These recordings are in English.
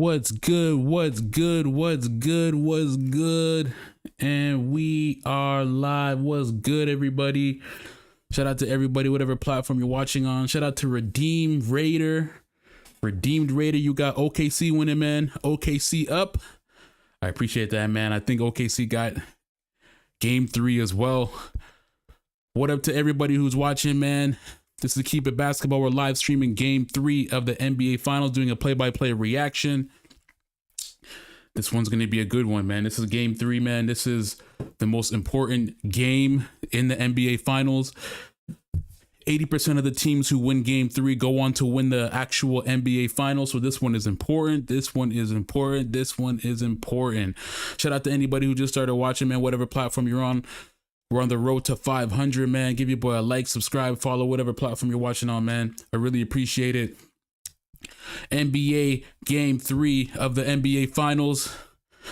What's good? What's good? What's good? What's good? And we are live. What's good, everybody? Shout out to everybody, whatever platform you're watching on. Shout out to Redeemed Raider. You got OKC winning, man. OKC up. I appreciate that, man. I think OKC got game 3 as well. What up to everybody who's watching, man? This is Keep It Basketball. We're live streaming game 3 of the NBA Finals, doing a play-by-play reaction. This one's going to be a good one, man. This is game 3, man. This is the most important game in the NBA Finals. 80% of the teams who win game 3 go on to win the actual NBA Finals. So this one is important. This one is important. This one is important. Shout out to anybody who just started watching, man, whatever platform you're on. We're on the road to 500, man. Give your boy a like, subscribe, follow whatever platform you're watching on, man. I really appreciate it. NBA game 3 of the NBA Finals.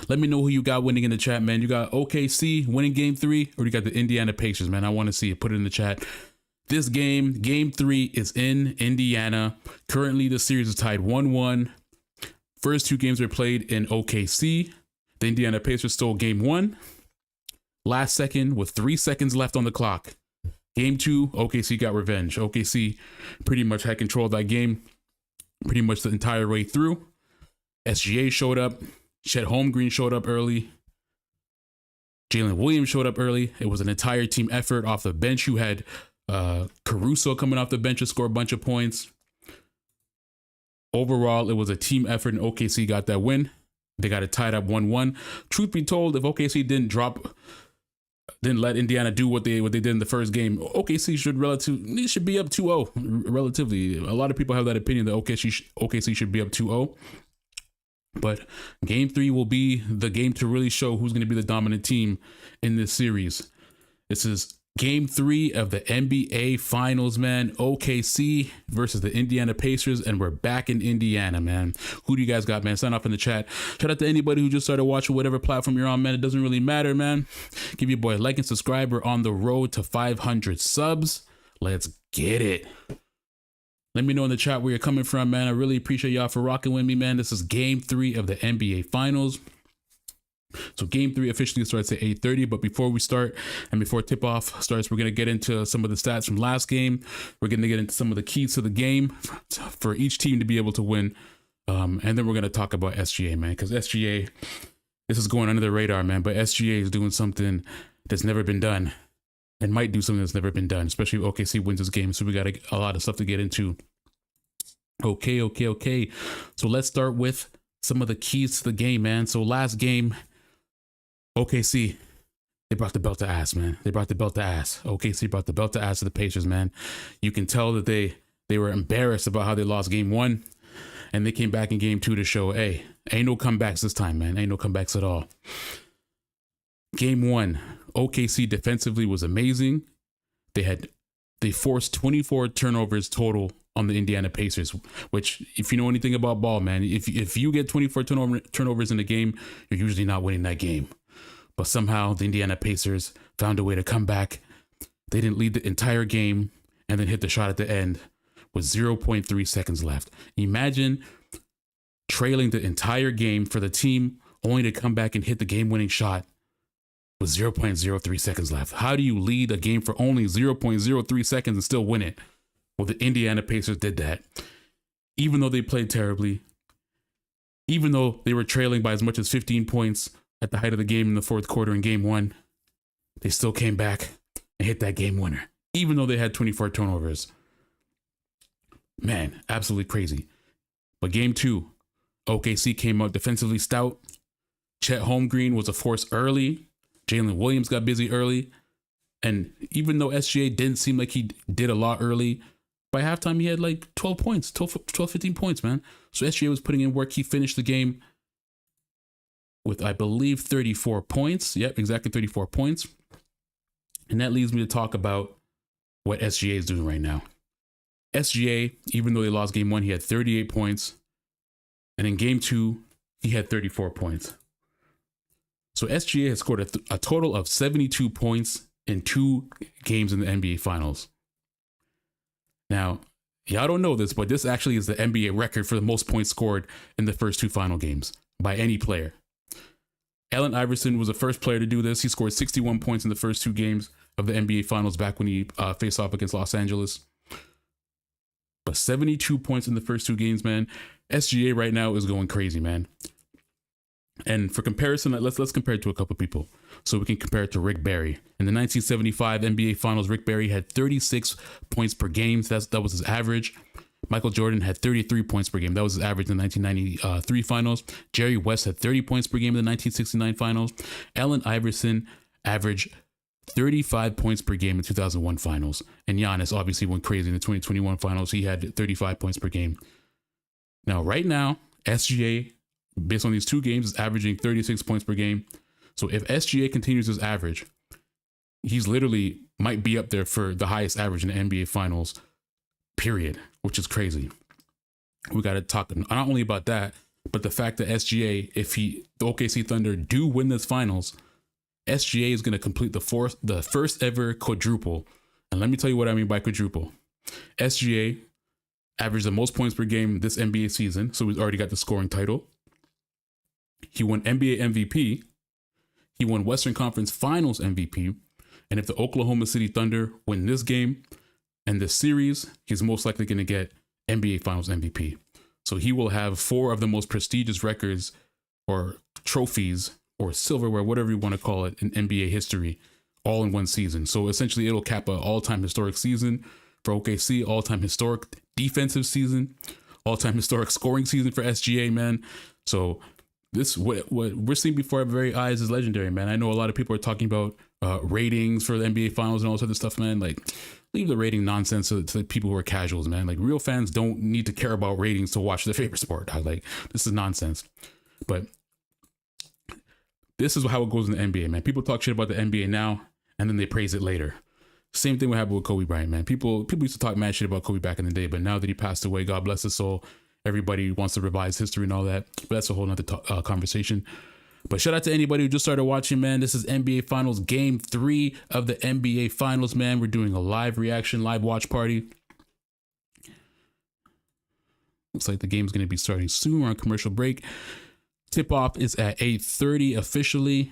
Let me know who you got winning in the chat, man. You got OKC winning game 3, or you got the Indiana Pacers, man? I want to see it. Put it in the chat. This game 3, is in Indiana. Currently, the series is tied 1-1. First 2 games were played in OKC. The Indiana Pacers stole game 1. Last second with 3 seconds left on the clock. Game 2, OKC got revenge. OKC pretty much had control of that game pretty much the entire way through. SGA showed up. Chet Holmgren showed up early. Jalen Williams showed up early. It was an entire team effort off the bench. You had Caruso coming off the bench to score a bunch of points. Overall, it was a team effort, and OKC got that win. They got it tied up 1-1. Truth be told, if OKC didn't let Indiana do what they did in the first game, OKC should be up 2-0 relatively. A lot of people have that opinion that OKC should be up 2-0. But game 3 will be the game to really show who's going to be the dominant team in this series. This is game 3 of the NBA Finals, man. OKC versus the Indiana Pacers, and we're back in Indiana, man. Who do you guys got, man? Sign up in the chat. Shout out to anybody who just started watching whatever platform you're on, man. It doesn't really matter, man. Give your boy a like and subscribe. We're on the road to 500 subs. Let's get it. Let me know in the chat where you're coming from, man. I really appreciate y'all for rocking with me, man. This is game 3 of the NBA Finals. So game 3 officially starts at 8:30, but before we start and before tip-off starts, we're going to get into some of the stats from last game. We're going to get into some of the keys to the game for each team to be able to win. And then we're going to talk about SGA, man, because SGA, this is going under the radar, man, but SGA is doing something that's never been done and might do something that's never been done, especially if OKC wins this game. So we got a lot of stuff to get into. Okay. So let's start with some of the keys to the game, man. So last game, OKC, they brought the belt to ass, man. They brought the belt to ass. OKC brought the belt to ass to the Pacers, man. You can tell that they were embarrassed about how they lost game 1, and they came back in game 2 to show, hey, ain't no comebacks this time, man. Ain't no comebacks at all. Game 1, OKC defensively was amazing. They forced 24 turnovers total on the Indiana Pacers, which, if you know anything about ball, man, if you get 24 turnovers in a game, you're usually not winning that game. But somehow the Indiana Pacers found a way to come back. They didn't lead the entire game and then hit the shot at the end with 0.3 seconds left. Imagine trailing the entire game for the team only to come back and hit the game-winning shot with 0.03 seconds left. How do you lead a game for only 0.03 seconds and still win it? Well, the Indiana Pacers did that. Even though they played terribly, even though they were trailing by as much as 15 points at the height of the game in the fourth quarter in game 1, they still came back and hit that game winner, even though they had 24 turnovers. Man, absolutely crazy. But game 2, OKC came out defensively stout. Chet Holmgren was a force early. Jalen Williams got busy early. And even though SGA didn't seem like he did a lot early, by halftime he had like 12 points, 15 points, man. So SGA was putting in work. He finished the game with, I believe, 34 points. Yep, exactly 34 points. And that leads me to talk about what SGA is doing right now. SGA, even though they lost game 1, he had 38 points. And in game 2, he had 34 points. So SGA has scored a total of 72 points in 2 games in the NBA Finals. Now, Y'all don't know this, but this actually is the NBA record for the most points scored in the first two final games by any player. Allen Iverson was the first player to do this. He scored 61 points in the first two games of the NBA Finals back when he faced off against Los Angeles. But 72 points in the first two games, man. SGA right now is going crazy, man. And for comparison, let's compare it to a couple people. So we can compare it to Rick Barry. In the 1975 NBA Finals, Rick Barry had 36 points per game. That was his average. Michael Jordan had 33 points per game. That was his average in the 1993 Finals. Jerry West had 30 points per game in the 1969 Finals. Allen Iverson averaged 35 points per game in 2001 Finals. And Giannis obviously went crazy in the 2021 Finals. He had 35 points per game. Now, right now, SGA, based on these two games, is averaging 36 points per game. So if SGA continues his average, he's literally might be up there for the highest average in the NBA Finals, period, which is crazy. We got to talk not only about that, but the fact that SGA, if the OKC Thunder do win this Finals, SGA is going to complete the first ever quadruple. And let me tell you what I mean by quadruple. SGA averaged the most points per game this NBA season, so he's already got the scoring title. He won NBA MVP. He won Western Conference Finals MVP. And if the Oklahoma City Thunder win this game and this series, he's most likely going to get NBA Finals MVP. So he will have 4 of the most prestigious records or trophies or silverware, whatever you want to call it, in NBA history, all in one season. So essentially, it'll cap an all-time historic season for OKC, all-time historic defensive season, all-time historic scoring season for SGA, man. So this, what we're seeing before our very eyes is legendary, man. I know a lot of people are talking about ratings for the NBA Finals and all this other stuff, man. Like, leave the rating nonsense to the people who are casuals, man. Like, real fans don't need to care about ratings to watch their favorite sport. Like, this is nonsense. But this is how it goes in the NBA, man. People talk shit about the NBA now, and then they praise it later. Same thing would happen with Kobe Bryant, man. People used to talk mad shit about Kobe back in the day, but now that he passed away, God bless his soul, everybody wants to revise history and all that. But that's a whole nother conversation. But shout out to anybody who just started watching, man. This is NBA Finals Game 3 of the NBA Finals, man. We're doing a live reaction, live watch party. Looks like the game's going to be starting soon. We're on commercial break. Tip-off is at 8:30 officially.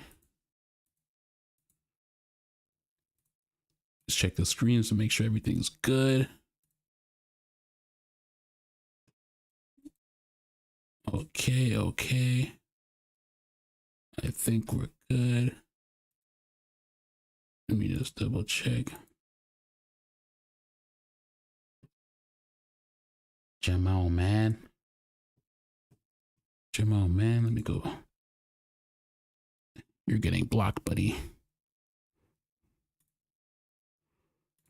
Just check the screens to make sure everything's good. Okay. I think we're good. Let me just double check. Jamal, man, let me go. You're getting blocked, buddy.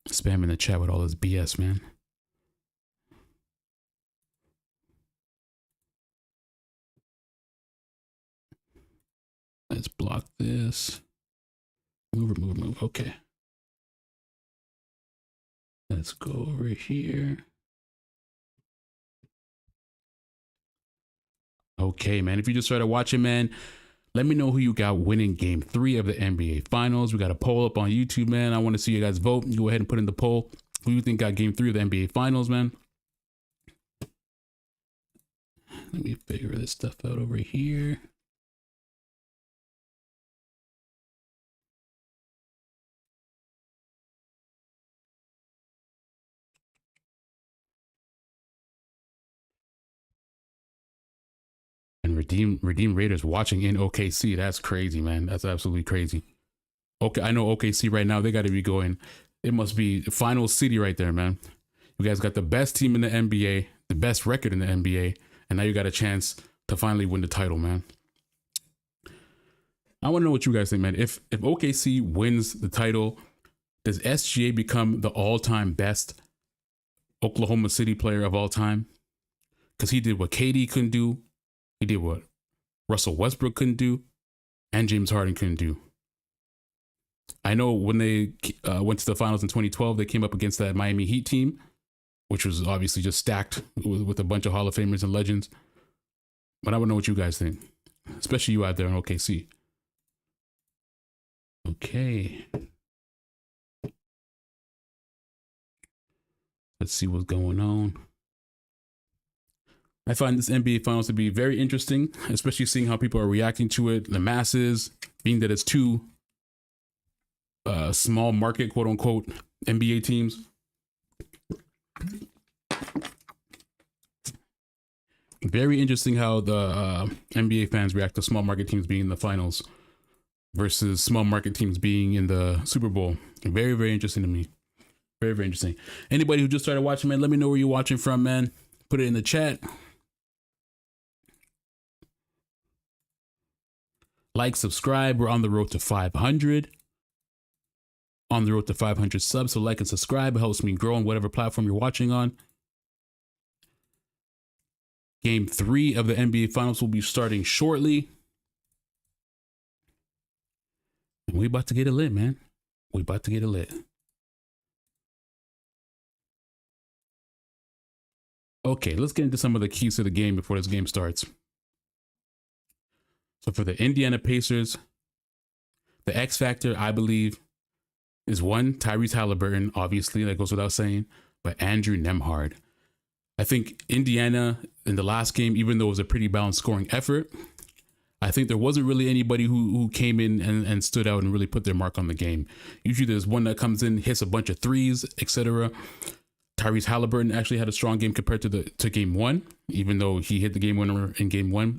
Spamming the chat with all this BS, man. Let's block this. Move. Okay. Let's go over here. Okay, man. If you just started watching, man, let me know who you got winning Game 3 of the NBA Finals. We got a poll up on YouTube, man. I want to see you guys vote. Go ahead and put in the poll. Who you think got Game 3 of the NBA Finals, man? Let me figure this stuff out over here. And Redeem Raiders watching in OKC. That's crazy, man. That's absolutely crazy. Okay, I know OKC right now, they got to be going. It must be final city right there, man. You guys got the best team in the NBA, the best record in the NBA, and now you got a chance to finally win the title, man. I want to know what you guys think, man. If OKC wins the title, does SGA become the all-time best Oklahoma City player of all time? Because he did what KD couldn't do. He did what Russell Westbrook couldn't do, and James Harden couldn't do. I know when they went to the finals in 2012, they came up against that Miami Heat team, which was obviously just stacked with a bunch of Hall of Famers and legends. But I want to know what you guys think, especially you out there in OKC. Okay. Let's see what's going on. I find this NBA Finals to be very interesting, especially seeing how people are reacting to it. The masses, being that it's two small market, quote unquote, NBA teams. Very interesting how the NBA fans react to small market teams being in the finals versus small market teams being in the Super Bowl. Very, very interesting to me. Very, very interesting. Anybody who just started watching, man, let me know where you're watching from, man. Put it in the chat. Like, subscribe. We're on the road to 500. On the road to 500 subs. So like and subscribe. It helps me grow on whatever platform you're watching on. Game 3 of the NBA Finals will be starting shortly. And we about to get it lit, man. We about to get it lit. Okay, let's get into some of the keys to the game before this game starts. So for the Indiana Pacers, the X factor, I believe, is one, Tyrese Halliburton, obviously, that goes without saying, but Andrew Nembhard. I think Indiana in the last game, even though it was a pretty balanced scoring effort, I think there wasn't really anybody who came in and stood out and really put their mark on the game. Usually there's one that comes in, hits a bunch of threes, etc. Tyrese Halliburton actually had a strong game compared to game 1, even though he hit the game winner in game 1.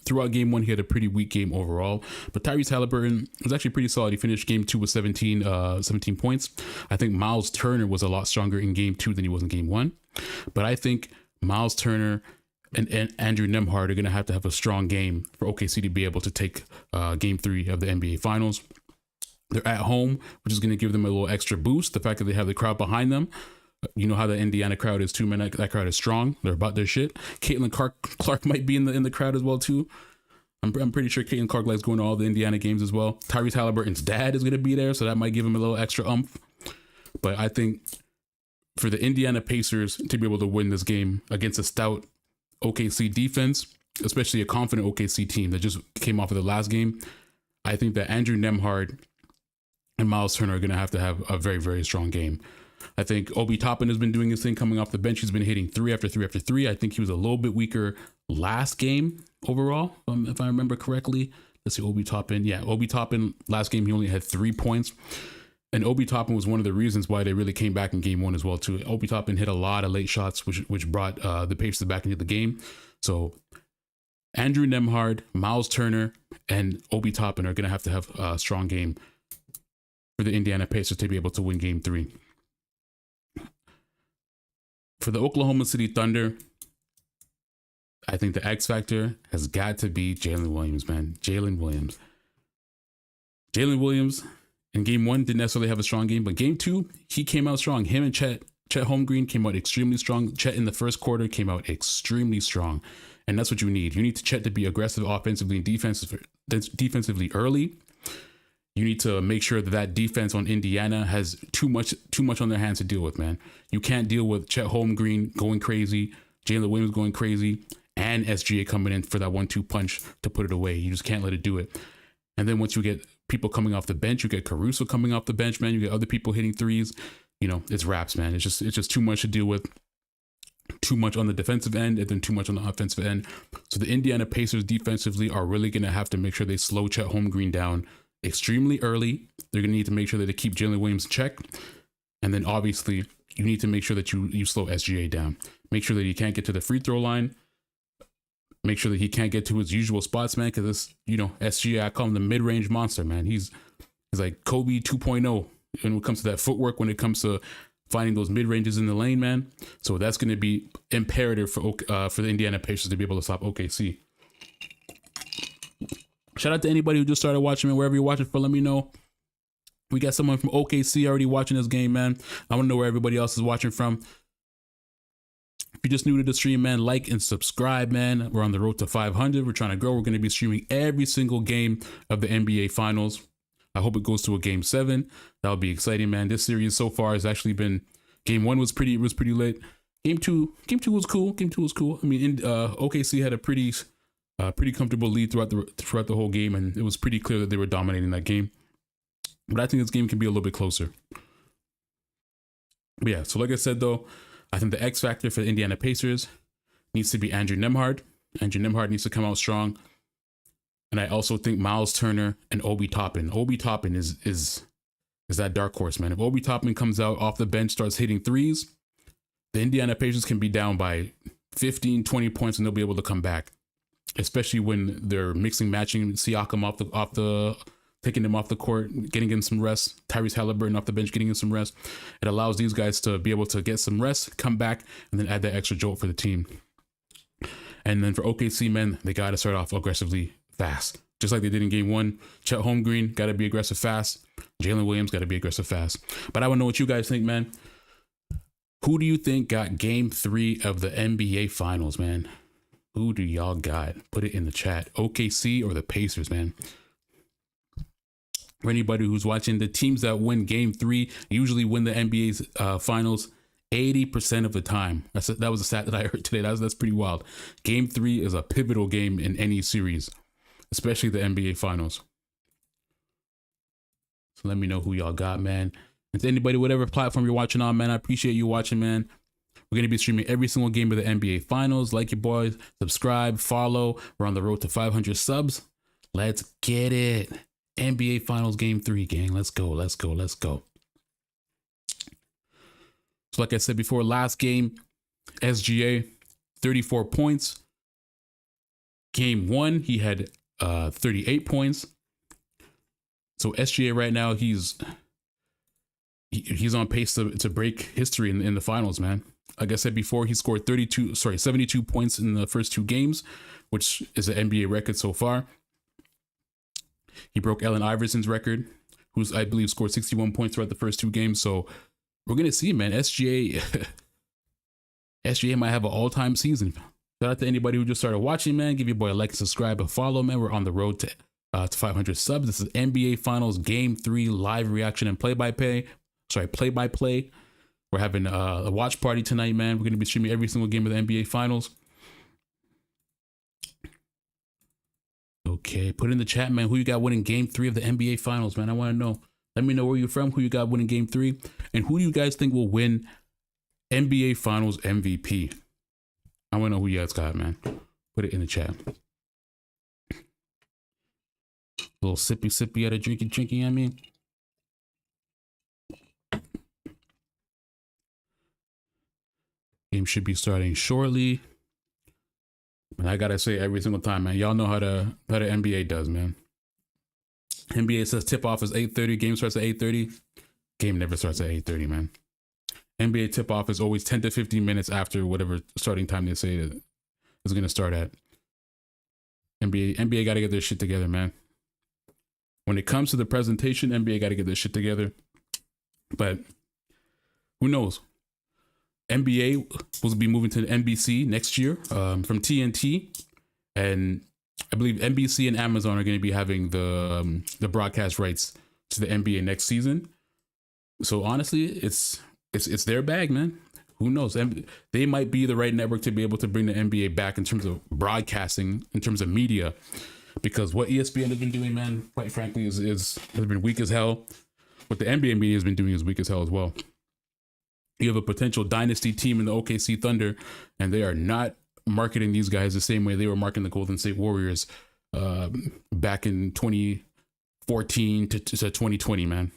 Throughout game 1, he had a pretty weak game overall. But Tyrese Halliburton was actually pretty solid. He finished game 2 with 17 points. I think Miles Turner was a lot stronger in game 2 than he was in game 1. But I think Miles Turner and Andrew Nembhard are going to have a strong game for OKC to be able to take game 3 of the NBA Finals. They're at home, which is going to give them a little extra boost. The fact that they have the crowd behind them. You know how the Indiana crowd is too, man. That crowd is strong. They're about their shit. Caitlin Clark might be in the crowd as well too. I'm pretty sure Caitlin Clark likes going to all the Indiana games as well. Tyrese Halliburton's dad is going to be there, so that might give him a little extra oomph. But I think for the Indiana Pacers to be able to win this game against a stout OKC defense, especially a confident OKC team that just came off of the last game, I think that Andrew Nembhard and Miles Turner are going to have a very, very strong game. I think Obi Toppin has been doing his thing coming off the bench. He's been hitting 3 after 3 after 3. I think he was a little bit weaker last game overall, if I remember correctly. Let's see, Obi Toppin. Yeah, Obi Toppin, last game, he only had 3 points. And Obi Toppin was one of the reasons why they really came back in game 1 as well, too. Obi Toppin hit a lot of late shots, which brought the Pacers back into the game. So Andrew Nembhard, Miles Turner, and Obi Toppin are going to have a strong game for the Indiana Pacers to be able to win game 3. For the Oklahoma City Thunder, I think the X factor has got to be Jalen Williams, man. Jalen Williams in game 1 didn't necessarily have a strong game, but game 2, he came out strong. Him and Chet Holmgren came out extremely strong. Chet in the first quarter came out extremely strong. And that's what you need. You need Chet to be aggressive offensively and defensively early. You need to make sure that defense on Indiana has too much on their hands to deal with, man. You can't deal with Chet Holmgren going crazy, Jalen Williams going crazy, and SGA coming in for that 1-2 punch to put it away. You just can't let it do it. And then once you get people coming off the bench, you get Caruso coming off the bench, man. You get other people hitting threes. You know, it's wraps, man. It's just too much to deal with. Too much on the defensive end and then too much on the offensive end. So the Indiana Pacers defensively are really going to have to make sure they slow Chet Holmgren down extremely early. They're going to need to make sure that they keep Jalen Williams in check. And then obviously you need to make sure that you slow SGA down. Make sure that he can't get to the free throw line. Make sure that he can't get to his usual spots, man. Because this, SGA, I call him the mid-range monster, man. He's like Kobe 2.0 when it comes to that footwork, when it comes to finding those mid-ranges in the lane, man. So that's going to be imperative for the Indiana Pacers to be able to stop OKC. Shout out to anybody who just started watching, man. Wherever you're watching from, let me know. We got someone from OKC already watching this game, man. I want to know where everybody else is watching from. If you're just new to the stream, man, like and subscribe, man. We're on the road to 500. We're trying to grow. We're going to be streaming every single game of the NBA Finals. I hope it goes to a game 7. That would be exciting, man. This series so far has actually been, game 1 was pretty lit. Game 2 was cool. I mean, OKC had a pretty comfortable lead throughout the whole game, and it was pretty clear that they were dominating that game. But I think this game can be a little bit closer. But yeah, so like I said, though, I think the X factor for the Indiana Pacers, needs to be Andrew Nemhard. Andrew Nemhard needs to come out strong. And I also think Miles Turner and Obi Toppin. Obi Toppin is that dark horse, man. If Obi Toppin comes out off the bench, starts hitting threes, the Indiana Pacers can be down by 15, 20 points and they'll be able to come back. Especially when they're matching Siakam taking him off the court, getting him some rest. Tyrese Halliburton off the bench, getting him some rest. It allows these guys to be able to get some rest, come back, and then add that extra jolt for the team. And then for OKC, man, they got to start off aggressively fast. Just like they did in game 1. Chet Holmgren got to be aggressive fast. Jalen Williams got to be aggressive fast. But I want to know what you guys think, man. Who do you think got game 3 of the NBA Finals, man? Who do y'all got? Put it in the chat. OKC or the Pacers, man? For anybody who's watching, the teams that win game 3 usually win the NBA's Finals 80% of the time. That was a stat that I heard today. That's pretty wild. Game 3 is a pivotal game in any series, especially the NBA Finals. So let me know who y'all got, man. And to anybody, whatever platform you're watching on, man, I appreciate you watching, man. We're going to be streaming every single game of the NBA Finals. Like your boys, subscribe, follow. We're on the road to 500 subs. Let's get it. NBA Finals Game 3, gang. Let's go, let's go, let's go. So like I said before, last game, SGA, 34 points. Game 1, he had 38 points. So SGA right now, he's on pace to break history in the finals, man. Like I said before, he scored 72 points in the first 2 games, which is an NBA record so far. He broke Allen Iverson's record, who's, I believe, scored 61 points throughout the first 2 games. So we're going to see, man. SGA might have an all-time season. Shout out to anybody who just started watching, man. Give your boy a like and subscribe and follow, man. We're on the road to 500 subs. This is NBA Finals Game 3 live reaction and play-by-play. We're having a watch party tonight, man. We're going to be streaming every single game of the NBA Finals. Okay, put in the chat, man, who you got winning Game 3 of the NBA Finals, man. I want to know. Let me know where you're from, who you got winning Game 3, and who do you guys think will win NBA Finals MVP? I want to know who you guys got, man. Put it in the chat. A little sippy out of drinking, I mean. Game should be starting shortly. And I gotta say every single time, man, y'all know how the NBA does, man. NBA says tip off is 8:30. Game starts at 8:30. Game never starts at 8:30, man. NBA tip off is always 10 to 15 minutes after whatever starting time they say that is gonna start at. NBA gotta get their shit together, man. When it comes to the presentation, NBA gotta get their shit together. But who knows? NBA will be moving to NBC next year from TNT, and I believe NBC and Amazon are going to be having the broadcast rights to the NBA next season. So honestly, it's their bag, man. Who knows? They might be the right network to be able to bring the NBA back in terms of broadcasting, in terms of media, because what ESPN has been doing, man, quite frankly, has been weak as hell. What the NBA media has been doing is weak as hell as well. You have a potential dynasty team in the OKC Thunder, and they are not marketing these guys the same way they were marketing the Golden State Warriors back in 2014 to 2020, man.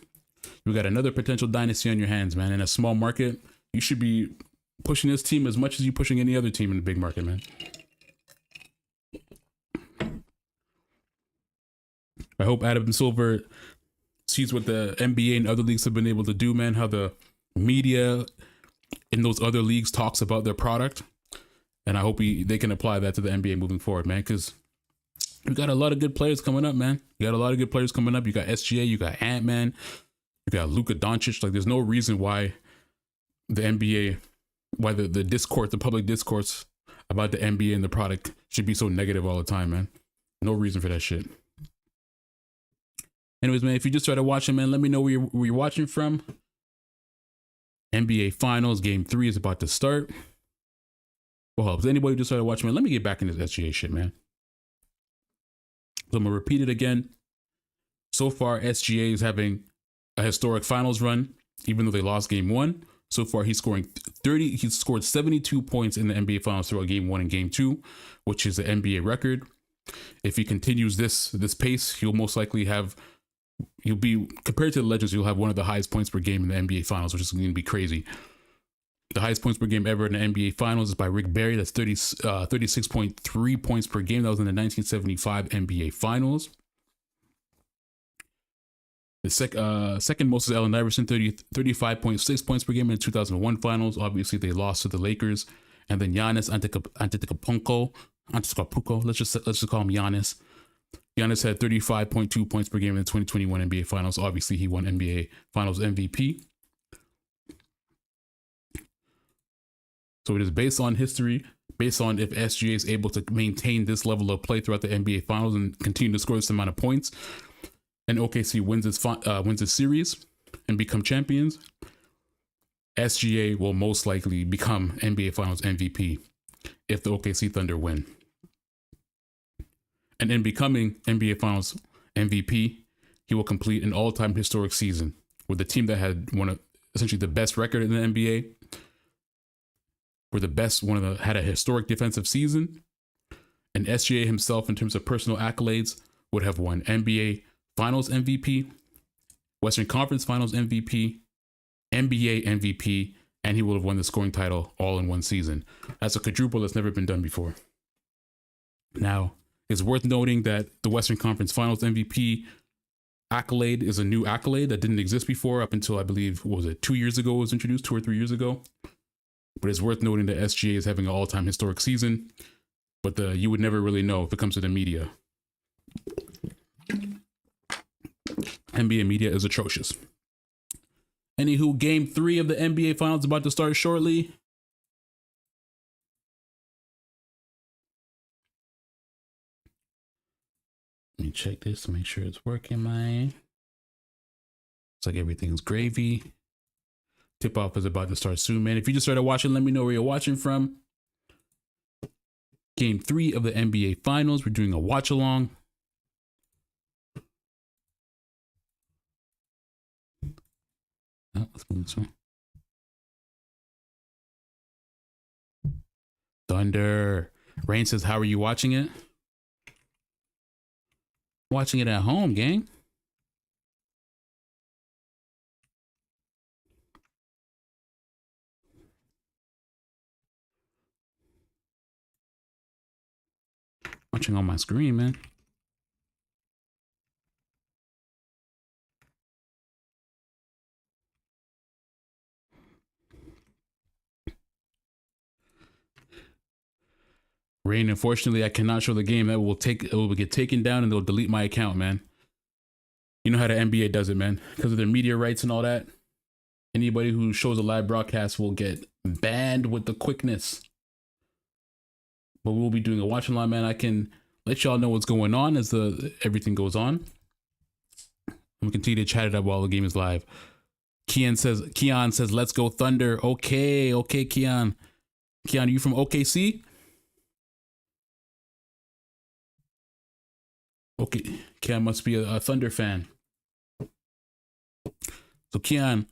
You got another potential dynasty on your hands, man. In a small market, you should be pushing this team as much as you're pushing any other team in the big market, man. I hope Adam Silver sees what the NBA and other leagues have been able to do, man. How the media in those other leagues talks about their product, and I hope they can apply that to the NBA moving forward, man, because you got a lot of good players coming up, man. You got a lot of good players coming up. You got SGA, you got Ant-Man, you got Luka Doncic. Like, there's no reason why the NBA, why the discourse, the public discourse about the NBA and the product should be so negative all the time, man. No reason for that shit. Anyways, man, if you just started watching, man, let me know where you're watching from. NBA Finals Game 3 is about to start. Well, if anybody just started watching, man, let me get back into this SGA shit, man. So I'm going to repeat it again. So far, SGA is having a historic finals run, even though they lost Game 1. So far, he's scoring 30. He's scored 72 points in the NBA Finals throughout Game 1 and Game 2, which is the NBA record. If he continues this pace, he'll most likely have. You'll be compared to the Legends. You'll have one of the highest points per game in the NBA Finals, which is going to be crazy. The highest points per game ever in the NBA Finals is by Rick Barry. That's 36.3 points per game. That was in the 1975 NBA Finals. The second most is Allen Iverson, 35.6 points per game in the 2001 Finals. Obviously, they lost to the Lakers. And then Giannis Antetokounmpo. Let's just call him Giannis. Giannis had 35.2 points per game in the 2021 NBA Finals. Obviously, he won NBA Finals MVP. So it is based on history, based on if SGA is able to maintain this level of play throughout the NBA Finals and continue to score this amount of points, and OKC wins its series and become champions, SGA will most likely become NBA Finals MVP if the OKC Thunder win. And in becoming NBA Finals MVP, he will complete an all-time historic season with the team that had essentially the best record in the NBA, had a historic defensive season, and SGA himself, in terms of personal accolades, would have won NBA Finals MVP, Western Conference Finals MVP, NBA MVP, and he would have won the scoring title all in one season. That's a quadruple that's never been done before. Now, it's worth noting that the Western Conference Finals MVP accolade is a new accolade that didn't exist before up until, I believe, 2 years ago it was introduced, 2 or 3 years ago. But it's worth noting that SGA is having an all-time historic season, but you would never really know if it comes to the media. NBA media is atrocious. Anywho, Game 3 of the NBA Finals about to start shortly. Let me check this to make sure it's working, man. Looks like everything's gravy. Tip-off is about to start soon, man. If you just started watching, let me know where you're watching from. Game 3 of the NBA Finals. We're doing a watch-along. Oh, let's move this one. Thunder. Rain says, how are you watching it? Watching it at home, gang. Watching on my screen, man. Rain, unfortunately, I cannot show the game. It will get taken down and they'll delete my account, man. You know how the NBA does it, man. Because of their media rights and all that. Anybody who shows a live broadcast will get banned with the quickness. But we'll be doing a watch along, man. I can let y'all know what's going on as everything goes on. We'll continue to chat it up while the game is live. Keon says, let's go Thunder. Okay, Keon. Keon, are you from OKC? Okay, Keon must be a Thunder fan. So Keon,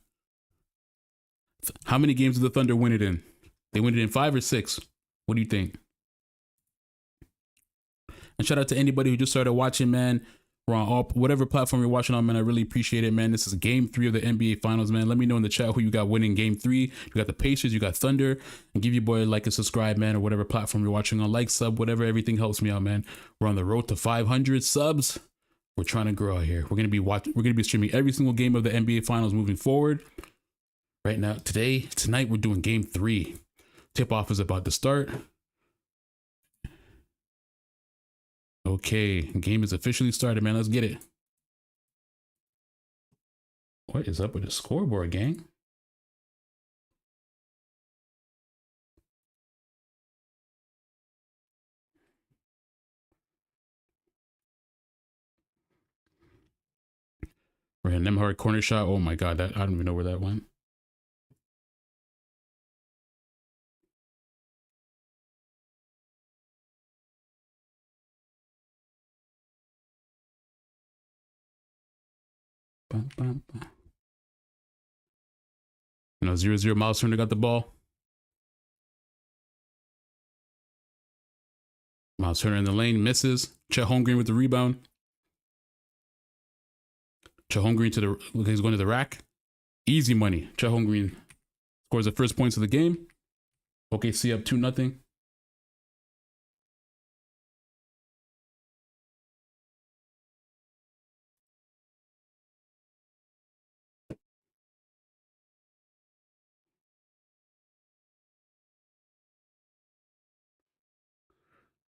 how many games did the Thunder win it in? They win it in 5 or 6? What do you think? And shout out to anybody who just started watching, man. We're on whatever platform you're watching on, man. I really appreciate it, man. This is Game 3 of the NBA Finals, man. Let me know in the chat who you got winning Game 3. You got the Pacers, you got Thunder. And give your boy a like and subscribe, man, or whatever platform you're watching on. Like, sub, whatever. Everything helps me out, man. We're on the road to 500 subs. We're trying to grow out here. We're gonna be streaming every single game of the NBA Finals moving forward. Right now, tonight, we're doing Game 3. Tip-off is about to start. Okay, game is officially started, man. Let's get it. What is up with the scoreboard, gang? We're in Nemhard corner shot. Oh my god, I don't even know where that went. 0-0. Miles Turner got the ball. Miles Turner in the lane, misses. Chet Holmgren with the rebound. Chet Holmgren he's going to the rack. Easy money. Chet Holmgren scores the first points of the game. OKC up 2-0.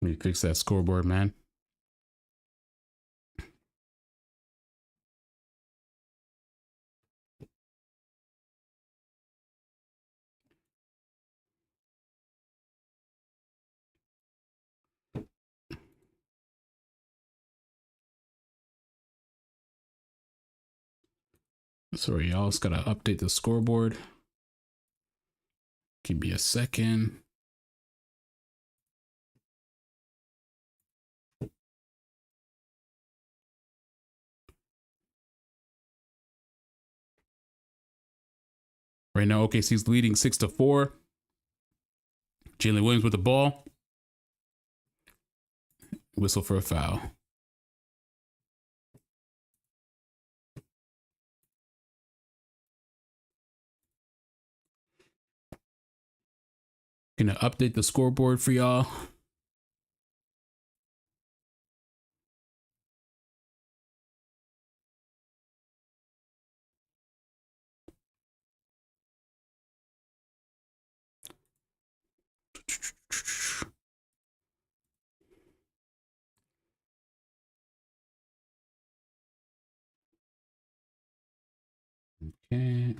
Let me fix that scoreboard, man. Sorry, y'all. Just gotta update the scoreboard. Give me a second. Right now, OKC's leading 6-4. Jalen Williams with the ball. Whistle for a foul. Gonna update the scoreboard for y'all. Okay.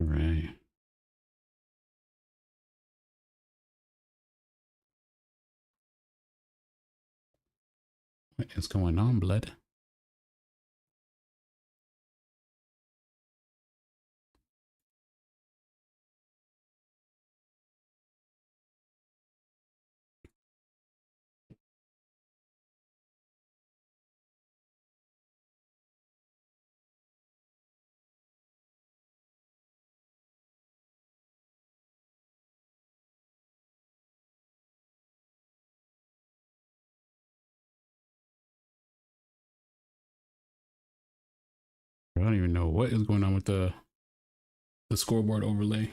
Right. What is going on, blood? I don't even know what is going on with the scoreboard overlay.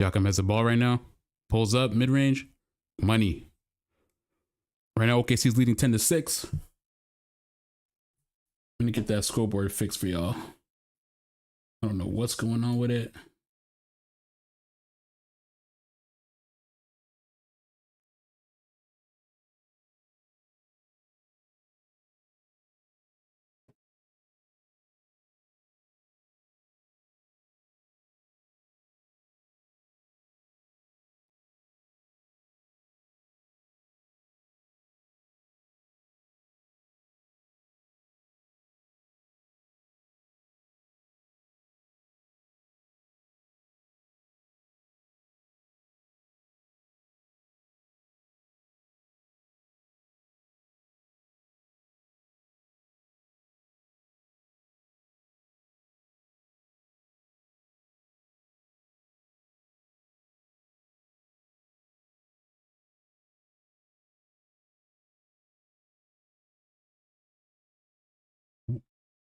Siakam has the ball right now. Pulls up, mid-range. Money. Right now, OKC's leading 10-6. I'm gonna get that scoreboard fixed for y'all. I don't know what's going on with it.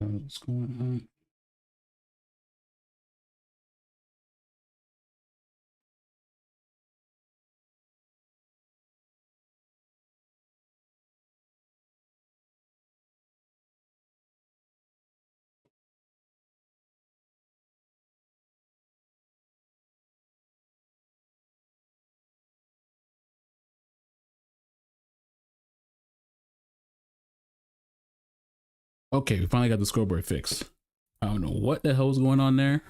What's going on? Okay, we finally got the scoreboard fixed. I don't know what the hell's going on there.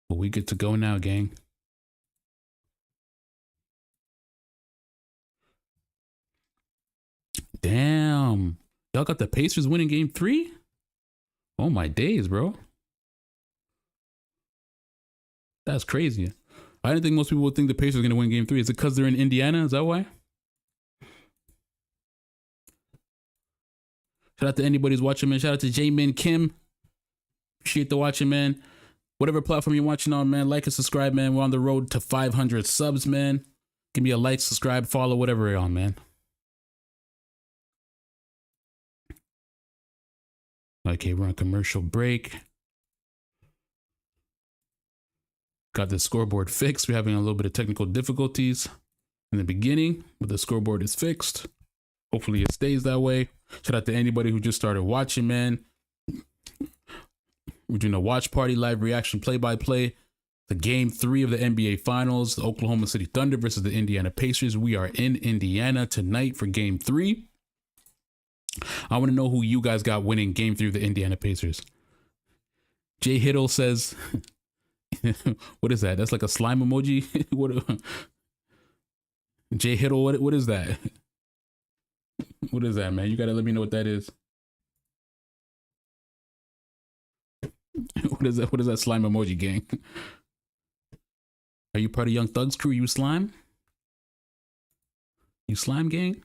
But we get to go now, gang. Damn. Y'all got the Pacers winning game 3? Oh my days, bro. That's crazy. I didn't think most people would think the Pacers are going to win game 3. Is it because they're in Indiana? Is that why? Shout out to anybody who's watching, man. Shout out to J-Min Kim. Appreciate the watching, man. Whatever platform you're watching on, man, like and subscribe, man. We're on the road to 500 subs, man. Give me a like, subscribe, follow, whatever you're on, man. Okay, we're on commercial break. Got the scoreboard fixed. We're having a little bit of technical difficulties in the beginning, but the scoreboard is fixed. Hopefully it stays that way. Shout out to anybody who just started watching, man. We're doing a watch party live reaction play-by-play. The game 3 of the NBA Finals, the Oklahoma City Thunder versus the Indiana Pacers. We are in Indiana tonight for game 3. I want to know who you guys got winning game 3 of the Indiana Pacers. Jay Hiddle says, what is that? That's like a slime emoji. What? Jay Hiddle, what is that? What is that, man? You got to let me know what that is. What is that? What is that slime emoji, gang? Are you part of Young Thug's crew? You slime? You slime gang?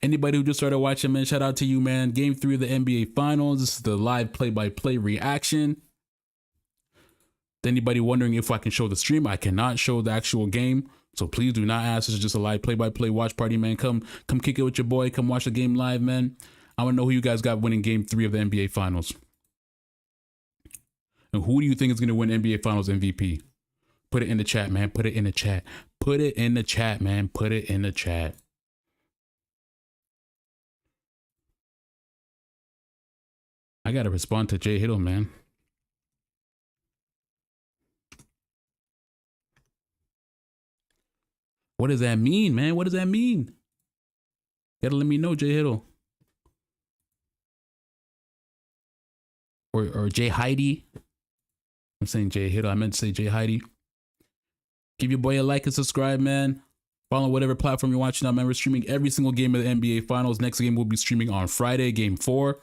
Anybody who just started watching, man, shout out to you, man. Game 3 of the NBA Finals. This is the live play-by-play reaction. Anybody wondering if I can show the stream? I cannot show the actual game, so please do not ask. This is just a live play-by-play watch party, man. Come kick it with your boy. Come watch the game live, man. I want to know who you guys got winning game 3 of the NBA Finals. And who do you think is going to win NBA Finals MVP? Put it in the chat, man. Put it in the chat. Put it in the chat, man. Put it in the chat. I got to respond to Jay Hiddle, man. What does that mean, man? What does that mean? You gotta let me know, Jay Hiddle. Or Jay Heidi. I'm saying Jay Hiddle. I meant to say Jay Heidi. Give your boy a like and subscribe, man. Follow whatever platform you're watching on, man. We're streaming every single game of the NBA Finals. Next game we'll be streaming on Friday, game 4.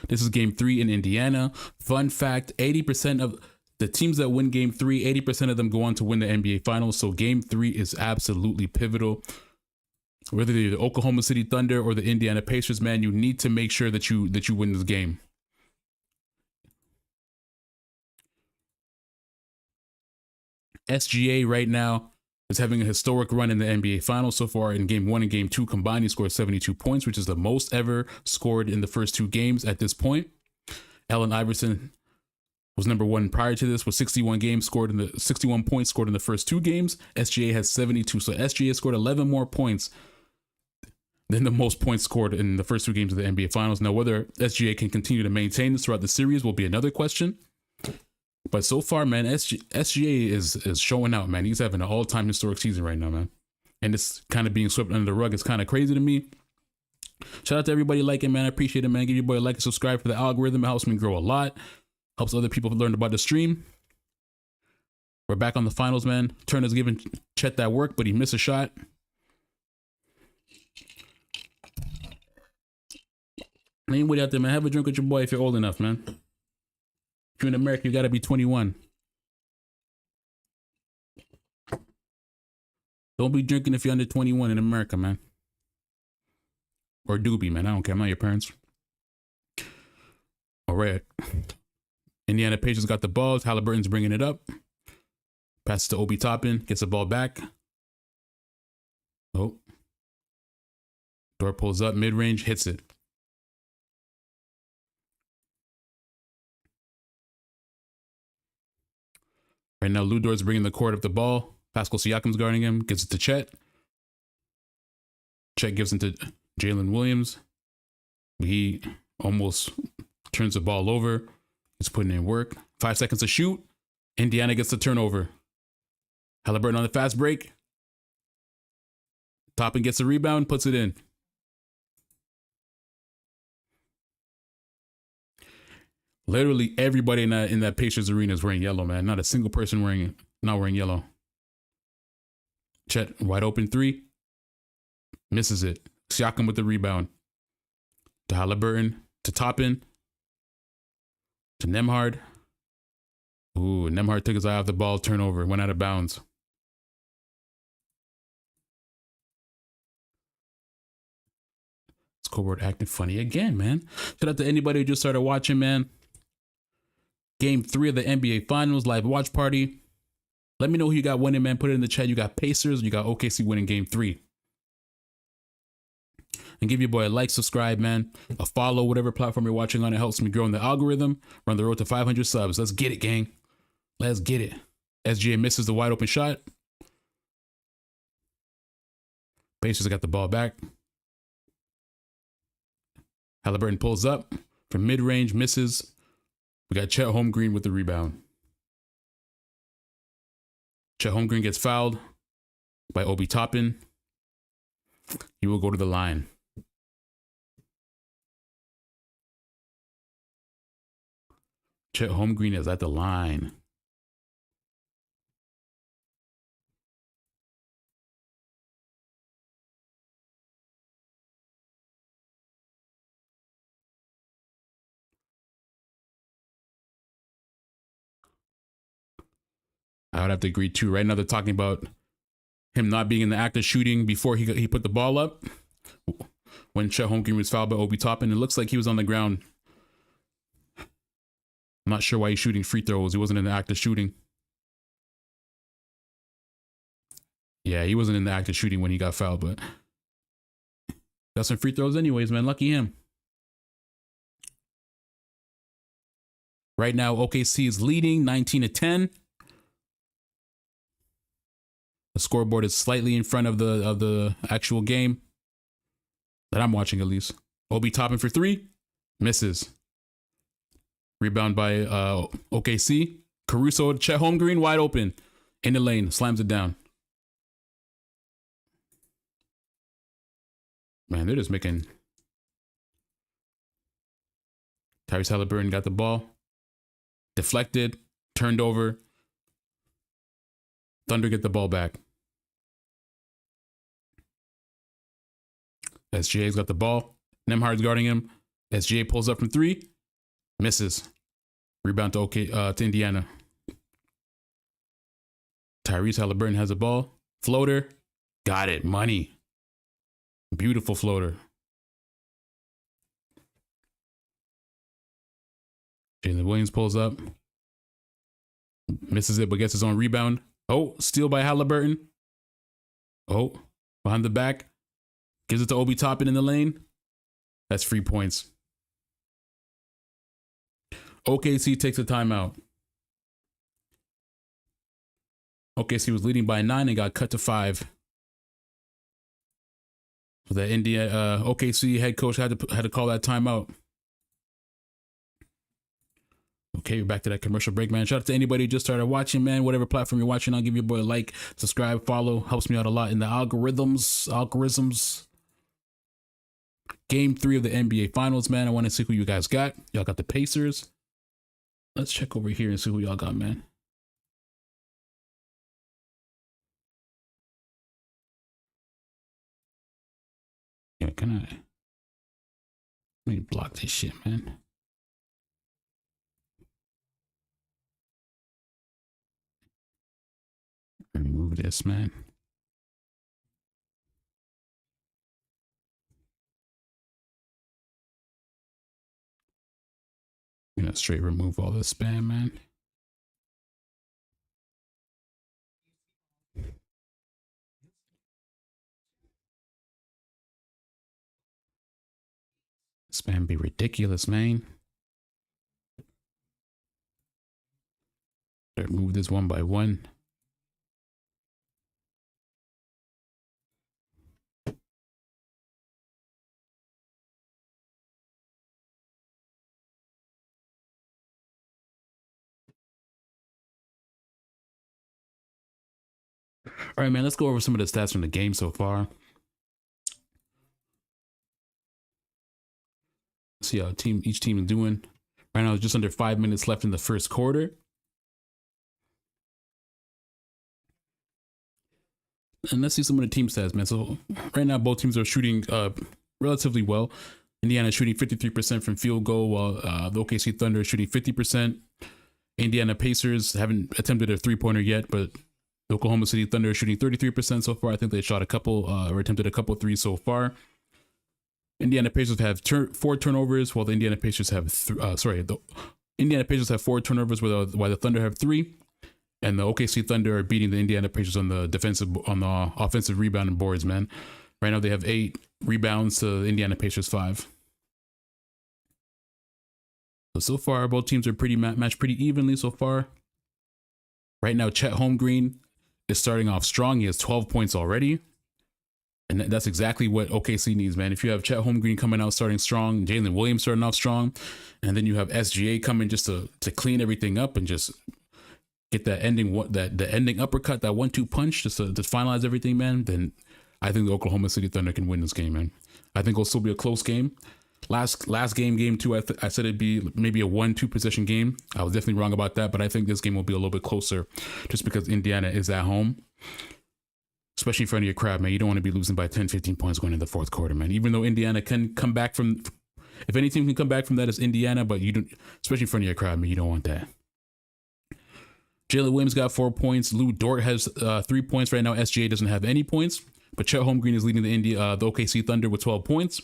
This is game 3 in Indiana. Fun fact, 80% of the teams that win game 3, 80% of them go on to win the NBA Finals. So game 3 is absolutely pivotal. Whether you're the Oklahoma City Thunder or the Indiana Pacers, man, you need to make sure that you win this game. SGA right now is having a historic run in the NBA Finals so far. In game 1 and game 2 combined, he scored 72 points, which is the most ever scored in the first 2 games at this point. Allen Iverson was number 1 prior to this with 61 points scored in the first 2 games. SGA has 72. So SGA scored 11 more points than the most points scored in the first 2 games of the NBA Finals. Now, whether SGA can continue to maintain this throughout the series will be another question. But so far, man, SGA is showing out, man. He's having an all-time historic season right now, man. And it's kind of being swept under the rug. It's kind of crazy to me. Shout out to everybody liking, man. I appreciate it, man. Give your boy a like and subscribe for the algorithm. It helps me grow a lot. Helps other people learn about the stream. We're back on the finals, man. Turner's giving Chet that work, but he missed a shot. Anybody out there, man, have a drink with your boy if you're old enough, man. If you're in America, you gotta be 21. Don't be drinking if you're under 21 in America, man. Or do be, man. I don't care. I'm not your parents. All right. Indiana Pacers got the ball. Halliburton's bringing it up. Passes to Obi Toppin. Gets the ball back. Oh. Dort pulls up. Mid-range. Hits it. Right now, Lou Dort's bringing the court up the ball. Pascal Siakam's guarding him. Gives it to Chet. Chet gives it to Jalen Williams. He almost turns the ball over. He's putting in work. 5 seconds to shoot. Indiana gets the turnover. Halliburton on the fast break. Toppin gets a rebound, puts it in. Literally everybody in that Pacers arena is wearing yellow, man. Not a single person not wearing yellow. Chet, wide open three. Misses it. Siakam with the rebound. To Halliburton. To Toppin. To Nembhard. Ooh, Nembhard took his eye off the ball. Turnover. Went out of bounds. Scoreboard acting funny again, man. Shout out to anybody who just started watching, man. Game 3 of the NBA Finals live watch party. Let me know who you got winning, man. Put it in the chat. You got Pacers. You got OKC winning Game 3. And give your boy a like, subscribe, man. A follow, whatever platform you're watching on. It helps me grow in the algorithm. We're on the road to 500 subs. Let's get it, gang. Let's get it. SGA misses the wide open shot. Pacers got the ball back. Halliburton pulls up from mid-range, misses. We got Chet Holmgren with the rebound. Chet Holmgren gets fouled by Obi Toppin. He will go to the line. Chet Holmgren is at the line. I would have to agree too. Right now they're talking about him not being in the act of shooting before he put the ball up. When Chet Holmgren was fouled by Obi Toppin, it looks like he was on the ground. I'm not sure why he's shooting free throws. He wasn't in the act of shooting. Yeah, he wasn't in the act of shooting when he got fouled, but got some free throws anyways, man. Lucky him. Right now, OKC is leading 19-10. The scoreboard is slightly in front of the actual game that I'm watching, at least. Obi Toppin for three, misses. Rebound by OKC. Caruso, Chet Holmgren wide open in the lane, slams it down. Man, they're just making. Tyrese Halliburton got the ball, deflected, turned over. Thunder get the ball back. SGA's got the ball. Nembhard's guarding him. SGA pulls up from three. Misses. Rebound to Indiana. Tyrese Halliburton has the ball. Floater. Got it. Money. Beautiful floater. Jalen Williams pulls up. Misses it, but gets his own rebound. Oh, steal by Halliburton. Oh, behind the back. Gives it to Obi Toppin in the lane. That's free points. OKC takes a timeout. OKC was leading by 9 and got cut to 5. So the OKC head coach had to call that timeout. Okay, we're back to that commercial break, man. Shout out to anybody who just started watching, man. Whatever platform you're watching, I'll give your boy a like, subscribe, follow. Helps me out a lot in the algorithms. Game 3 of the NBA Finals, man. I want to see who you guys got. Y'all got the Pacers. Let's check over here and see who y'all got, man. Yeah, let me block this shit, man. Remove this, man. I'm gonna straight remove all this spam, man. Spam be ridiculous, man. Remove this one by one. All right, man, let's go over some of the stats from the game so far. See how each team is doing. Right now, just under 5 minutes left in the first quarter. And let's see some of the team stats, man. So right now, both teams are shooting relatively well. Indiana is shooting 53% from field goal, while the OKC Thunder is shooting 50%. Indiana Pacers haven't attempted a three-pointer yet, but the Oklahoma City Thunder is shooting 33% so far. I think they shot a couple or attempted a couple threes so far. Indiana Pacers have 4 turnovers, while the Indiana Pacers have the Indiana Pacers have 4 turnovers, while the Thunder have 3. And the OKC Thunder are beating the Indiana Pacers on the offensive rebounding boards, man. Right now they have 8 rebounds to the Indiana Pacers 5. So far, both teams are pretty matched pretty evenly so far. Right now, Chet Holmgren is starting off strong. He has 12 points already. And that's exactly what OKC needs, man. If you have Chet Holmgren coming out starting strong, Jalen Williams starting off strong, and then you have SGA coming just to clean everything up and just get that ending uppercut, that 1-2 punch just to finalize everything, man, then I think the Oklahoma City Thunder can win this game, man. I think it'll still be a close game. Last game 2, I said it'd be maybe a 1-2 possession game. I was definitely wrong about that, but I think this game will be a little bit closer just because Indiana is at home. Especially in front of your crowd, man. You don't want to be losing by 10, 15 points going into the fourth quarter, man. Even though Indiana can come back from, if any team can come back from that, it's Indiana, but you don't, especially in front of your crowd, man, you don't want that. Jalen Williams got 4 points. Lou Dort has 3 points right now. SGA doesn't have any points, but Chet Holmgren is leading the OKC Thunder with 12 points.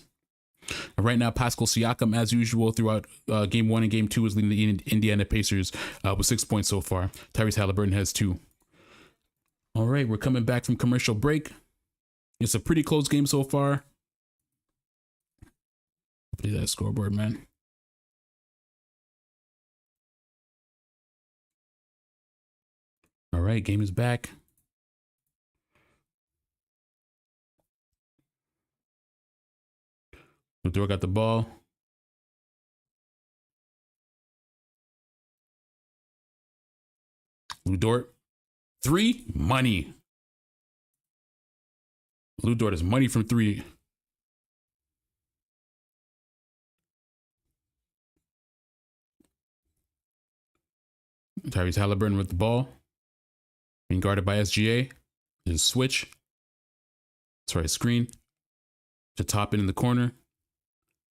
And right now, Pascal Siakam, as usual, throughout game 1 and game 2, is leading the Indiana Pacers with 6 points so far. Tyrese Halliburton has 2. All right, we're coming back from commercial break. It's a pretty close game so far. Play that scoreboard, man. All right, game is back. Ludor got the ball. Ludor. 3, money. Lou Dort is money from 3. Tyrese Halliburton with the ball. Being guarded by SGA. Just switch. Sorry, screen. To top it in the corner.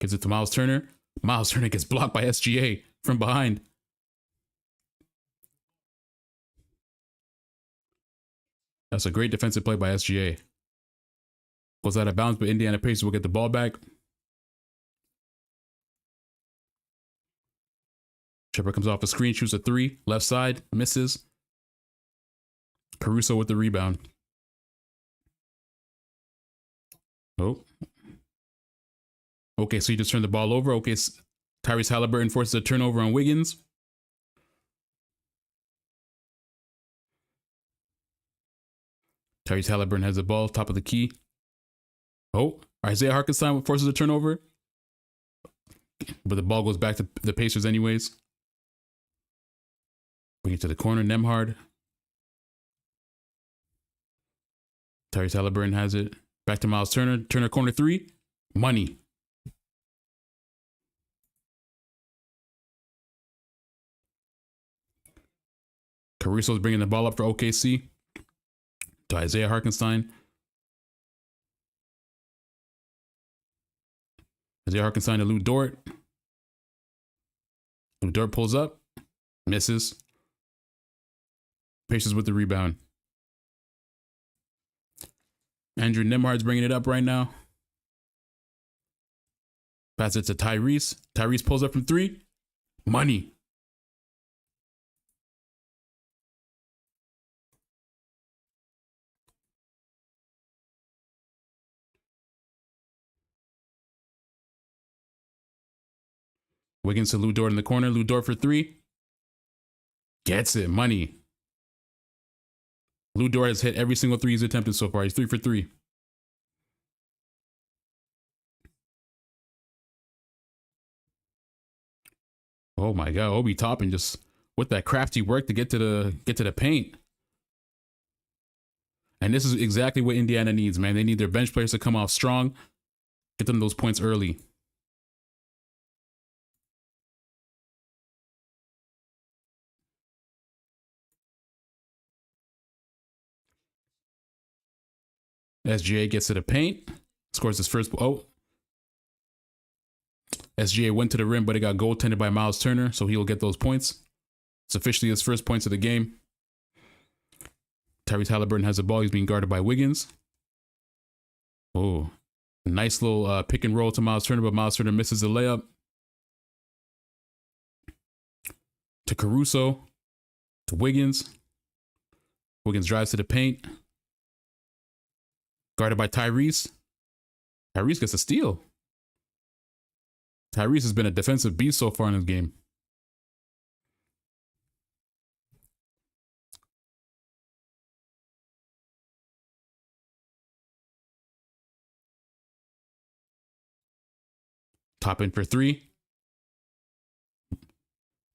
Gives it to Miles Turner. Miles Turner gets blocked by SGA from behind. That's a great defensive play by SGA. Goes out of bounds, but Indiana Pacers will get the ball back. Shepard comes off a screen, shoots a 3, left side, misses. Caruso with the rebound. Oh. Okay, so he just turned the ball over. Okay, Tyrese Halliburton forces a turnover on Wiggins. Tyrese Halliburton has the ball, top of the key. Oh, Isaiah Hartenstein forces a turnover. But the ball goes back to the Pacers anyways. Bring it to the corner, Nembhard. Tyrese Halliburton has it. Back to Miles Turner. Turner corner 3. Money. Caruso's bringing the ball up for OKC. To Isaiah Hartenstein. Isaiah Hartenstein to Lou Dort. Lou Dort pulls up. Misses. Pacers with the rebound. Andrew Nembhard's bringing it up right now. Pass it to Tyrese. Tyrese pulls up from 3. Money. Wiggins to Lou Dort in the corner. Lou Dort for 3. Gets it. Money. Lou Dort has hit every single 3 he's attempted so far. He's 3 for 3. Oh my God, Obi Toppin just with that crafty work to get to the paint. And this is exactly what Indiana needs, man. They need their bench players to come off strong, get them those points early. SGA gets to the paint, scores his first. Oh, SGA went to the rim, but it got goaltended by Miles Turner, so he'll get those points. It's officially his first points of the game. Tyrese Halliburton has the ball. He's being guarded by Wiggins. Oh, nice little pick and roll to Miles Turner, but Miles Turner misses the layup. To Caruso. To Wiggins. Wiggins drives to the paint. Guarded by Tyrese. Tyrese gets a steal. Tyrese has been a defensive beast so far in this game. Top in for three.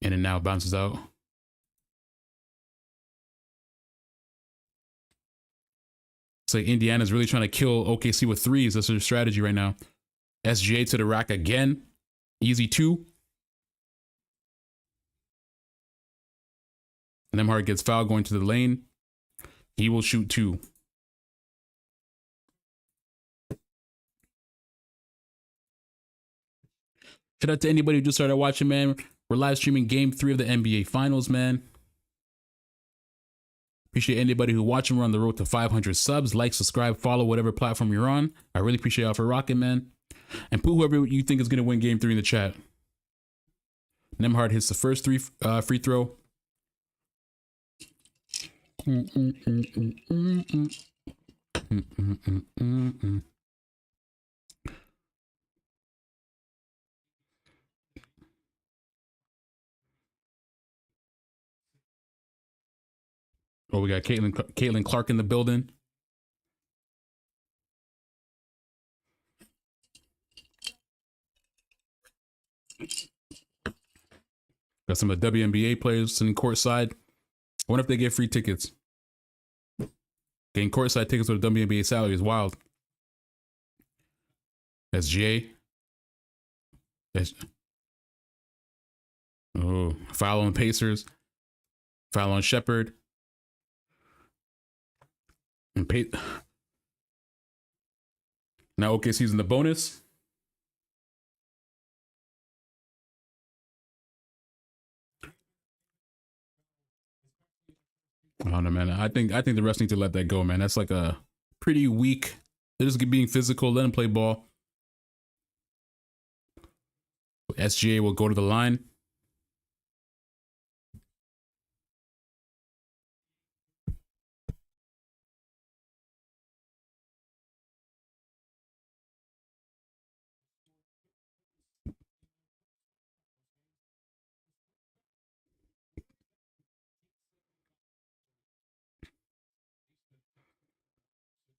In and out, bounces out. It's like Indiana's really trying to kill OKC with threes. That's their strategy right now. SGA to the rack again. Easy two. Nembhard gets fouled going to the lane. He will shoot two. Shout out to anybody who just started watching, man. We're live streaming Game 3 of the NBA Finals, man. Appreciate anybody who watching. We're on the road to 500 subs. Like, subscribe, follow whatever platform you're on. I really appreciate y'all for rocking, man. And put whoever you think is going to win Game 3 in the chat. Nembhard hits the first free throw. Oh, we got Caitlin Clark in the building. Got some of the WNBA players sitting courtside. I wonder if they get free tickets. Getting courtside tickets with a WNBA salary is wild. SGA. Oh, foul on Pacers. Foul on Shepherd. And now OKC's in the bonus. I don't know, man. I think the refs need to let that go, man. That's like a pretty weak. They're just being physical. Let them play ball. SGA will go to the line.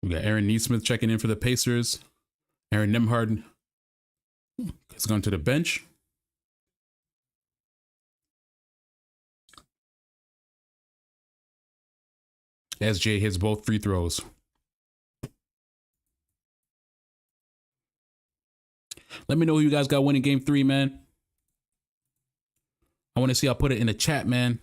We got Aaron Nesmith checking in for the Pacers. Aaron Nembhard has gone to the bench. SJ hits both free throws. Let me know who you guys got winning Game 3, man. I want to see y'all put it in the chat, man.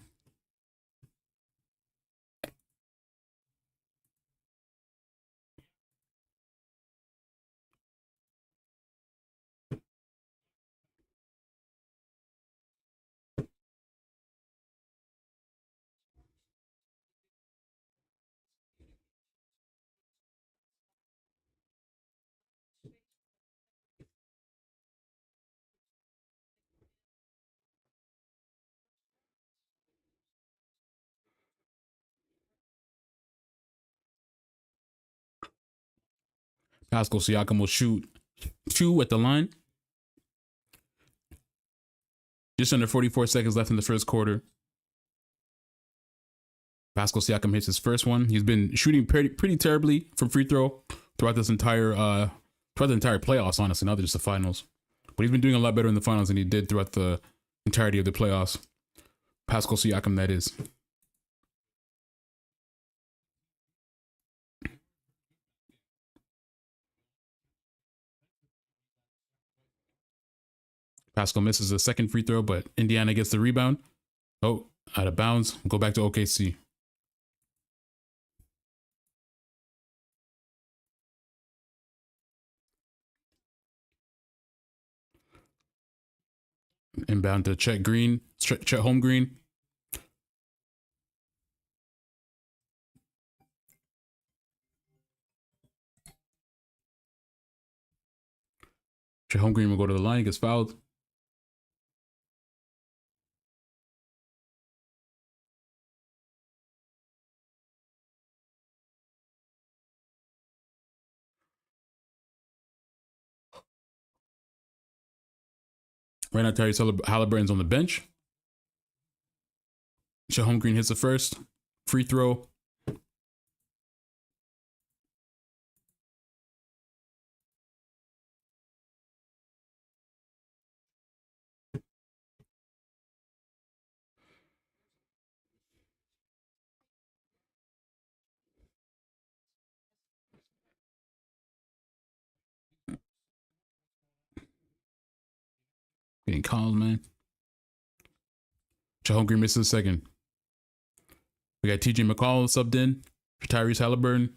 Pascal Siakam will shoot 2 at the line. Just under 44 seconds left in the first quarter. Pascal Siakam hits his first one. He's been shooting pretty terribly from free throw throughout the entire playoffs, honestly, not just the finals. But he's been doing a lot better in the finals than he did throughout the entirety of the playoffs. Pascal Siakam, that is. Pascal misses the second free throw, but Indiana gets the rebound. Oh, out of bounds. Go back to OKC. Inbound to Chet Green. Chet Holmgren. Chet Holmgren will go to the line. He gets fouled. Right now, Tyrese Halliburton's on the bench. Chet Holmgren hits the first. Free throw. Getting calls, man. Chet Holmgren misses a second. We got TJ McCall subbed in for Tyrese Halliburton.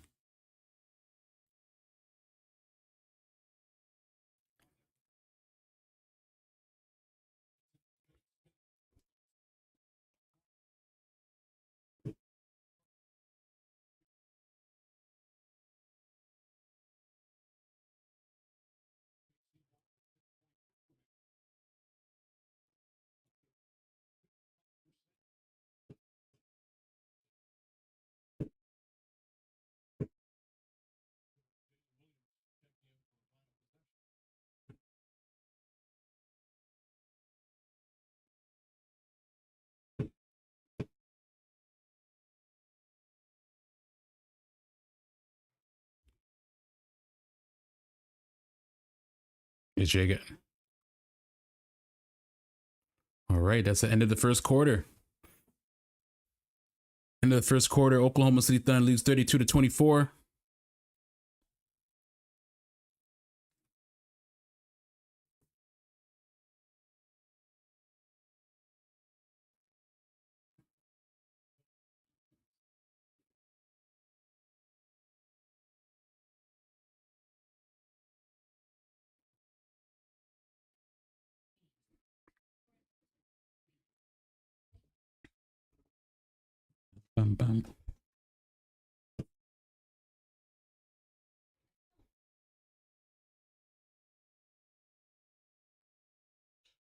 It's Jay. All right, that's the end of the first quarter. End of the first quarter, Oklahoma City Thunder leads 32-24. Bum, bum.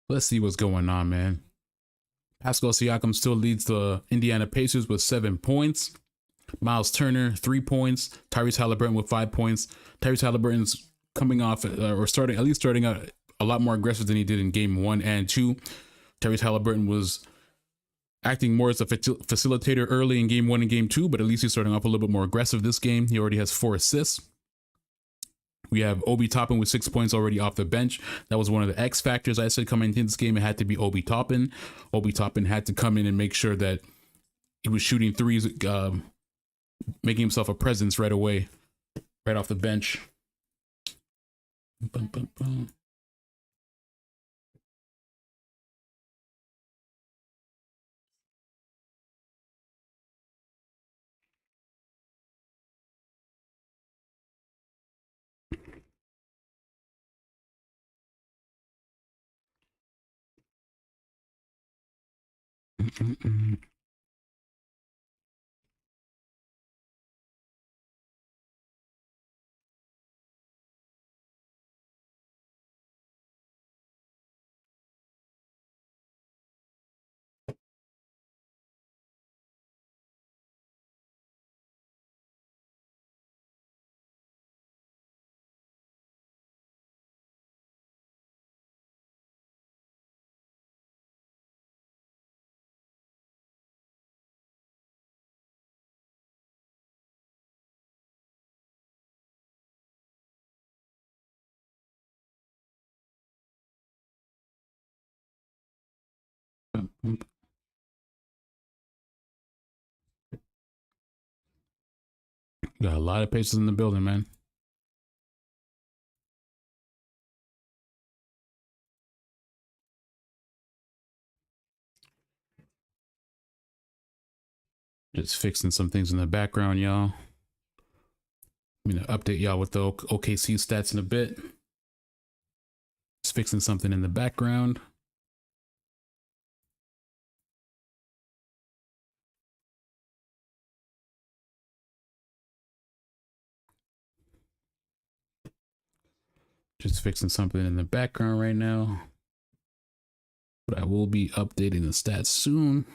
Let's see what's going on, man. Pascal Siakam still leads the Indiana Pacers with 7 points. Miles Turner, 3 points. Tyrese Halliburton with 5 points. Tyrese Halliburton's coming off or starting out a lot more aggressive than he did in game 1 and 2. Tyrese Halliburton was acting more as a facilitator early in game 1 and game 2, but at least he's starting off a little bit more aggressive this game. He already has 4 assists. We have Obi Toppin with 6 points already off the bench. That was one of the X factors I said coming into this game. It had to be Obi Toppin. Obi Toppin had to come in and make sure that he was shooting threes, making himself a presence right away, right off the bench. Bum, bum, bum. Got a lot of Pacers in the building, man. Just fixing some things in the background, y'all. I'm going to update y'all with the OKC stats in a bit. Just fixing something in the background. Just fixing something in the background right now. But I will be updating the stats soon.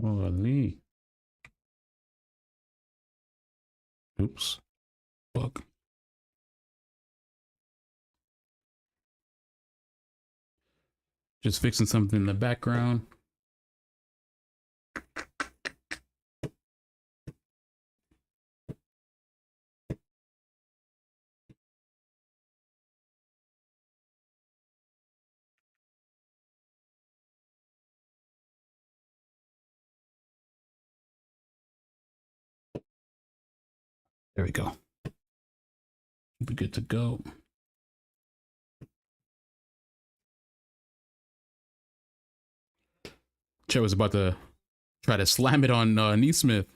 Holy. Oops. Fuck. Just fixing something in the background. There we go. We're good to go. Chet was about to try to slam it on Neesmith,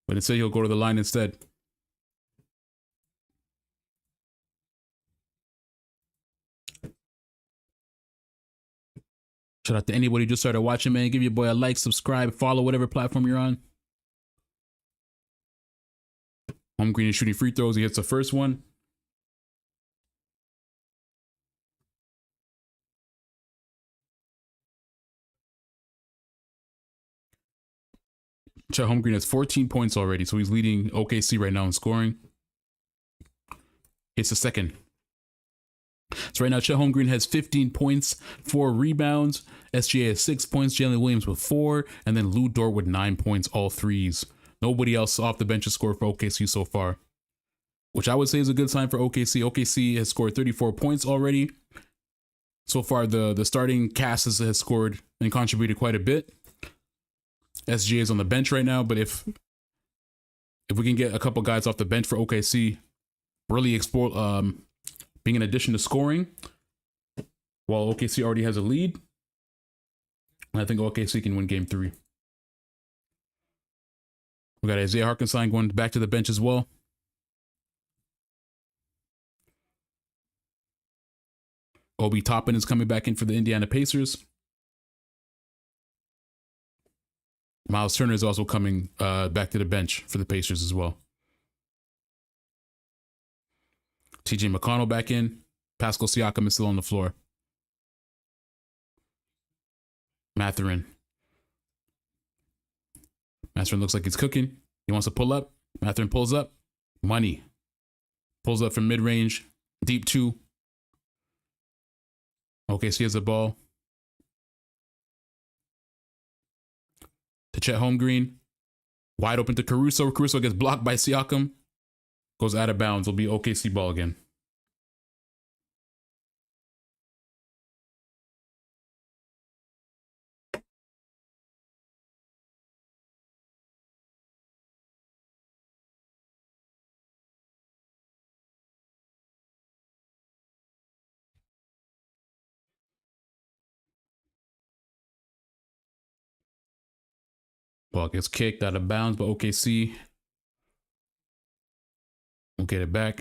but instead he'll go to the line instead. Shout out to anybody who just started watching, man. Give your boy a like, subscribe, follow whatever platform you're on. Home Green is shooting free throws. He hits the first one. Chet Holmgren has 14 points already, so he's leading OKC right now in scoring. It's the second. So right now, Chet Holmgren has 15 points, 4 rebounds. SGA has 6 points. Jalen Williams with 4, and then Lou Dort with 9 points, all threes. Nobody else off the bench has scored for OKC so far, which I would say is a good sign for OKC. OKC has scored 34 points already. So far, the starting cast has scored and contributed quite a bit. SGA is on the bench right now, but if we can get a couple guys off the bench for OKC, really explore being an addition to scoring, while OKC already has a lead, I think OKC can win game 3. We got Isaiah Hartenstein going back to the bench as well. Obi Toppin is coming back in for the Indiana Pacers. Miles Turner is also coming back to the bench for the Pacers as well. TJ McConnell back in. Pascal Siakam is still on the floor. Mathurin looks like he's cooking. He wants to pull up. Mathurin pulls up. Money. Pulls up from mid-range. Deep 2. OKC has the ball. To Chet Holmgren. Wide open to Caruso. Caruso gets blocked by Siakam. Goes out of bounds. It'll be OKC ball again. Ball gets kicked out of bounds, but OKC will get it back.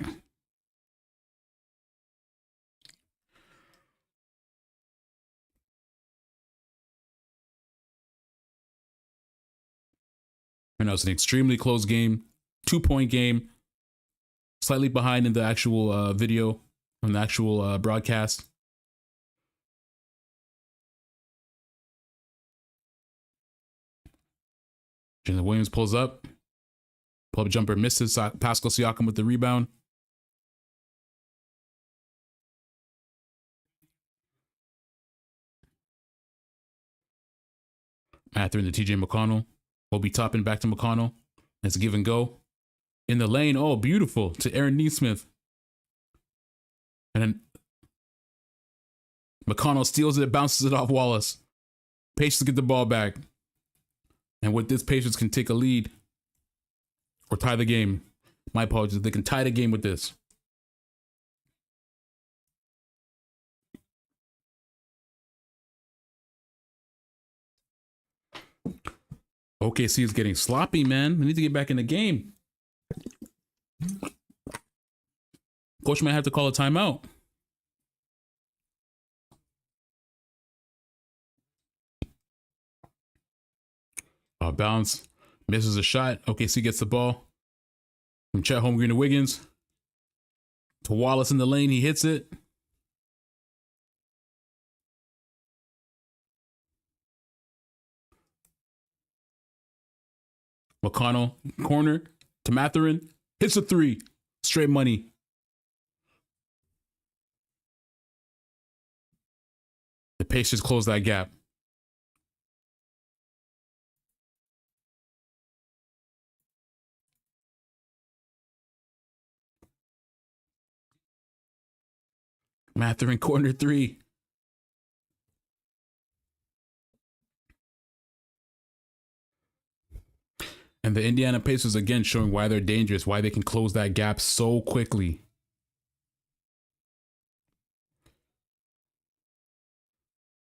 And now it's an extremely close game. 2-point game. Slightly behind in the actual video, on the actual broadcast. Jalen Williams pulls up. Pull-up jumper misses. Pascal Siakam with the rebound. Mathurin to TJ McConnell. Obi Toppin back to McConnell. It's a give and go. In the lane. Oh, beautiful. To Aaron Nesmith. And then McConnell steals it, bounces it off Wallace. Pacers get the ball back. And with this, Pacers can take a lead or tie the game. My apologies. They can tie the game with this. OKC is getting sloppy, man. We need to get back in the game. Coach might have to call a timeout. Bounce. Misses a shot. OKC gets the ball. From Chet Holmgren to Wiggins. To Wallace in the lane. He hits it. McConnell, corner to Mathurin. Hits a three. Straight money. The Pacers close that gap. Mathurin, corner three. And the Indiana Pacers again showing why they're dangerous, why they can close that gap so quickly.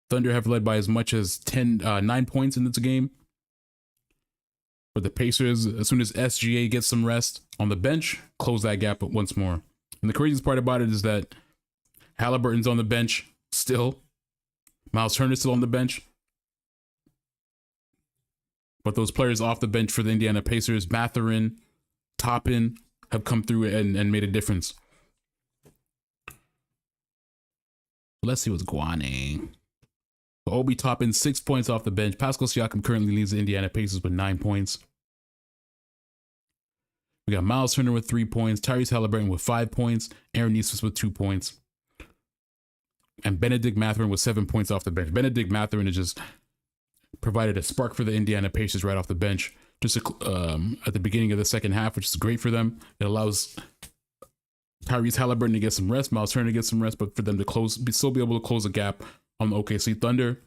Thunder have led by as much as 9 points in this game. For the Pacers, as soon as SGA gets some rest on the bench, close that gap once more. And the craziest part about it is that Halliburton's on the bench still. Miles Turner's still on the bench. But those players off the bench for the Indiana Pacers, Mathurin, Toppin, have come through and made a difference. Let's see what's going on. Obi Toppin, 6 points off the bench. Pascal Siakam currently leads the Indiana Pacers with 9 points. We got Miles Turner with 3 points, Tyrese Halliburton with 5 points, Aaron Nesmith with 2 points, and Benedict Mathurin with 7 points off the bench. Benedict Mathurin has just provided a spark for the Indiana Pacers right off the bench, just at the beginning of the second half, which is great for them. It allows Tyrese Halliburton to get some rest, Miles Turner to get some rest, but for them to still be able to close a gap on the OKC Thunder.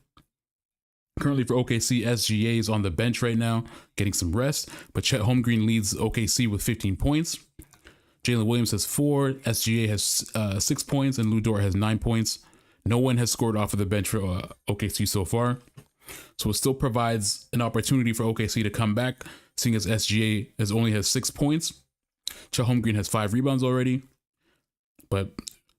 Currently for OKC, SGA is on the bench right now, getting some rest, but Chet Holmgren leads OKC with 15 points. Jalen Williams has 4, SGA has 6 points, and Lu Dort has 9 points. No one has scored off of the bench for OKC so far. So it still provides an opportunity for OKC to come back, seeing as SGA only has 6 points. Chet Holmgren has 5 rebounds already. But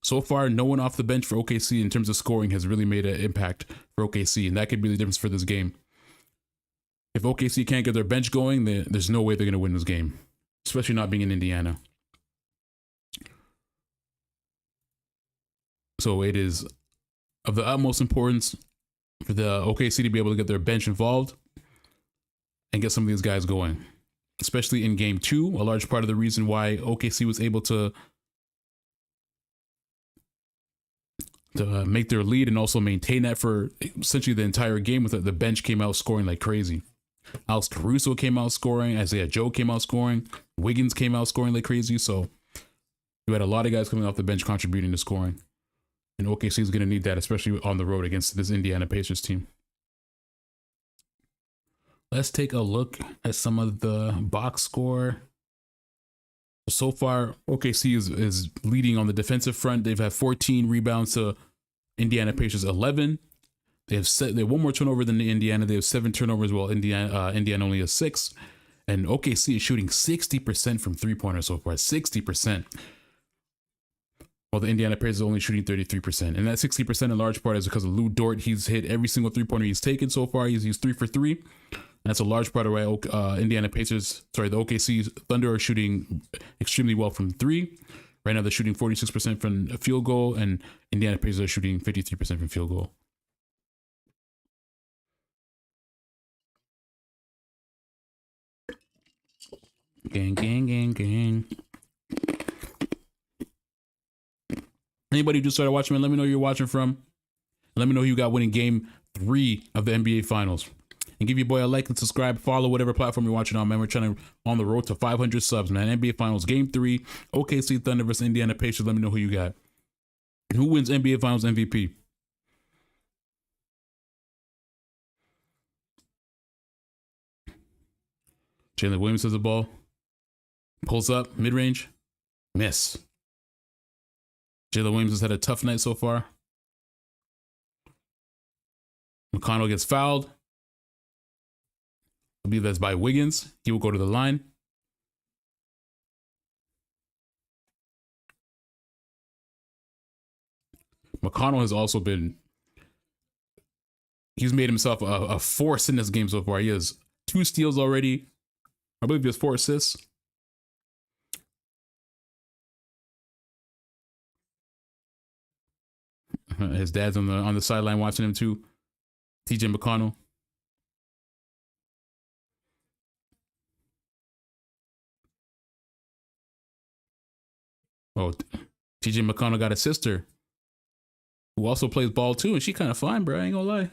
so far, no one off the bench for OKC in terms of scoring has really made an impact for OKC, and that could be the difference for this game. If OKC can't get their bench going, then there's no way they're going to win this game, especially not being in Indiana. So it is of the utmost importance for the OKC to be able to get their bench involved and get some of these guys going, especially in game 2. A large part of the reason why OKC was able to make their lead and also maintain that for essentially the entire game with the bench came out scoring like crazy. Alex Caruso came out scoring. Isaiah Joe came out scoring. Wiggins came out scoring like crazy. So you had a lot of guys coming off the bench contributing to scoring. And OKC is going to need that, especially on the road against this Indiana Pacers team. Let's take a look at some of the box score. So far, OKC is leading on the defensive front. They've had 14 rebounds to Indiana Pacers 11. They have one more turnover than the Indiana. They have 7 turnovers, while Indiana only has 6. And OKC is shooting 60% from three-pointers so far. 60%. While the Indiana Pacers are only shooting 33%. And that 60% in large part is because of Lu Dort. He's hit every single three-pointer he's taken so far. He's 3 for 3. And that's a large part of why the OKC Thunder are shooting extremely well from 3. Right now they're shooting 46% from a field goal, and Indiana Pacers are shooting 53% from field goal. Gang, gang, gang, gang. Anybody who just started watching, man, let me know where you're watching from. Let me know who you got winning game 3 of the NBA Finals. And give your boy a like and subscribe. Follow whatever platform you're watching on, man. We're trying to on the road to 500 subs, man. NBA Finals game 3, OKC Thunder versus Indiana Pacers. Let me know who you got. Who wins NBA Finals MVP? Jalen Williams has the ball. Pulls up, mid-range. Miss. Jalen Williams has had a tough night so far. McConnell gets fouled. I believe that's by Wiggins. He will go to the line. McConnell has also been... He's made himself a force in this game so far. He has 2 steals already. I believe he has 4 assists. His dad's on the sideline watching him too. TJ McConnell. Oh, TJ McConnell got a sister who also plays ball too, and she kind of fine, bro. I ain't gonna lie.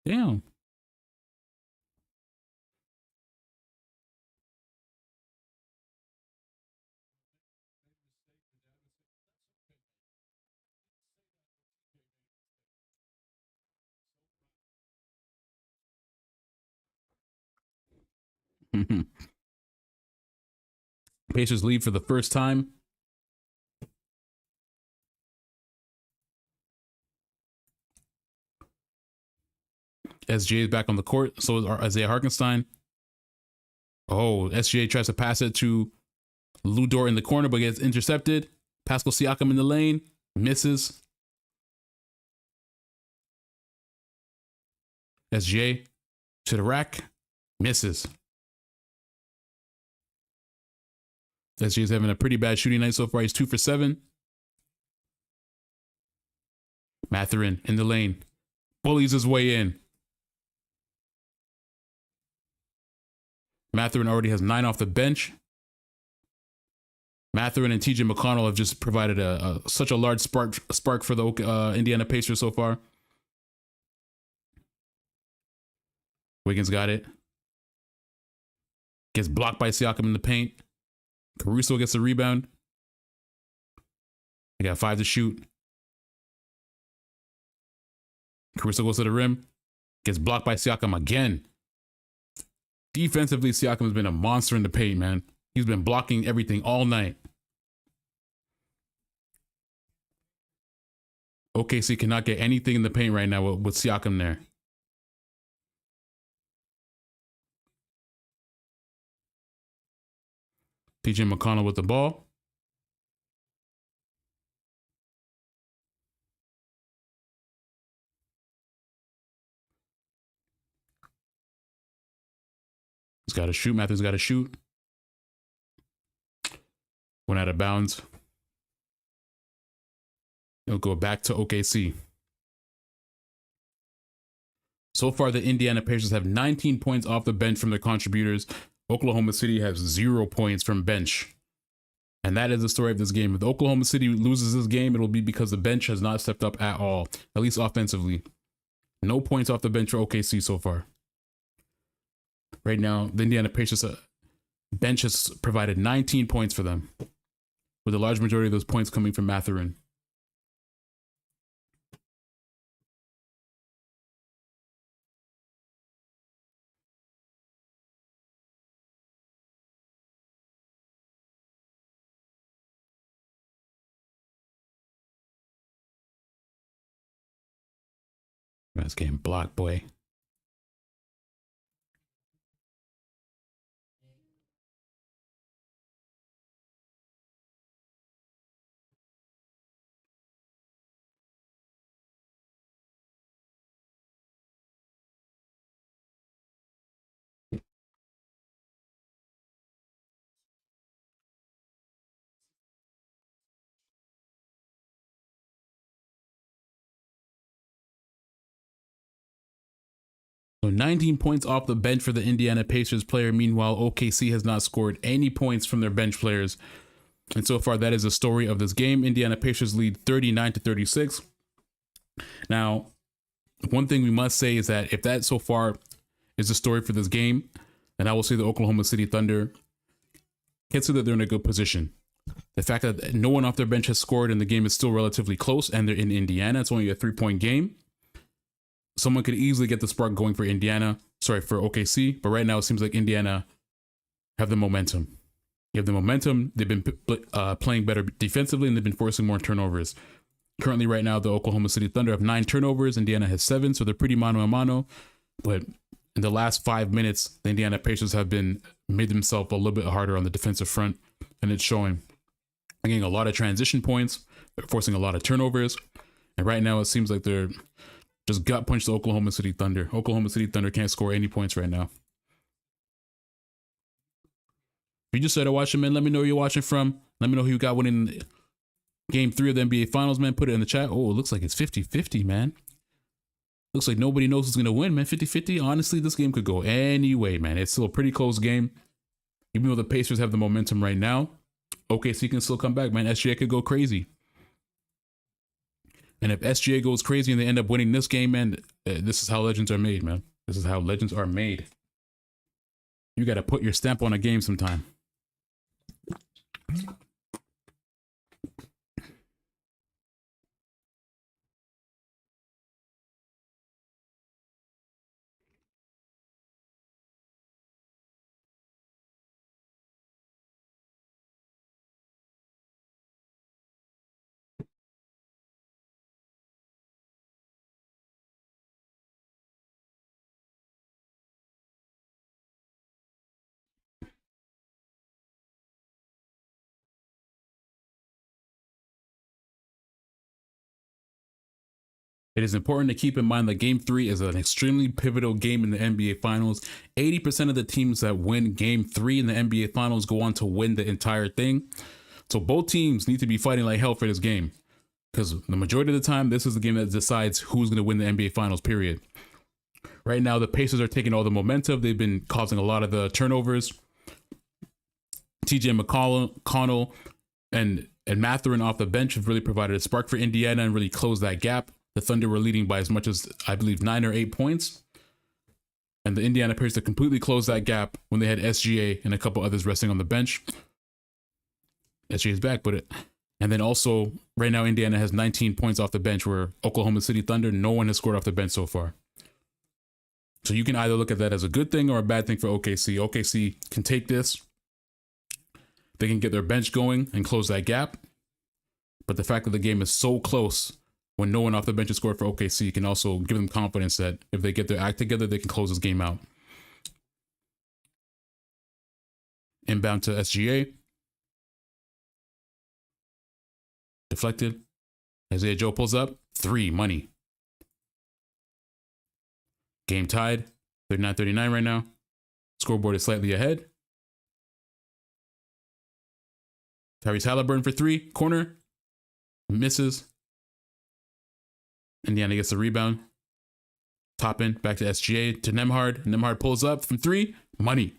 Damn. Pacers lead for the first time. SGA is back on the court. So is Isaiah Hartenstein. Oh, SGA tries to pass it to Lu Dort in the corner, but gets intercepted. Pascal Siakam in the lane. Misses. SGA to the rack. Misses. SGA's having a pretty bad shooting night so far. He's 2 for 7. Mathurin in the lane. Bullies his way in. Mathurin already has 9 off the bench. Mathurin and TJ McConnell have just provided such a large spark for the Indiana Pacers so far. Wiggins got it. Gets blocked by Siakam in the paint. Caruso gets the rebound. They got 5 to shoot. Caruso goes to the rim. Gets blocked by Siakam again. Defensively, Siakam has been a monster in the paint, man. He's been blocking everything all night. OKC cannot get anything in the paint right now with Siakam there. TJ McConnell with the ball. He's got to shoot. Matthews got to shoot. Went out of bounds. It'll go back to OKC. So far, the Indiana Pacers have 19 points off the bench from their contributors. Oklahoma City has 0 points from bench. And that is the story of this game. If Oklahoma City loses this game, it'll be because the bench has not stepped up at all, at least offensively. No points off the bench for OKC so far. Right now, the Indiana Pacers bench has provided 19 points for them, with a large majority of those points coming from Mathurin. That's getting blocked, boy. So 19 points off the bench for the Indiana Pacers player. Meanwhile, OKC has not scored any points from their bench players. And so far, that is the story of this game. Indiana Pacers lead 39-36. Now, one thing we must say is that if that so far is the story for this game, then I will say the Oklahoma City Thunder can see that they're in a good position. The fact that no one off their bench has scored and the game is still relatively close and they're in Indiana, it's only a 3-point game. Someone could easily get the spark going for for OKC. But right now it seems like Indiana have the momentum. You have the momentum. They've been playing better defensively and they've been forcing more turnovers. Currently right now, the Oklahoma City Thunder have 9 turnovers. Indiana has 7, so they're pretty mano a mano. But in the last 5 minutes, the Indiana Pacers have made themselves a little bit harder on the defensive front, and it's showing. They're getting a lot of transition points. They're forcing a lot of turnovers. And right now, it seems like they're just gut punch the Oklahoma City Thunder. Oklahoma City Thunder can't score any points right now. If you just started watching, man, let me know where you're watching from. Let me know who you got winning Game 3 of the NBA Finals, man. Put it in the chat. Oh, it looks like it's 50-50, man. Looks like nobody knows who's going to win, man. 50-50. Honestly, this game could go any way, man. It's still a pretty close game. Even though the Pacers have the momentum right now, OKC can still come back, man. SGA could go crazy. And if SGA goes crazy and they end up winning this game, man, this is how legends are made, man. This is how legends are made. You got to put your stamp on a game sometime. It is important to keep in mind that Game 3 is an extremely pivotal game in the NBA Finals. 80% of the teams that win Game 3 in the NBA Finals go on to win the entire thing. So both teams need to be fighting like hell for this game. Because the majority of the time, this is the game that decides who's going to win the NBA Finals, period. Right now, the Pacers are taking all the momentum. They've been causing a lot of the turnovers. TJ McConnell and Mathurin off the bench have really provided a spark for Indiana and really closed that gap. The Thunder were leading by as much as, I believe, 9 or 8 points. And the Indiana Pacers completely closed that gap when they had SGA and a couple others resting on the bench. SGA is back, and then also, right now, Indiana has 19 points off the bench, where Oklahoma City Thunder, no one has scored off the bench so far. So you can either look at that as a good thing or a bad thing for OKC. OKC can take this. They can get their bench going and close that gap. But the fact that the game is so close, when no one off the bench has scored for OKC, can also give them confidence that if they get their act together, they can close this game out. Inbound to SGA. Deflected. Isaiah Joe pulls up. 3, money. Game tied. 39-39 right now. Scoreboard is slightly ahead. Tyrese Halliburton for 3. Corner. Misses. Indiana gets the rebound. Top in. Back to SGA. To Nembhard. Nembhard pulls up from 3. Money.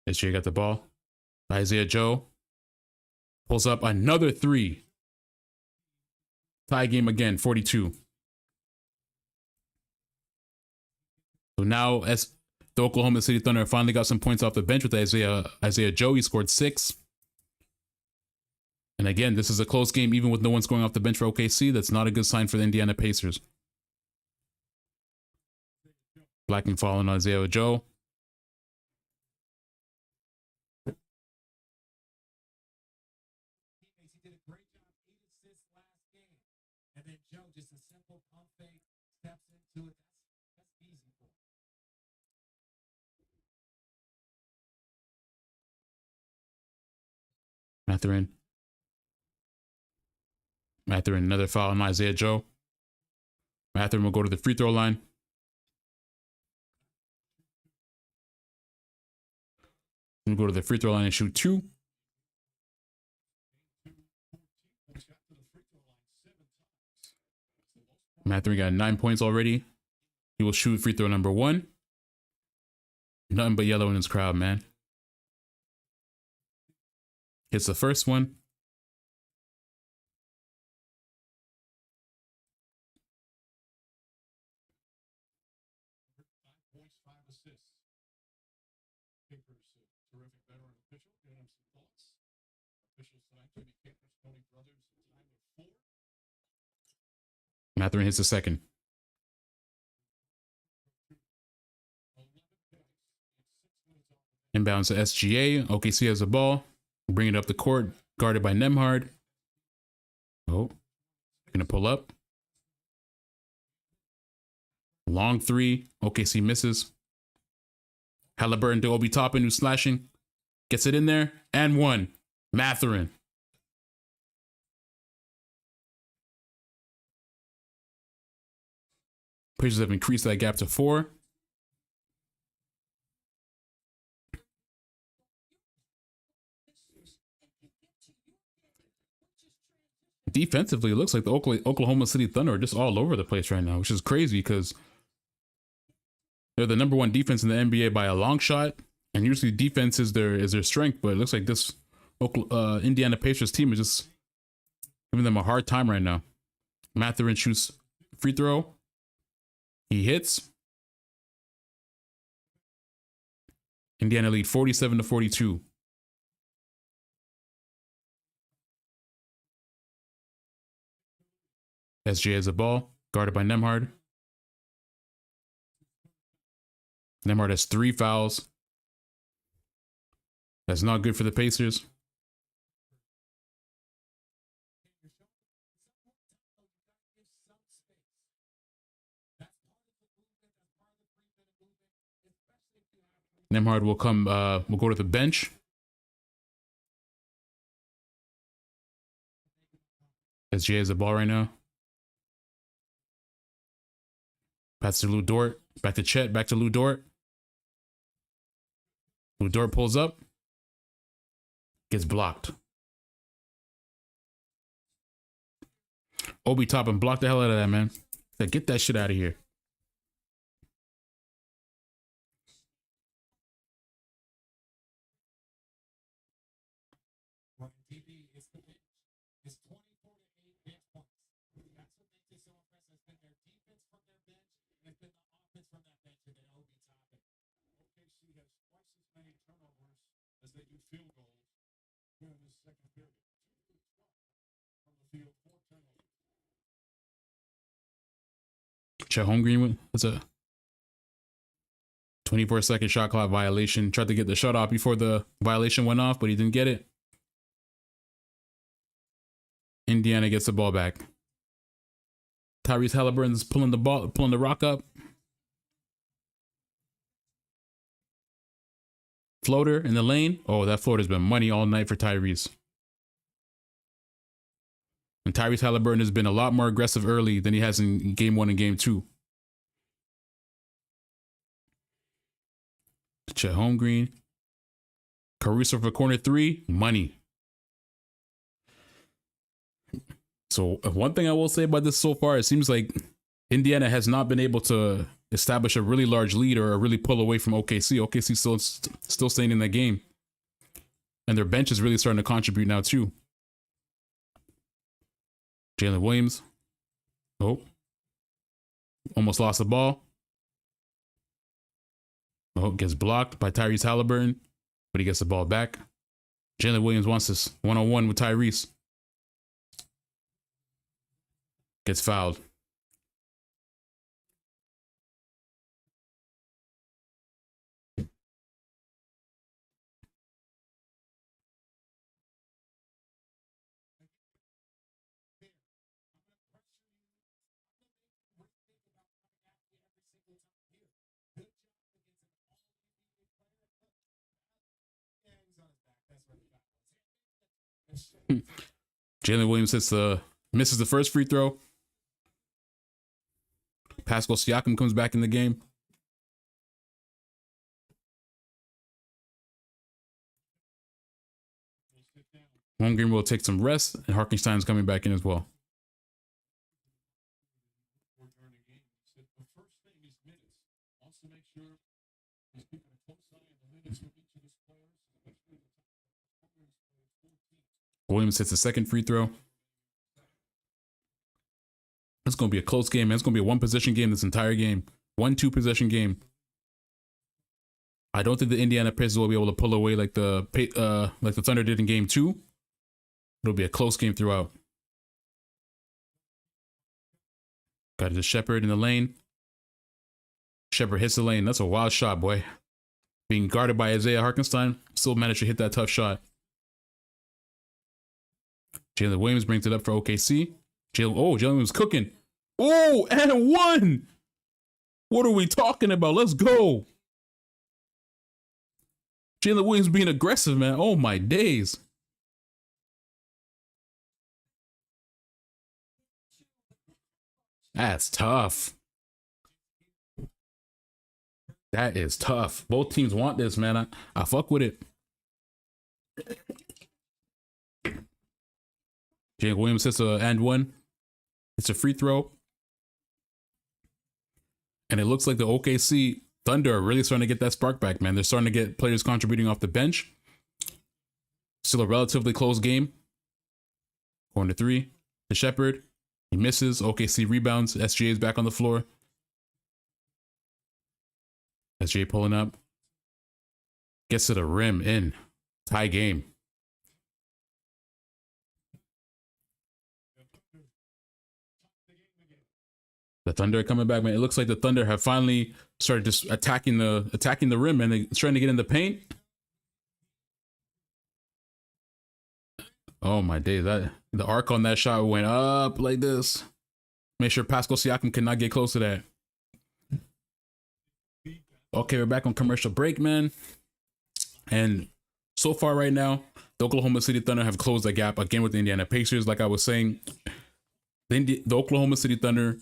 SGA got the ball. Isaiah Joe pulls up another 3. Tie game again, 42. So now, as the Oklahoma City Thunder finally got some points off the bench with Isaiah Joe, he scored 6. And again, this is a close game, even with no one scoring off the bench for OKC. That's not a good sign for the Indiana Pacers. Blacking falling on Isaiah Joe. Mathurin, another foul on Isaiah Joe. Mathurin will go to the free throw line. We go to the free throw line and shoot 2. Mathurin got 9 points already. He will shoot free throw number 1. Nothing but yellow in his crowd, man. Hits the first one. Mathurin hits the second. Inbounds to SGA. OKC has the ball. Bring it up the court. Guarded by Nembhard. Oh. Gonna pull up. Long 3. OKC misses. Halliburton to Obi Toppin, who's slashing. Gets it in there. And 1. Mathurin. Pacers have increased that gap to 4. Defensively, it looks like the Oklahoma City Thunder are just all over the place right now, which is crazy because they're the number 1 defense in the NBA by a long shot, and usually defense is their strength. But it looks like this Indiana Pacers team is just giving them a hard time right now. Mathurin shoots free throw. He hits. Indiana lead 47-42. SJ has the ball, guarded by Nembhard. Nembhard has 3 fouls. That's not good for the Pacers. Nembhard will go to the bench. SJ has the ball right now. Pass to Lou Dort. Back to Chet. Back to Lou Dort. Lou Dort pulls up. Gets blocked. Obi Toppin blocked the hell out of that, man. Get that shit out of here. Chet Holmgren, what's a 24-second shot clock violation. Tried to get the shot off before the violation went off, but he didn't get it. Indiana gets the ball back. Tyrese Halliburton's pulling the rock up. Floater in the lane. Oh, that floater's been money all night for Tyrese. And Tyrese Halliburton has been a lot more aggressive early than he has in game 1 and game 2. Chet Holmgren. Caruso for corner 3. Money. So one thing I will say about this so far, it seems like Indiana has not been able to establish a really large lead or really pull away from OKC. OKC still staying in that game. And their bench is really starting to contribute now too. Jalen Williams. Oh. Almost lost the ball. Oh, gets blocked by Tyrese Halliburton, but he gets the ball back. Jalen Williams wants this one-on-one with Tyrese. Gets fouled. Jalen Williams misses the first free throw. Pascal Siakam comes back in the game. Holmgren will take some rest, and Harkenstein's coming back in as well. Williams hits the second free throw. It's going to be a close game, man. It's going to be a one-possession game this entire game. 1-2 possession game. I don't think the Indiana Pacers will be able to pull away like the Thunder did in game 2. It'll be a close game throughout. Got it to Shepherd in the lane. Shepherd hits the lane. That's a wild shot, boy. Being guarded by Isaiah Harkenstein, still managed to hit that tough shot. Jalen Williams brings it up for OKC. Jalen Williams cooking. Oh, and one. What are we talking about? Let's go. Jalen Williams being aggressive, man. Oh, my days. That's tough. That is tough. Both teams want this, man. I fuck with it. Jalen Williams hits a and one. It's a free throw. And it looks like the OKC Thunder are really starting to get that spark back, man. They're starting to get players contributing off the bench. Still a relatively close game. Corner three. The Shepherd. He misses. OKC rebounds. SGA is back on the floor. SGA pulling up. Gets to the rim in. Tie game. The Thunder are coming back, man. It looks like the Thunder have finally started just attacking the rim, and they're trying to get in the paint. Oh my days! The arc on that shot went up like this. Make sure Pascal Siakam cannot get close to that. Okay, we're back on commercial break, man. And so far right now, the Oklahoma City Thunder have closed the gap again with the Indiana Pacers. Like I was saying, the Oklahoma City Thunder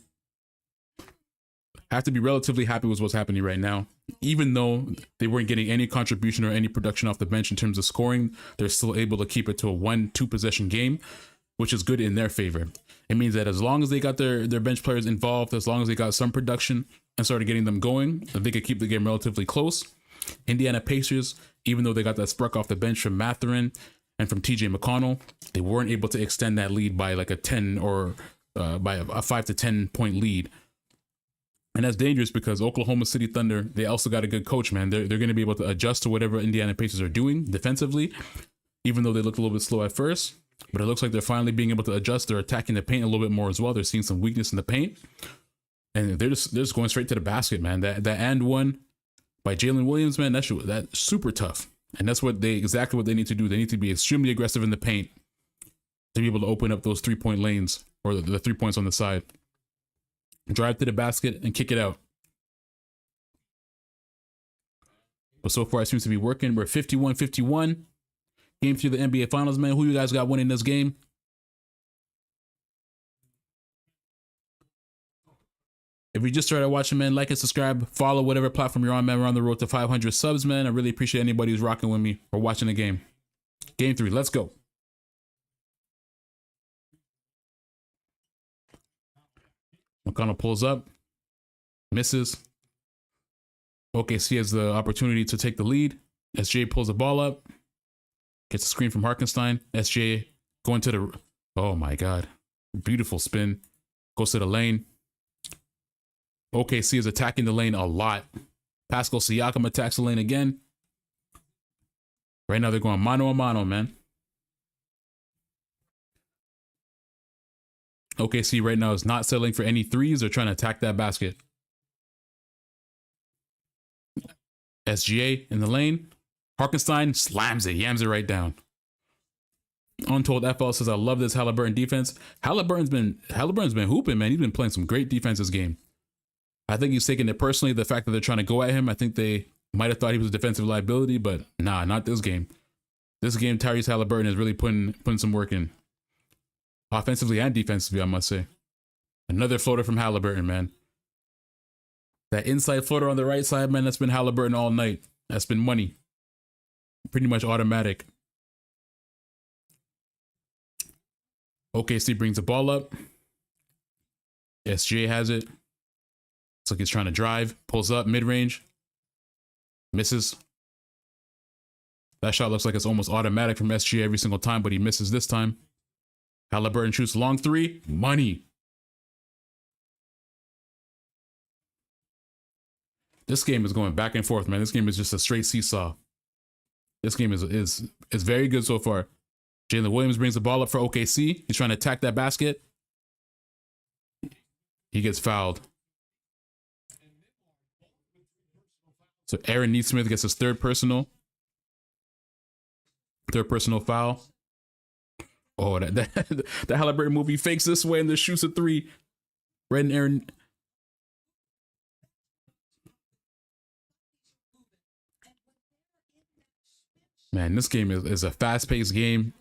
have to be relatively happy with what's happening right now. Even though they weren't getting any contribution or any production off the bench in terms of scoring, they're still able to keep it to a 1-2 possession game, which is good in their favor. It means that as long as they got their bench players involved, as long as they got some production and started getting them going, they could keep the game relatively close. Indiana Pacers, even though they got that spark off the bench from Mathurin and from TJ McConnell, they weren't able to extend that lead by like a 10 or by a 5 to 10 point lead. And that's dangerous because Oklahoma City Thunder, they also got a good coach, man. They're going to be able to adjust to whatever Indiana Pacers are doing defensively, even though they looked a little bit slow at first. But it looks like they're finally being able to adjust. They're attacking the paint a little bit more as well. They're seeing some weakness in the paint. And they're just going straight to the basket, man. That and one by Jalen Williams, man, that's super tough. And that's exactly what they need to do. They need to be extremely aggressive in the paint to be able to open up those 3-point lanes or the 3 points on the side. Drive to the basket and kick it out. But so far it seems to be working. We're 51-51. Game 3 of the NBA Finals, man. Who you guys got winning this game? If you just started watching, man, like and subscribe. Follow whatever platform you're on, man. We're on the road to 500 subs, man. I really appreciate anybody who's rocking with me or watching the game. Game 3, let's go. McConnell pulls up, misses. OKC has the opportunity to take the lead. SJ pulls the ball up, gets a screen from Harkenstein. SJ going to the, oh my God, beautiful spin. Goes to the lane. OKC is attacking the lane a lot. Pascal Siakam attacks the lane again. Right now they're going mano a mano, man. OKC right now is not settling for any threes. They're trying to attack that basket. SGA in the lane. Harkenstein slams it, yams it right down. Untold FL says, I love this Halliburton defense. Halliburton's been hooping, man. He's been playing some great defense this game. I think he's taking it personally, the fact that they're trying to go at him. I think they might have thought he was a defensive liability, but nah, not this game. This game, Tyrese Halliburton is really putting some work in. Offensively and defensively, I must say. Another floater from Halliburton, man. That inside floater on the right side, man, that's been Halliburton all night. That's been money. Pretty much automatic. OKC brings the ball up. SGA has it. Looks like he's trying to drive. Pulls up mid-range. Misses. That shot looks like it's almost automatic from SGA every single time, but he misses this time. Halliburton shoots long three. Money. This game is going back and forth, man. This game is just a straight seesaw. This game is very good so far. Jalen Williams brings the ball up for OKC. He's trying to attack that basket. He gets fouled. So Aaron Neesmith gets his third personal foul. Oh, that Halliburton movie fakes this way and then shoots a three. Red and Aaron. Man, this game is a fast-paced game.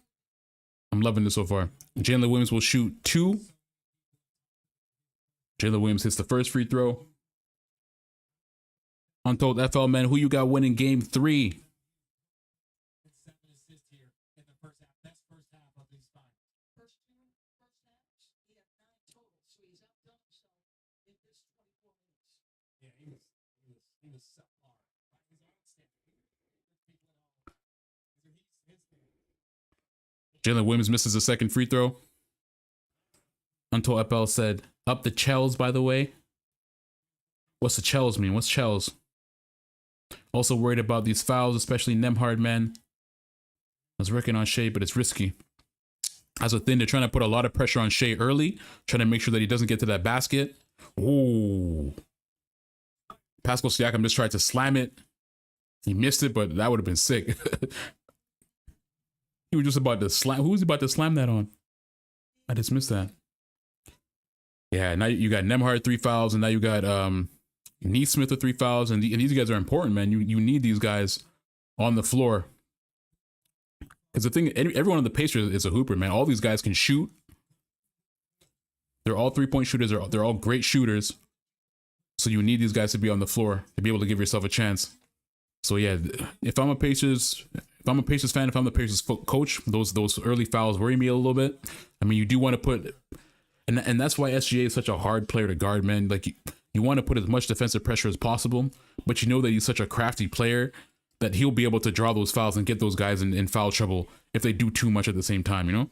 I'm loving this so far. Jalen Williams will shoot two. Jalen Williams hits the first free throw. Untold FL, man, who you got winning game 3? Jalen Williams misses the second free throw. Untold FL said, up the Chels, by the way. What's the Chels mean? What's Chels? Also worried about these fouls, especially Nembhard, man. I was working on Shea, but it's risky. That's a thing. They're trying to put a lot of pressure on Shea early, trying to make sure that he doesn't get to that basket. Ooh. Pascal Siakam just tried to slam it. He missed it, but that would have been sick. He was just about to slam. Who was he about to slam that on? I just missed that. Yeah, now you got Nembhard 3 fouls, and now you got Neesmith with 3 fouls, and these guys are important, man. You need these guys on the floor. Because the thing, everyone on the Pacers is a hooper, man. All these guys can shoot. They're all 3-point shooters. They're all great shooters. So you need these guys to be on the floor to be able to give yourself a chance. So yeah, if I'm a Pacers fan, if I'm the Pacers coach, those early fouls worry me a little bit. I mean, you do want to put, and that's why SGA is such a hard player to guard, man. Like you want to put as much defensive pressure as possible, but you know that he's such a crafty player that he'll be able to draw those fouls and get those guys in foul trouble if they do too much at the same time, you know?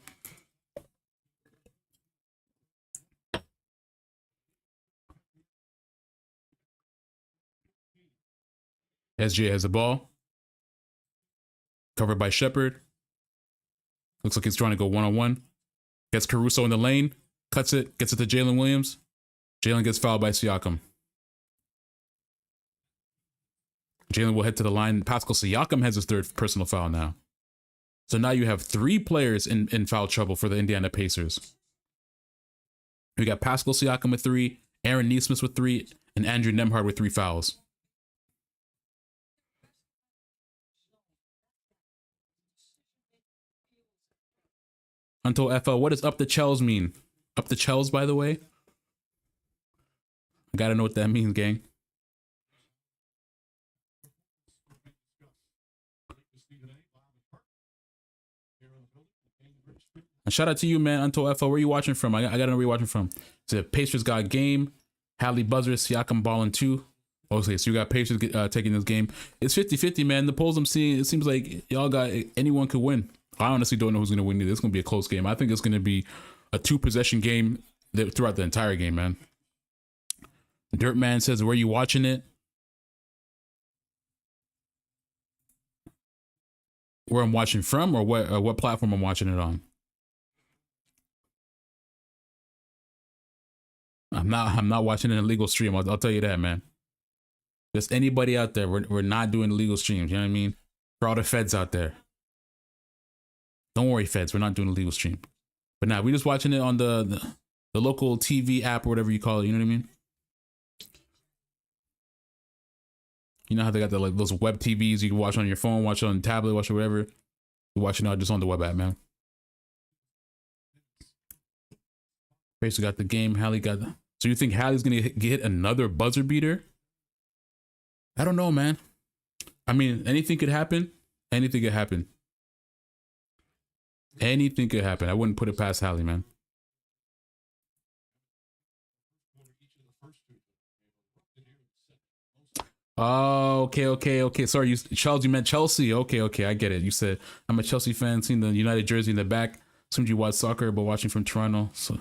SGA has the ball. Covered by Shepherd. Looks like he's trying to go one-on-one. Gets Caruso in the lane. Cuts it. Gets it to Jalen Williams. Jalen gets fouled by Siakam. Jalen will head to the line. Pascal Siakam has his third personal foul now. So now you have 3 players in foul trouble for the Indiana Pacers. We got Pascal Siakam with 3, Aaron Neesmith with 3, and Andrew Nembhard with 3 fouls. Untold FL, what does up the Chels mean? Up the Chels, by the way? I gotta know what that means, gang. And shout out to you, man. Untold FL, where you watching from? I gotta know where you're watching from. So Pacers got game. Hadley buzzer, Siakam balling 2. Okay, so you got Pacers taking this game. It's 50-50, man. The polls I'm seeing, it seems like y'all got anyone could win. I honestly don't know who's going to win either. It's going to be a close game. I think it's going to be a 2-possession game throughout the entire game, man. Dirtman says, where you watching it? Where I'm watching from, or what platform I'm watching it on? I'm not watching an illegal stream. I'll tell you that, man. Just anybody out there, we're not doing illegal streams. You know what I mean? For all the feds out there. Don't worry, feds. We're not doing a legal stream. But now we're just watching it on the local TV app or whatever you call it. You know what I mean? You know how they got those web TVs you can watch on your phone, watch it on tablet, watch it whatever. You're watching it just on the web app, man. Basically got the game. Hallie got. So you think Hallie's gonna get another buzzer beater? I don't know, man. I mean, anything could happen. Anything could happen. Anything could happen. I wouldn't put it past Hallie, man. Oh, okay. Sorry, you meant Chelsea. Okay, I get it. You said I'm a Chelsea fan, seeing the United jersey in the back. Assumed you watch soccer, but watching from Toronto. So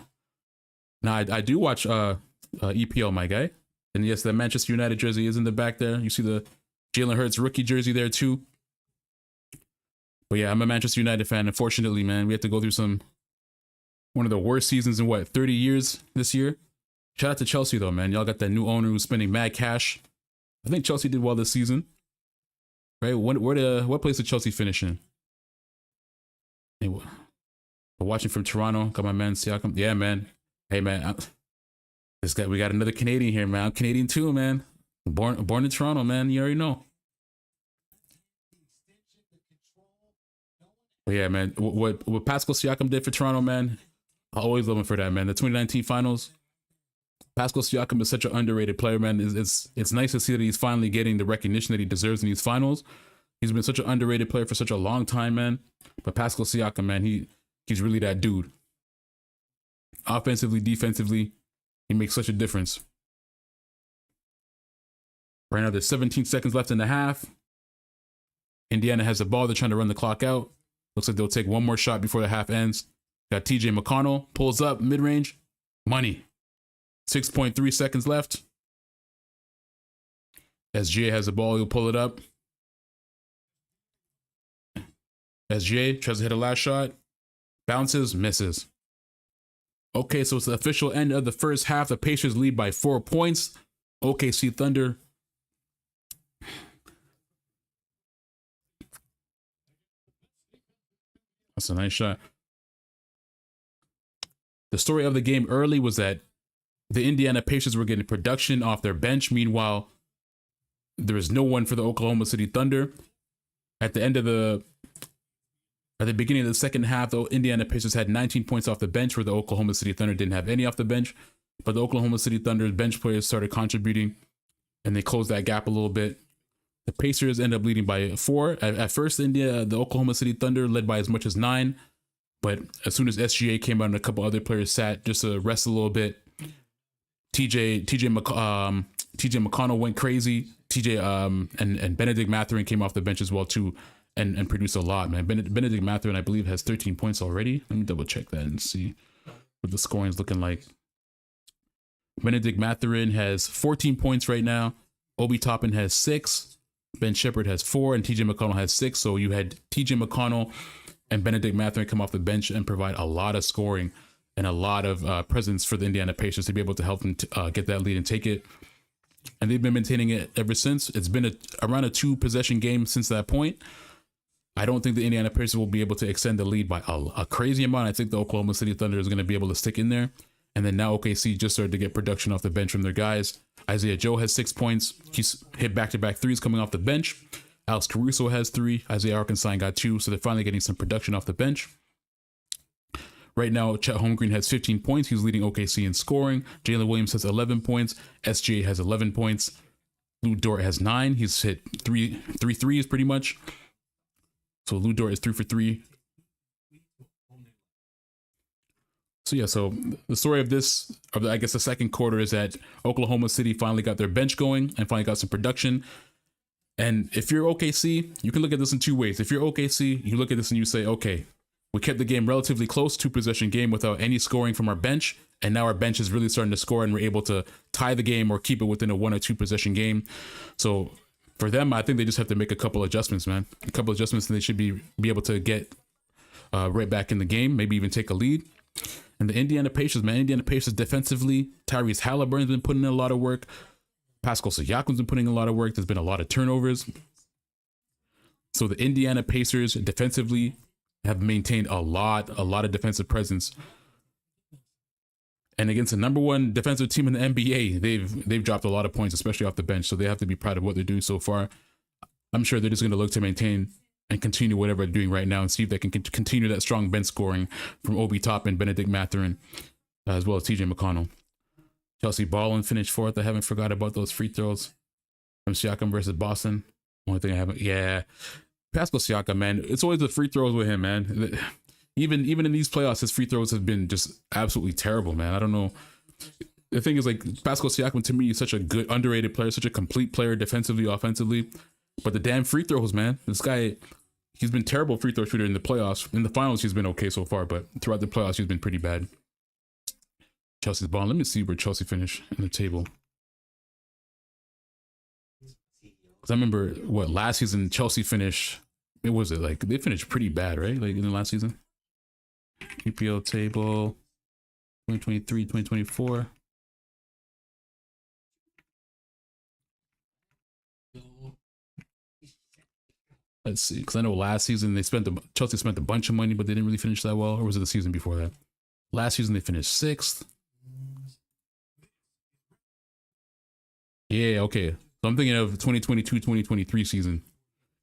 now I do watch EPL, my guy. And yes, the Manchester United jersey is in the back there. You see the Jalen Hurts rookie jersey there too. But yeah, I'm a Manchester United fan. Unfortunately, man, we have to go through one of the worst seasons in 30 years this year. Shout out to Chelsea though, man. Y'all got that new owner who's spending mad cash. I think Chelsea did well this season, right? What place did Chelsea finish in? Anyway, watching from Toronto, got my man Siakam. Yeah, man. Hey, man, we got another Canadian here, man. I'm Canadian too, man. Born in Toronto, man. You already know. But yeah, man. What Pascal Siakam did for Toronto, man. I always love him for that, man. The 2019 Finals. Pascal Siakam is such an underrated player, man. It's nice to see that he's finally getting the recognition that he deserves in these finals. He's been such an underrated player for such a long time, man. But Pascal Siakam, man, he's really that dude. Offensively, defensively, he makes such a difference. Right now, there's 17 seconds left in the half. Indiana has the ball. They're trying to run the clock out. Looks like they'll take one more shot before the half ends. Got TJ McConnell, pulls up, mid-range, money. 6.3 seconds left. SGA has the ball. He'll pull it up. SGA tries to hit a last shot. Bounces, misses. Okay, so it's the official end of the first half. The Pacers lead by 4 points. OKC Thunder. That's a nice shot. The story of the game early was that the Indiana Pacers were getting production off their bench. Meanwhile, there was no one for the Oklahoma City Thunder. At the beginning of the second half, the Indiana Pacers had 19 points off the bench, where the Oklahoma City Thunder didn't have any off the bench. But the Oklahoma City Thunder's bench players started contributing, and they closed that gap a little bit. The Pacers end up leading by 4. At first, the Oklahoma City Thunder led by as much as 9. But as soon as SGA came out and a couple other players sat just to rest a little bit, TJ McConnell went crazy. And Benedict Mathurin came off the bench as well too, and produced a lot, man. Benedict Mathurin, I believe, has 13 points already. Let me double check that and see what the scoring is looking like. Benedict Mathurin has 14 points right now. Obi Toppin has 6. Ben Shepherd has 4, and TJ McConnell has 6. So you had TJ McConnell and Benedict Mathurin come off the bench and provide a lot of scoring and a lot of presence for the Indiana Pacers to be able to help them get that lead and take it. And they've been maintaining it ever since. It's been around a 2-possession game since that point. I don't think the Indiana Pacers will be able to extend the lead by a crazy amount. I think the Oklahoma City Thunder is going to be able to stick in there. And then now OKC just started to get production off the bench from their guys. Isaiah Joe has 6 points. He's hit back-to-back threes coming off the bench. Alex Caruso has 3. Isaiah Hartenstein got 2. So they're finally getting some production off the bench. Right now, Chet Holmgren has 15 points. He's leading OKC in scoring. Jalen Williams has 11 points. SGA has 11 points. Lou Dort has 9. He's hit three threes pretty much. So Lou Dort is 3 for 3. So yeah, so the story of I guess the second quarter is that Oklahoma City finally got their bench going and finally got some production. And if you're OKC, you can look at this in 2 ways. If you're OKC, you look at this and you say, okay, we kept the game relatively close, 2-possession game without any scoring from our bench. And now our bench is really starting to score and we're able to tie the game or keep it within a 1 or 2-possession game. So for them, I think they just have to make a couple adjustments, man. A couple adjustments and they should be able to get right back in the game, maybe even take a lead. And the Indiana Pacers, defensively, Tyrese Halliburton's been putting in a lot of work. Pascal Siakam's been putting in a lot of work. There's been a lot of turnovers. So the Indiana Pacers defensively have maintained a lot of defensive presence. And against the number 1 defensive team in the NBA, they've dropped a lot of points, especially off the bench. So they have to be proud of what they're doing so far. I'm sure they're just going to look to maintain and continue whatever they're doing right now and see if they can continue that strong bench scoring from Obi Toppin, Benedict Mathurin, as well as TJ McConnell. Chelsea Ballin finished 4th. I haven't forgot about those free throws from Siakam versus Boston. Only thing I haven't, Pascal Siakam, man, it's always the free throws with him, man. Even in these playoffs, his free throws have been just absolutely terrible, man. I don't know. the thing is, like, Pascal Siakam to me is such a good, underrated player, such a complete player defensively, offensively. But the damn free throws, man. This guy, he's been terrible free throw shooter in the playoffs. In the finals, he's been okay so far, but throughout the playoffs, he's been pretty bad. Chelsea's ball. Let me see where Chelsea finished in the table. Because I remember, what, last season, Chelsea finished, it was it like, they finished pretty bad, right? Like in the last season. EPL table, 2023, 2024. Let's see, because I know last season Chelsea spent a bunch of money, but they didn't really finish that well. Or was it the season before that? Last season they finished 6th. Yeah, okay. So I'm thinking of 2022, 2023 season.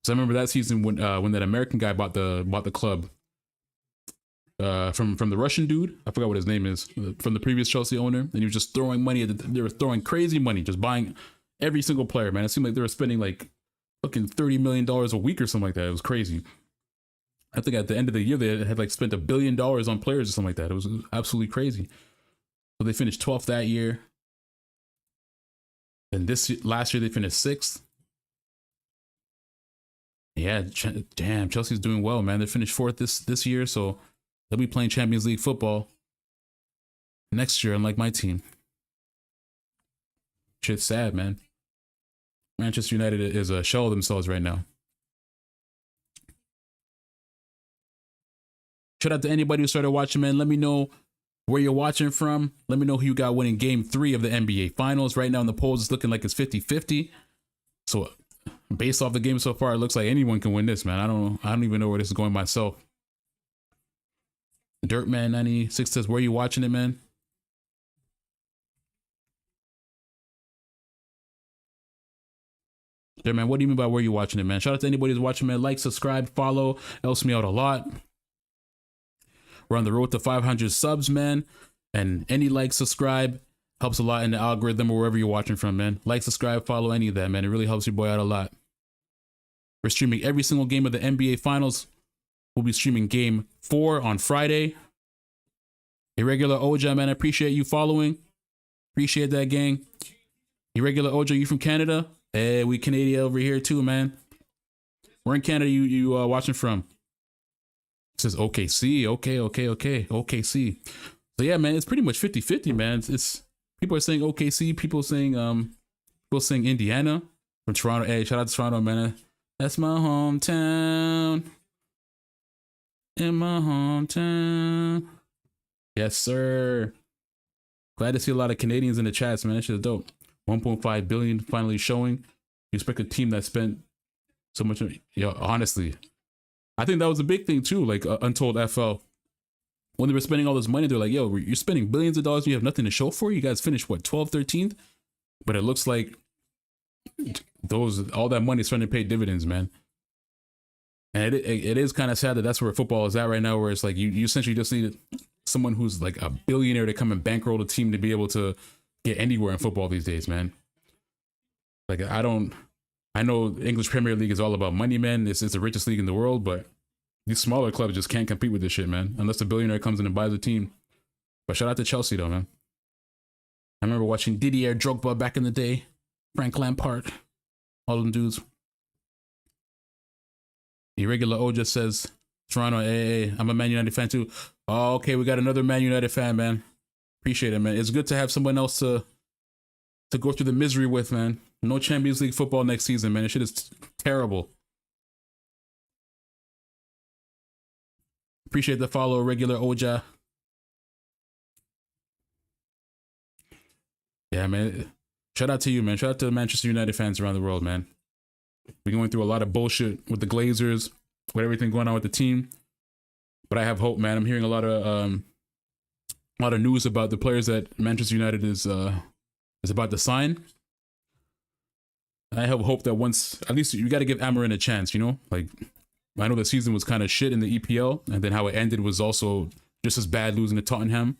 So I remember that season when that American guy bought the club from the Russian dude. I forgot what his name is, from the previous Chelsea owner, and he was just throwing money they were throwing crazy money, just buying every single player, man. It seemed like they were spending like fucking $30 million a week or something like that. It was crazy. I think at the end of the year they had like spent $1 billion on players or something like that. It was absolutely crazy. So they finished 12th that year. And last year they finished 6th. Yeah, damn, Chelsea's doing well, man. They finished 4th this year, so they'll be playing Champions League football next year, unlike my team. Shit's sad, man. Manchester United is a shell of themselves right now. Shout out to anybody who started watching, man. Let me know where you're watching from. Let me know who you got winning game 3 of the NBA Finals. Right now in the polls, it's looking like it's 50-50. So based off the game so far, it looks like anyone can win this, man. I don't even know where this is going myself. Dirtman 96 says, where are you watching it, man? Yeah, man, what do you mean by where you watching it, man? Shout out to anybody who's watching, man. Like, subscribe, follow. Helps me out a lot. We're on the road to 500 subs, man. And any like, subscribe helps a lot in the algorithm or wherever you're watching from, man. Like, subscribe, follow, any of that, man. It really helps your boy out a lot. We're streaming every single game of the NBA Finals. We'll be streaming game 4 on Friday. Irregular Oja, man, I appreciate you following. Appreciate that, gang. Irregular Oja, you from Canada? Hey, we Canadian over here too, man. Where in Canada you watching from? It says OKC. Okay. OKC. So yeah, man, it's pretty much 50-50, man. It's people are saying OKC, people saying Indiana from Toronto. Hey, shout out to Toronto, man. That's my hometown. In my hometown. Yes, sir. Glad to see a lot of Canadians in the chats, man. That shit is dope. 1.5 billion finally showing. You expect a team that spent so much. Honestly, I think that was a big thing too. Like Untold FL, when they were spending all this money, they're like, yo, you're spending billions of dollars and you have nothing to show for it. You guys finished what, 12th, 13th? But it looks like all that money is starting to pay dividends, man. And it is kind of sad that that's where football is at right now, where it's like you essentially just need someone who's like a billionaire to come and bankroll a team to be able to get anywhere in football these days, man. Like I know the English Premier League is all about money, man. It's the richest league in the world, but these smaller clubs just can't compete with this shit, man, unless a billionaire comes in and buys a team. But shout out to Chelsea though, man. I remember watching Didier Drogba back in the day, Frank Lampard, all them dudes. Irregular O just says, Toronto, hey, I'm a Man United fan too. Oh, okay, we got another Man United fan, man. Appreciate it, man. It's good to have someone else to go through the misery with, man. No Champions League football next season, man. This shit is terrible. Appreciate the follow, Regular Oja. Yeah, man. Shout out to you, man. Shout out to the Manchester United fans around the world, man. We're going through a lot of bullshit with the Glazers, with everything going on with the team. But I have hope, man. I'm hearing a lot of news about the players that Manchester United is about to sign. I have hope that once, at least you got to give Amarin a chance, you know? Like, I know the season was kind of shit in the EPL, and then how it ended was also just as bad, losing to Tottenham.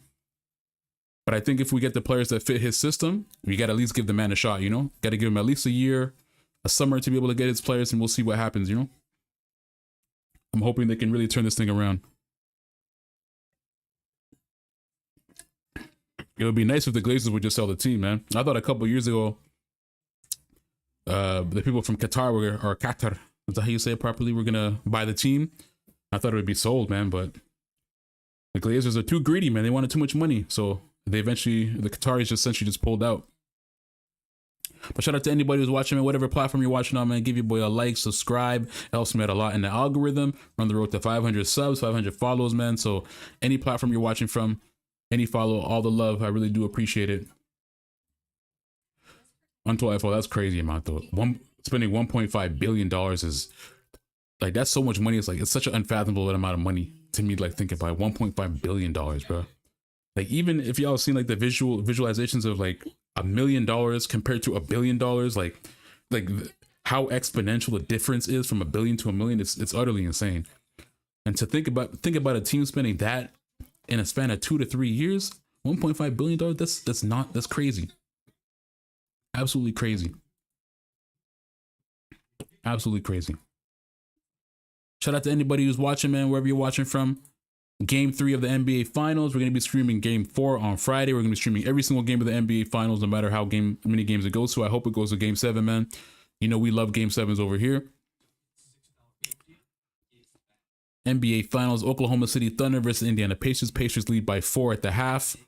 But I think if we get the players that fit his system, we got to at least give the man a shot, you know? Got to give him at least a year, a summer to be able to get his players, and we'll see what happens, you know? I'm hoping they can really turn this thing around. It would be nice if the Glazers would just sell the team, man. I thought a couple years ago, the people from Qatar or Qatar, is that how you say it properly? We're gonna buy the team. I thought it would be sold, man, but the Glazers are too greedy, man. They wanted too much money, so the Qataris just essentially just pulled out. But shout out to anybody who's watching, man. Whatever platform you're watching on, man, give your boy a like, subscribe. It helps me out a lot in the algorithm. We're on the road to 500 subs, 500 follows, man. So any platform you're watching from, any follow, all the love. I really do appreciate it. Until FO, that's crazy amount though. Spending $1.5 billion is like, that's so much money. It's like, it's such an unfathomable amount of money to me. Like, think about it, $1.5 billion, bro. Like, even if y'all seen like the visualizations of like $1 million compared to $1 billion, like how exponential the difference is from $1 billion to $1 million, it's utterly insane. And to think about a team spending that in a span of 2 to 3 years, $1.5 billion, that's crazy. Absolutely crazy. Absolutely crazy. Shout out to anybody who's watching, man, wherever you're watching from. Game 3 of the NBA Finals. We're going to be streaming Game 4 on Friday. We're going to be streaming every single game of the NBA Finals, no matter how many games it goes to. I hope it goes to Game 7, man. You know we love Game 7s over here. NBA Finals, Oklahoma City Thunder versus Indiana Pacers. Pacers lead by 4 at the half.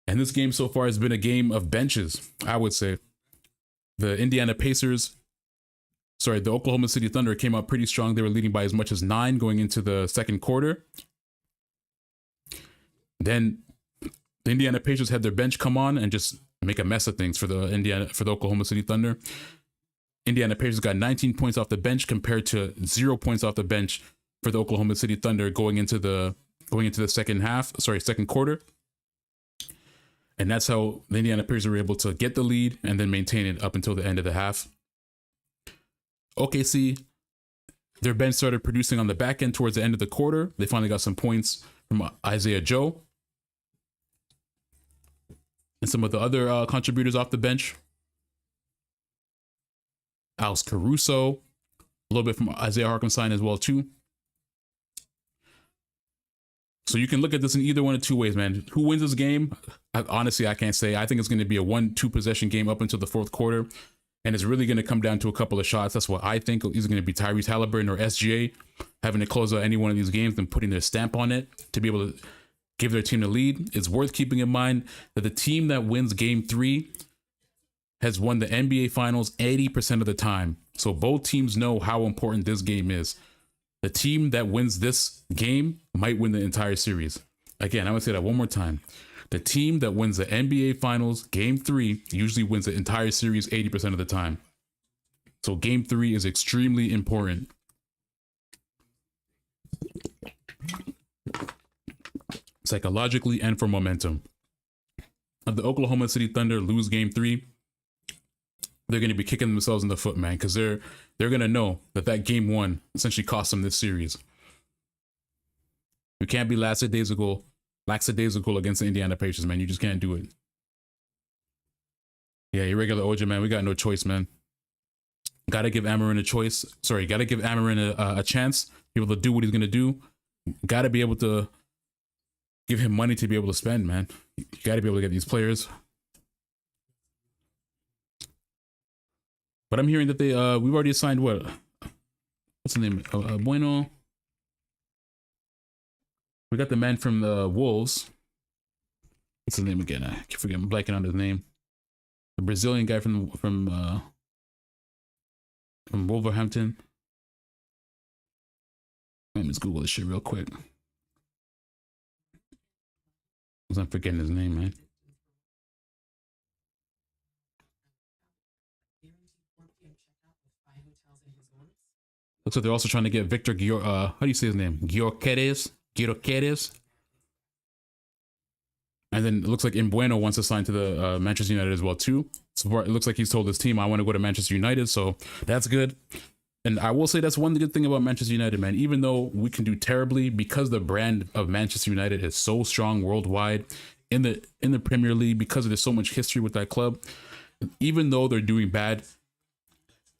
And this game so far has been a game of benches, I would say. The Oklahoma City Thunder came out pretty strong. They were leading by as much as 9 going into the second quarter. Then the Indiana Pacers had their bench come on and just make a mess of things for the Oklahoma City Thunder. Indiana Pacers got 19 points off the bench compared to 0 points off the bench for the Oklahoma City Thunder going into the second quarter. And that's how the Indiana Pacers were able to get the lead and then maintain it up until the end of the half. OKC, their bench started producing on the back end towards the end of the quarter. They finally got some points from Isaiah Joe and some of the other contributors off the bench. Alex Caruso, a little bit from Isaiah Hartenstein as well too. So you can look at this in either one of two ways, man. Who wins this game? Honestly, I can't say. I think it's going to be a 1-2 possession game up until the fourth quarter. And it's really going to come down to a couple of shots. That's what I think. Is going to be Tyrese Halliburton or SGA having to close out any one of these games and putting their stamp on it to be able to give their team the lead. It's worth keeping in mind that the team that wins Game 3 has won the NBA Finals 80% of the time. So both teams know how important this game is. The team that wins this game might win the entire series. Again, I'm going to say that one more time. The team that wins the NBA Finals Game 3 usually wins the entire series 80% of the time. So Game 3 is extremely important. Psychologically and for momentum. If the Oklahoma City Thunder lose Game 3, they're going to be kicking themselves in the foot, man, because they're going to know that Game 1 essentially cost them this series. You can't be lackadaisical against the Indiana Pacers, man. You just can't do it. Yeah, irregular OJ, man. We got no choice, man. Got to give Amarin a choice. Sorry, got to give Amarin a chance. Be able to do what he's going to do. Got to be able to give him money to be able to spend, man. You got to be able to get these players. But I'm hearing that we've already assigned what? What's the name? Bueno. We got the man from the Wolves. What's his name again? I keep forgetting. I'm blanking on his name. The Brazilian guy from Wolverhampton. Let me just Google this shit real quick. Because I'm forgetting his name, man. Looks like they're also trying to get Victor how do you say his name? Gyökeres. And then it looks like Mbueno wants to sign to the Manchester United as well too. So it looks like he's told his team, I want to go to Manchester United. So that's good. And I will say that's one good thing about Manchester United, man. Even though we can do terribly, because the brand of Manchester United is so strong worldwide in the Premier League, because there's so much history with that club, even though they're doing bad,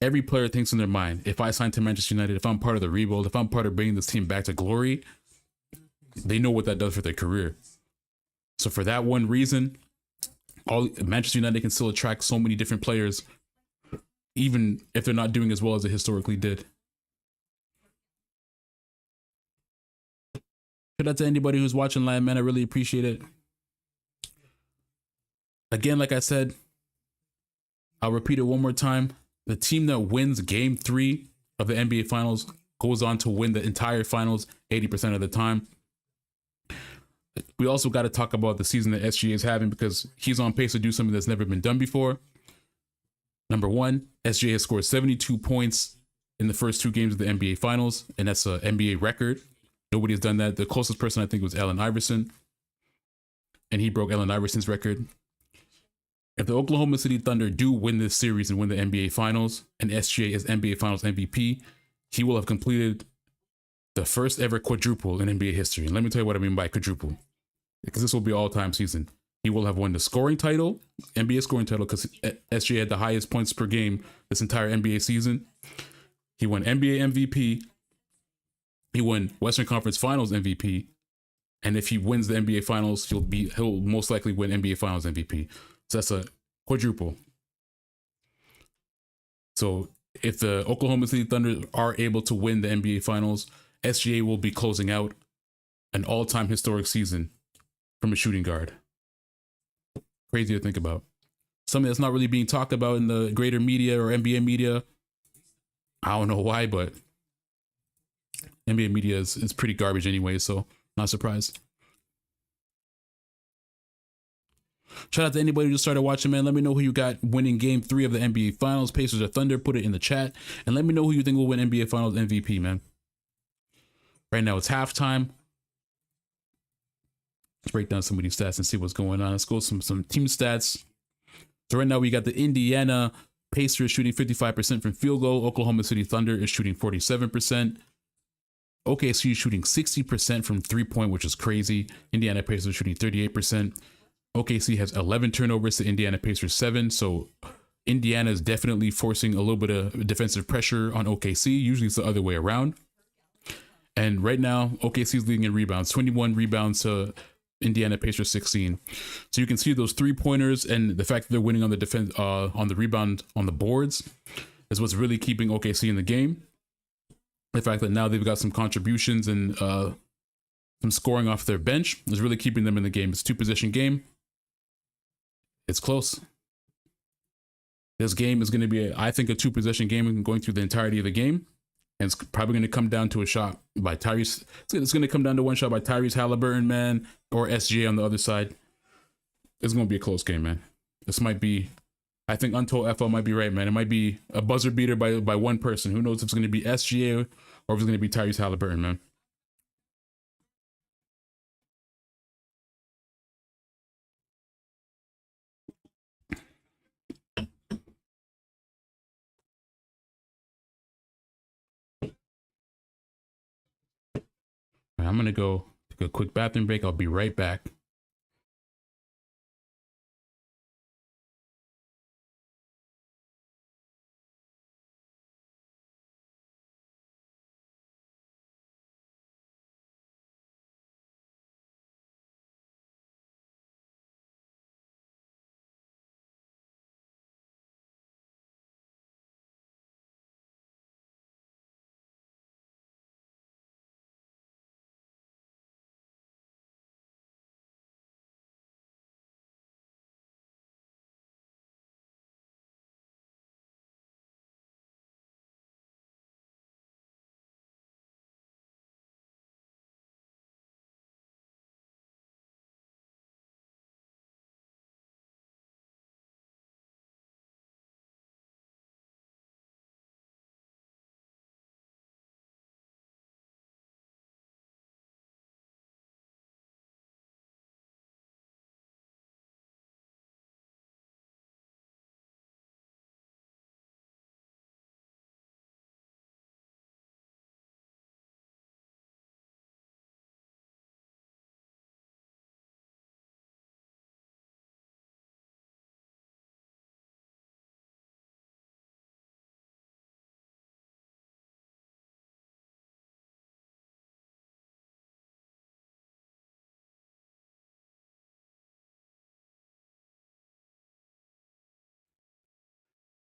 every player thinks in their mind, if I sign to Manchester United, if I'm part of the rebuild, if I'm part of bringing this team back to glory, they know what that does for their career. So for that one reason, all Manchester United can still attract so many different players, even if they're not doing as well as they historically did. Shout out to anybody who's watching live, man. I really appreciate it. Again, like I said, I'll repeat it one more time. The team that wins game 3 of the NBA Finals goes on to win the entire finals 80% of the time. We also got to talk about the season that SGA is having, because he's on pace to do something that's never been done before. Number one, SGA has scored 72 points in the first 2 games of the NBA Finals, and that's an NBA record. Nobody's done that. The closest person I think was Allen Iverson, and he broke Allen Iverson's record. If the Oklahoma City Thunder do win this series and win the NBA Finals, and SGA is NBA Finals MVP, he will have completed the first ever quadruple in NBA history. And let me tell you what I mean by quadruple, because this will be all-time season. He will have won the scoring title, NBA scoring title, because SGA had the highest points per game this entire NBA season. He won NBA MVP. He won Western Conference Finals MVP. And if he wins the NBA Finals, he'll most likely win NBA Finals MVP. So that's a quadruple. So if the Oklahoma City Thunder are able to win the NBA Finals, SGA will be closing out an all-time historic season from a shooting guard. Crazy to think about. Something that's not really being talked about in the greater media or NBA media. I don't know why, but NBA media is pretty garbage anyway, so not surprised. Shout out to anybody who just started watching, man. Let me know who you got winning game 3 of the NBA Finals, Pacers or Thunder. Put it in the chat. And let me know who you think will win NBA Finals MVP, man. Right now it's halftime. Let's break down some of these stats and see what's going on. Let's go some team stats. So right now we got the Indiana Pacers shooting 55% from field goal. Oklahoma City Thunder is shooting 47%. OKC is shooting 60% from 3-point, which is crazy. Indiana Pacers are shooting 38%. OKC has 11 turnovers to Indiana Pacers 7. So Indiana is definitely forcing a little bit of defensive pressure on OKC. Usually it's the other way around. And right now, OKC is leading in rebounds, 21 rebounds to Indiana Pacers 16. So you can see those 3-pointers and the fact that they're winning on the defense, on the rebound, on the boards, is what's really keeping OKC in the game. The fact that now they've got some contributions and some scoring off their bench is really keeping them in the game. It's a 2-position game. It's close. This game is going to be, I think, a 2-possession game going through the entirety of the game. And it's probably going to come down to a shot by Tyrese. It's going to come down to one shot by Tyrese Halliburton, man, or SGA on the other side. It's going to be a close game, man. This might be, I think Untold FL might be right, man. It might be a buzzer beater by one person. Who knows if it's going to be SGA or if it's going to be Tyrese Halliburton, man. I'm going to go take a quick bathroom break. I'll be right back.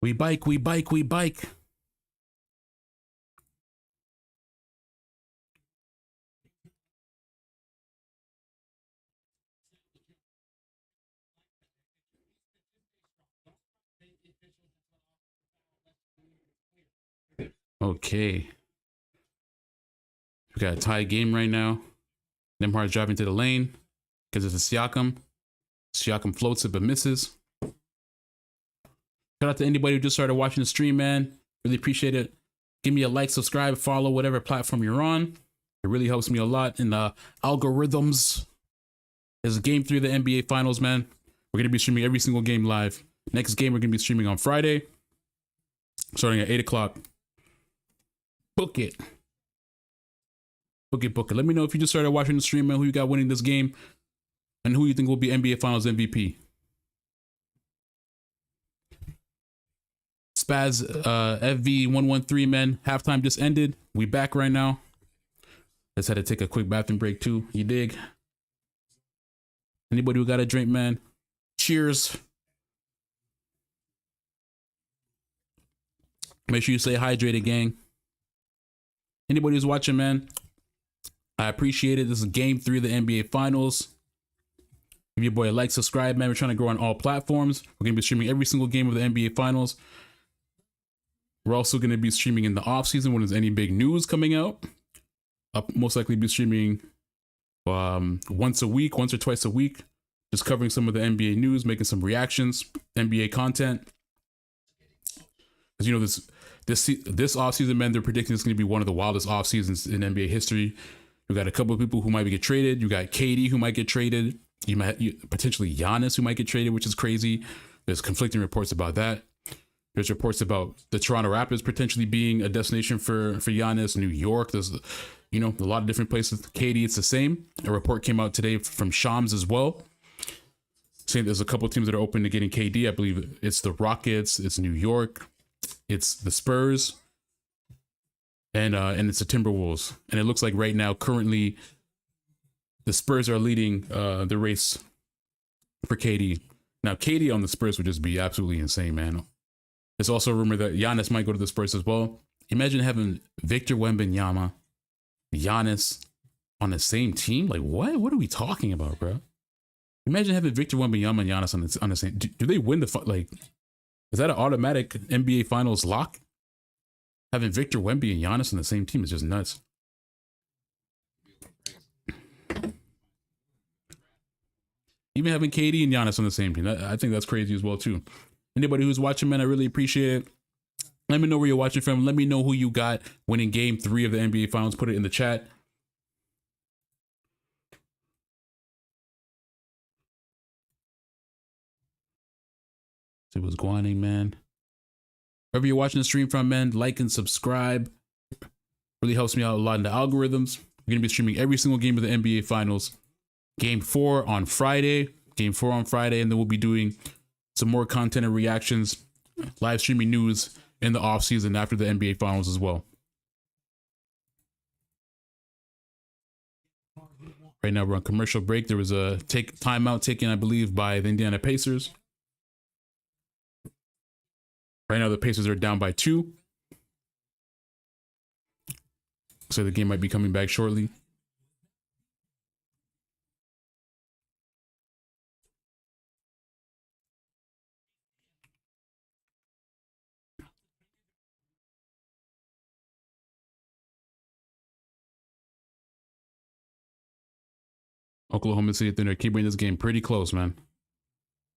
We bike, we bike, we bike. Okay. We got a tie game right now. Nemhard's driving to the lane because it's a Siakam. Siakam floats it but misses. Shout out to anybody who just started watching the stream, man. Really appreciate it. Give me a like, subscribe, follow whatever platform you're on. It really helps me a lot in the algorithms. This is game 3 of the NBA Finals, man. We're going to be streaming every single game live. Next game we're going to be streaming on Friday, starting at 8 o'clock. Book it. Book it, book it. Let me know if you just started watching the stream, man, who you got winning this game and who you think will be NBA Finals MVP. Spaz FV113, man. Halftime just ended. We back right now. Let's had to take a quick bathroom break too. You dig? Anybody who got a drink, man? Cheers. Make sure you stay hydrated, gang. Anybody who's watching, man, I appreciate it. This is game 3 of the NBA Finals. Give your boy a like, subscribe, man. We're trying to grow on all platforms. We're going to be streaming every single game of the NBA Finals. We're also going to be streaming in the off season when there's any big news coming out. I'll most likely be streaming once or twice a week, just covering some of the NBA news, making some reactions, NBA content. Because you know this off season, man, they're predicting it's going to be one of the wildest off seasons in NBA history. You got a couple of people who might get traded. You got KD who might get traded. Potentially Giannis who might get traded, which is crazy. There's conflicting reports about that. There's reports about the Toronto Raptors potentially being a destination for Giannis. New York, there's a lot of different places. KD, it's the same. A report came out today from Shams as well, saying there's a couple of teams that are open to getting KD. I believe it's the Rockets, it's New York, it's the Spurs, and it's the Timberwolves. And it looks like right now, currently, the Spurs are leading the race for KD. Now, KD on the Spurs would just be absolutely insane, man. There's also a rumor that Giannis might go to the Spurs as well. Imagine having Victor Wembanyama, Giannis on the same team. Like, what? What are we talking about, bro? Imagine having Victor Wembanyama and Giannis on the same. Do they win the like? Is that an automatic NBA Finals lock? Having Victor Wemby and Giannis on the same team is just nuts. Even having KD and Giannis on the same team, I think that's crazy as well too. Anybody who's watching, man, I really appreciate it. Let me know where you're watching from. Let me know who you got winning game 3 of the NBA Finals. Put it in the chat. See what's going on, man. Wherever you're watching the stream from, man, like and subscribe. Really helps me out a lot in the algorithms. We're going to be streaming every single game of the NBA Finals. Game 4 on Friday. Game 4 on Friday. And then we'll be doing some more content and reactions, live streaming news in the off season after the NBA Finals as well. Right now we're on commercial break. There was a timeout taken, I believe, by the Indiana Pacers. Right now the Pacers are down by 2. So the game might be coming back shortly. Oklahoma City Thunder keeping this game pretty close, man.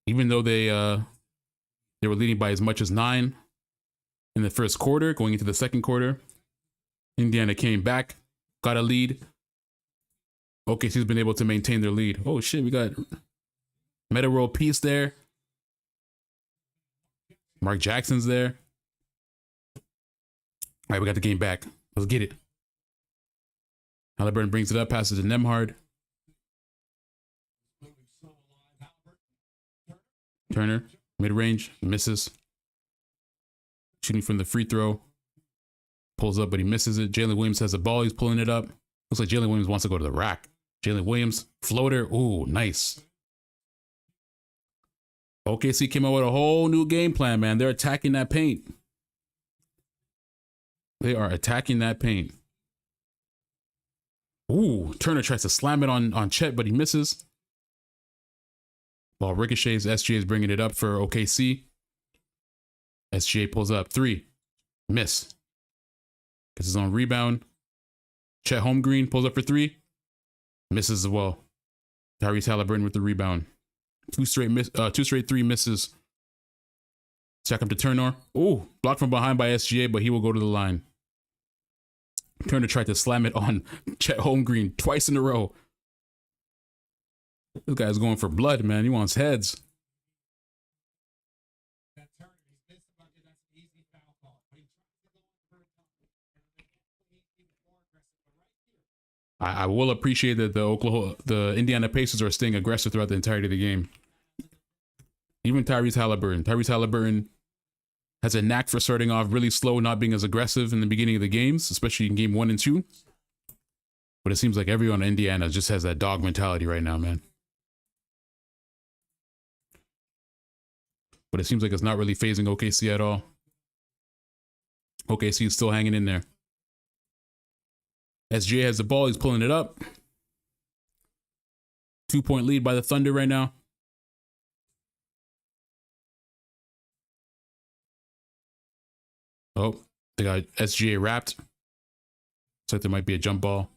Even though they were leading by as much as 9 in the first quarter, going into the second quarter, Indiana came back, got a lead. OKC's been able to maintain their lead. Oh shit, we got Meta World Peace there. Mark Jackson's there. All right, we got the game back. Let's get it. Halliburton brings it up, passes to Nemhard. Turner, mid-range, misses. Shooting from the free throw. Pulls up, but he misses it. Jalen Williams has the ball. He's pulling it up. Looks like Jalen Williams wants to go to the rack. Jalen Williams, floater. Ooh, nice. OKC came out with a whole new game plan, man. They're attacking that paint. They are attacking that paint. Ooh, Turner tries to slam it on Chet, but he misses. Ball ricochets. SGA is bringing it up for OKC. SGA pulls up. 3. Miss. Gets his own rebound. Chet Holmgren pulls up for 3. Misses as well. Tyrese Halliburton with the rebound. Two straight 3 misses. Check him to Turner. Ooh, blocked from behind by SGA, but he will go to the line. Turner tried to slam it on Chet Holmgren twice in a row. This guy's going for blood, man. He wants heads. I will appreciate that the Indiana Pacers are staying aggressive throughout the entirety of the game. Even Tyrese Halliburton. Tyrese Halliburton has a knack for starting off really slow, not being as aggressive in the beginning of the games, especially in game 1 and 2. But it seems like everyone in Indiana just has that dog mentality right now, man. But it seems like it's not really phasing OKC at all. OKC is still hanging in there. SGA has the ball. He's pulling it up. 2-point lead by the Thunder right now. Oh, they got SGA wrapped. Looks like there might be a jump ball.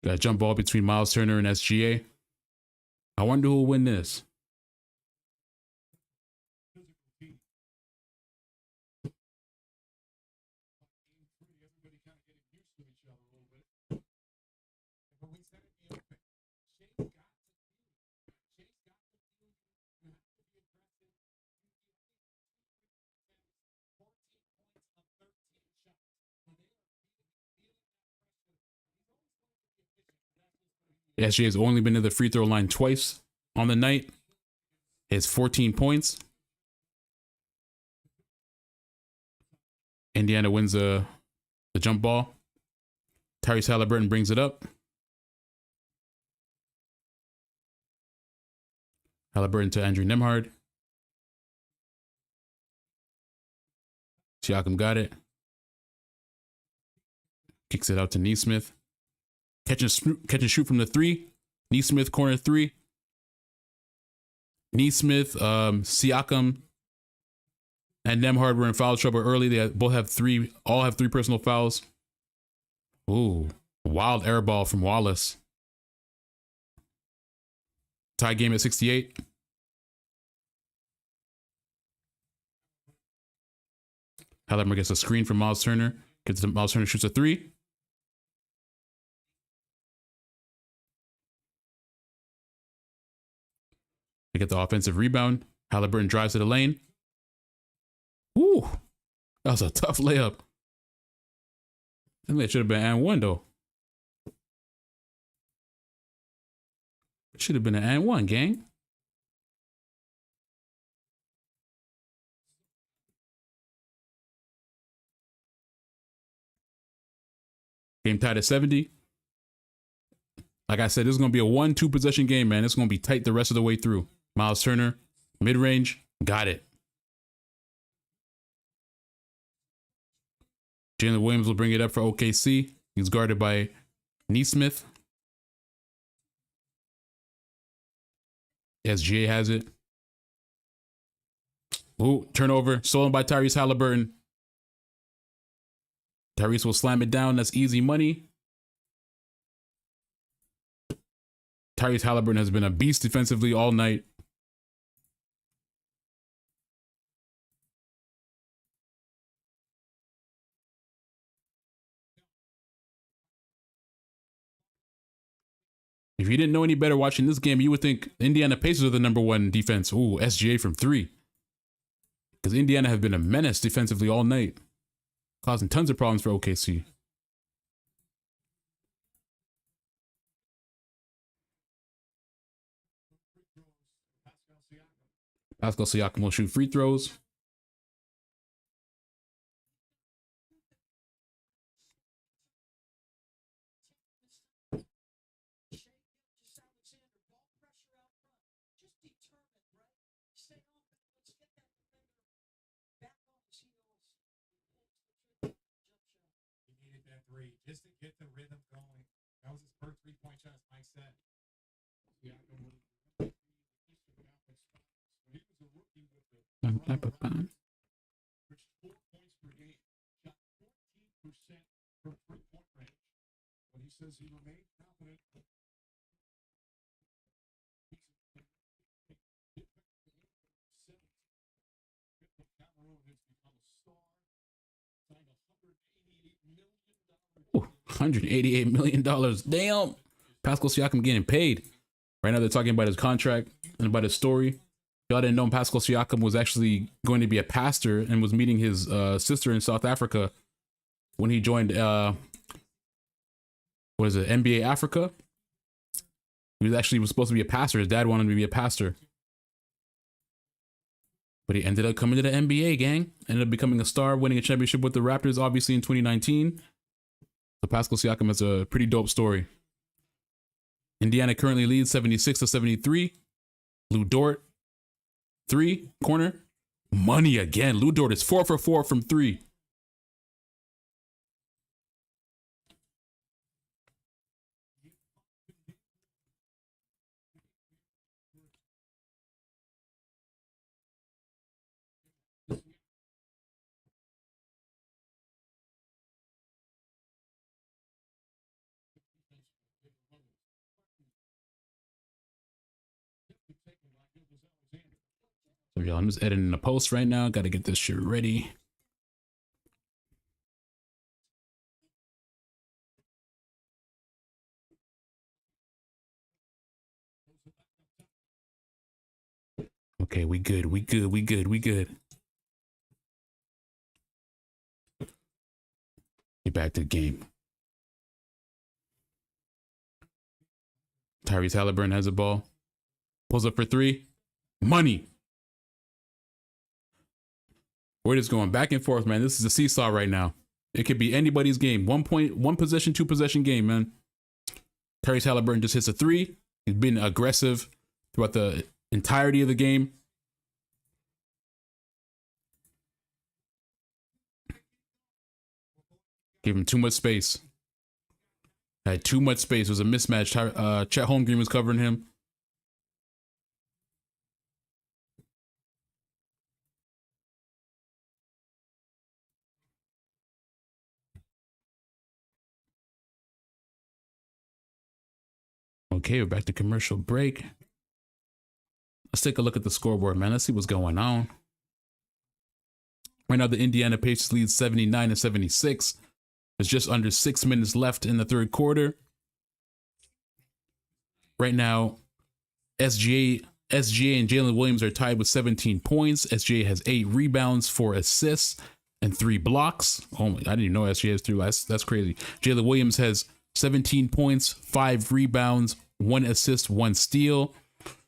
Got a jump ball between Miles Turner and SGA. I wonder who will win this. SGA has only been to the free throw line twice on the night. He has 14 points. Indiana wins the jump ball. Tyrese Halliburton brings it up. Halliburton to Andrew Nembhard. Siakam got it. Kicks it out to Neesmith. Catch and shoot from the 3. Neesmith corner 3. Neesmith, Siakam, and Nembhard were in foul trouble early. They all have 3 personal fouls. Ooh, wild air ball from Wallace. Tie game at 68. Halliburton gets a screen from Miles Turner. Miles Turner shoots a 3. They get the offensive rebound. Halliburton drives to the lane. Woo! That was a tough layup. I think that should have been an and one, though. It should have been an and one, gang. Game tied at 70. Like I said, this is going to be a 1-2 possession game, man. It's going to be tight the rest of the way through. Miles Turner, mid-range, got it. Jalen Williams will bring it up for OKC. He's guarded by Neesmith. SGA has it. Ooh, turnover. Stolen by Tyrese Halliburton. Tyrese will slam it down. That's easy money. Tyrese Halliburton has been a beast defensively all night. If you didn't know any better watching this game, you would think Indiana Pacers are the #1 defense. Ooh, SGA from 3. Because Indiana have been a menace defensively all night, causing tons of problems for OKC. Pascal Siakam will shoot free throws. just to get the rhythm going. That was his first 3-point shot, as Mike said. He was a rookie with the 4 points per game, shot 14% from 3-point range. But he says he remained confident. Cameroon has become a star, signed $188 million. Damn. Pascal Siakam getting paid. Right now they're talking about his contract and about his story. Y'all didn't know Pascal Siakam was actually going to be a pastor and was meeting his sister in South Africa when he joined NBA Africa. He was supposed to be a pastor. His dad wanted him to be a pastor. But he ended up coming to the NBA, gang. Ended up becoming a star, winning a championship with the Raptors, obviously, in 2019. So Pascal Siakam has a pretty dope story. Indiana currently leads 76-73. Lou Dort, 3, corner. Money again. Lou Dort is 4 for 4 from 3. So y'all, I'm just editing the post right now. Got to get this shit ready. Okay, we good. Get back to the game. Tyrese Halliburton has the ball. Pulls up for 3. Money. We're just going back and forth, man. This is a seesaw right now. It could be anybody's game. 1 possession, 2 possession game, man. Tyrese Halliburton just hits a 3. He's been aggressive throughout the entirety of the game. Gave him too much space. Had too much space. It was a mismatch. Chet Holmgren was covering him. Okay, we're back to commercial break. Let's take a look at the scoreboard, man. Let's see what's going on. Right now, the Indiana Pacers lead 79-76. There's just under 6 minutes left in the third quarter. Right now, SGA and Jalen Williams are tied with 17 points. SGA has 8 rebounds, 4 assists, and 3 blocks. Oh my, I didn't even know SGA has 3. That's crazy. Jalen Williams has 17 points, 5 rebounds, 1 assist, 1 steal.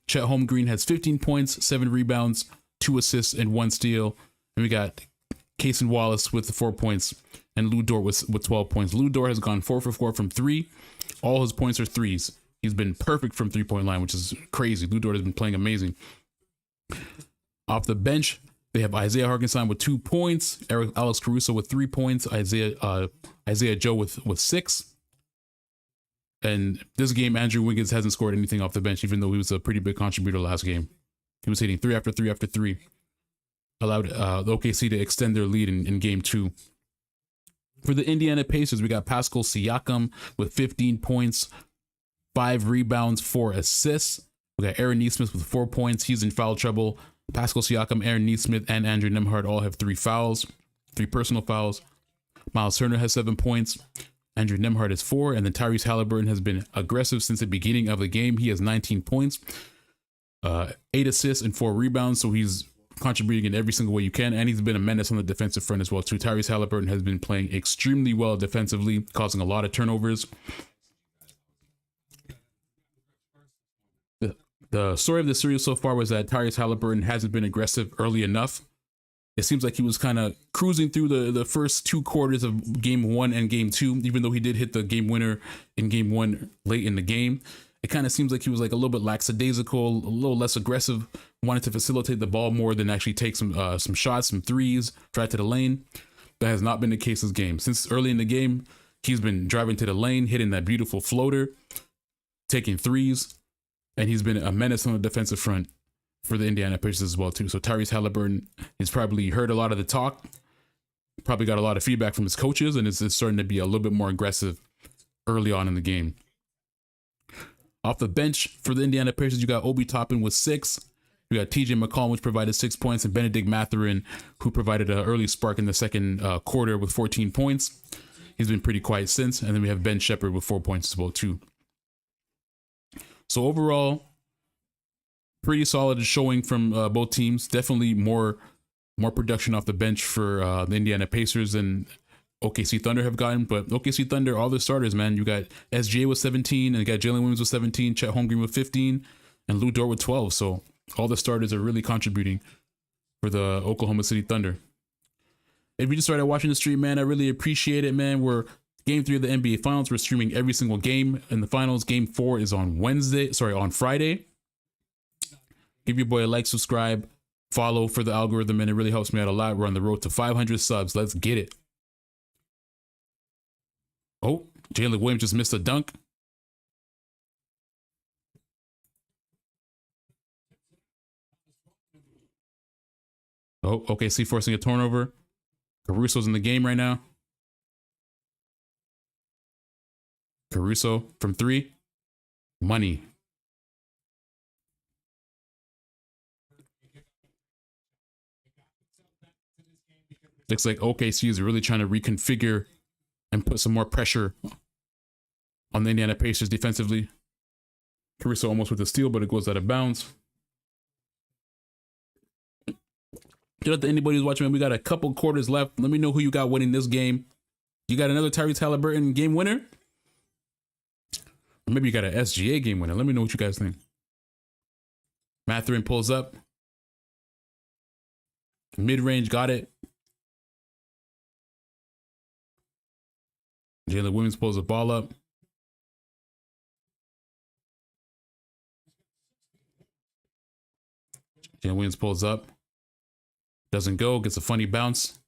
Chet Holmgren has 15 points, 7 rebounds, 2 assists, and 1 steal. And we got Cason Wallace with the 4 points and Lou Dort with 12 points. Lou Dort has gone 4 for 4 from 3. All his points are 3s. He's been perfect from 3-point line, which is crazy. Lou Dort has been playing amazing. Off the bench, they have Isaiah Hartenstein with 2 points, Alex Caruso with 3 points, Isaiah Joe with 6. And this game, Andrew Wiggins hasn't scored anything off the bench, even though he was a pretty big contributor last game. He was hitting 3 after 3 after 3. Allowed the OKC to extend their lead in game 2. For the Indiana Pacers, we got Pascal Siakam with 15 points, 5 rebounds, 4 assists. We got Aaron Nesmith with 4 points. He's in foul trouble. Pascal Siakam, Aaron Nesmith, and Andrew Nembhard all have 3 fouls, 3 personal fouls. Miles Turner has 7 points. Andrew Nembhard has 4. And then Tyrese Halliburton has been aggressive since the beginning of the game. He has 19 points, 8 assists, and 4 rebounds. So he's contributing in every single way you can. And he's been a menace on the defensive front as well, too. Tyrese Halliburton has been playing extremely well defensively, causing a lot of turnovers. The story of the series so far was that Tyrese Halliburton hasn't been aggressive early enough. It seems like he was kind of cruising through the first 2 quarters of game 1 and game 2, even though he did hit the game winner in game 1 late in the game. It kind of seems like he was like a little bit lackadaisical, a little less aggressive, wanted to facilitate the ball more than actually take some shots, some threes, drive to the lane. That has not been the case this game. Since early in the game, He's been driving to the lane, hitting that beautiful floater, taking threes, and he's been a menace on the defensive front for the Indiana Pacers as well too. So Tyrese Halliburton has probably heard a lot of the talk, probably got a lot of feedback from his coaches, and is starting to be a little bit more aggressive early on in the game. Off the bench for the Indiana Pacers, you got Obi Toppin with 6. You got TJ McCollum, which provided 6 points, and Benedict Mathurin, who provided an early spark in the second quarter with 14 points. He's been pretty quiet since. And then we have Ben Shepherd with 4 points as well too. So overall, pretty solid showing from both teams. Definitely more production off the bench for the Indiana Pacers than OKC Thunder have gotten. But OKC Thunder, all the starters, man. You got SGA with 17, and you got Jalen Williams with 17, Chet Holmgren with 15, and Lou Dort with 12. So all the starters are really contributing for the Oklahoma City Thunder. If you just started watching the stream, man, I really appreciate it, man. We're Game 3 of the NBA Finals. We're streaming every single game in the finals. Game 4 is on Friday. Give your boy a like, subscribe, follow for the algorithm, and it really helps me out a lot. We're on the road to 500 subs. Let's get it. Oh, Jalen Williams just missed a dunk. Oh, OKC forcing a turnover. Caruso's in the game right now. Caruso from 3. Money. Looks like OKC is really trying to reconfigure and put some more pressure on the Indiana Pacers defensively. Caruso almost with the steal, but it goes out of bounds. Shout out to anybody who's watching, man. We got a couple quarters left. Let me know who you got winning this game. You got another Tyrese Halliburton game winner? Or maybe you got an SGA game winner. Let me know what you guys think. Mathurin pulls up. Mid-range, got it. Jalen Williams pulls the ball up. Jalen Williams pulls up. Doesn't go, gets a funny bounce.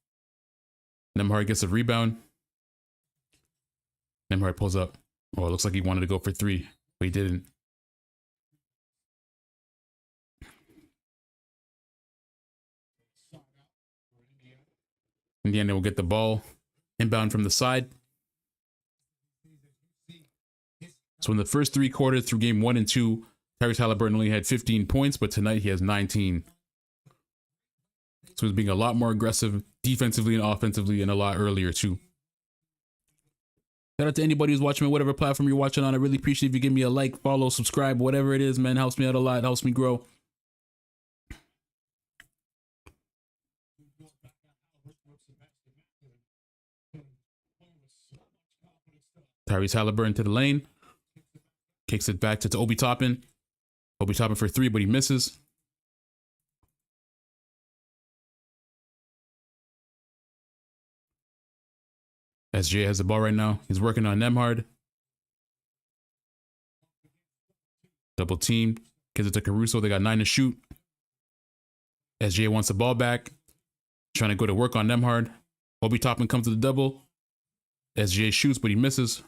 Nembhard gets a rebound. Nembhard pulls up. Oh, it looks like he wanted to go for 3, but he didn't. Indiana will get the ball inbound from the side. So in the first 3 quarters through game 1 and 2, Tyrese Halliburton only had 15 points, but tonight he has 19. So he's being a lot more aggressive defensively and offensively, and a lot earlier too. Shout out to anybody who's watching me, whatever platform you're watching on. I really appreciate if you give me a like, follow, subscribe, whatever it is, man. Helps me out a lot, helps me grow. Tyrese Halliburton to the lane. Kicks it back to Obi Toppin. Obi Toppin for 3, but he misses. SGA has the ball right now. He's working on Nembhard. Double team. Gives it to Caruso. They got 9 to shoot. SGA wants the ball back. Trying to go to work on Nembhard. Obi Toppin comes to the double. SGA shoots, but he misses.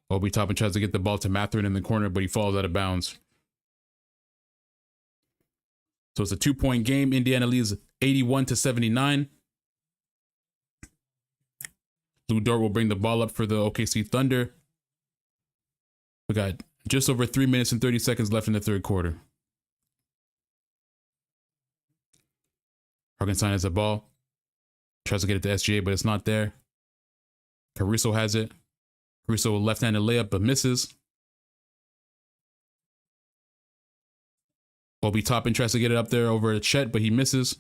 Obi Toppin tries to get the ball to Mathurin in the corner, but he falls out of bounds. So it's a 2-point game. Indiana leads 81-79. Lou Dort will bring the ball up for the OKC Thunder. We got just over 3 minutes and 30 seconds left in the third quarter. Hartenstein has the ball. Tries to get it to SGA, but it's not there. Caruso has it. Caruso left-handed layup, but misses. Obi Toppin tries to get it up there over to Chet, but he misses.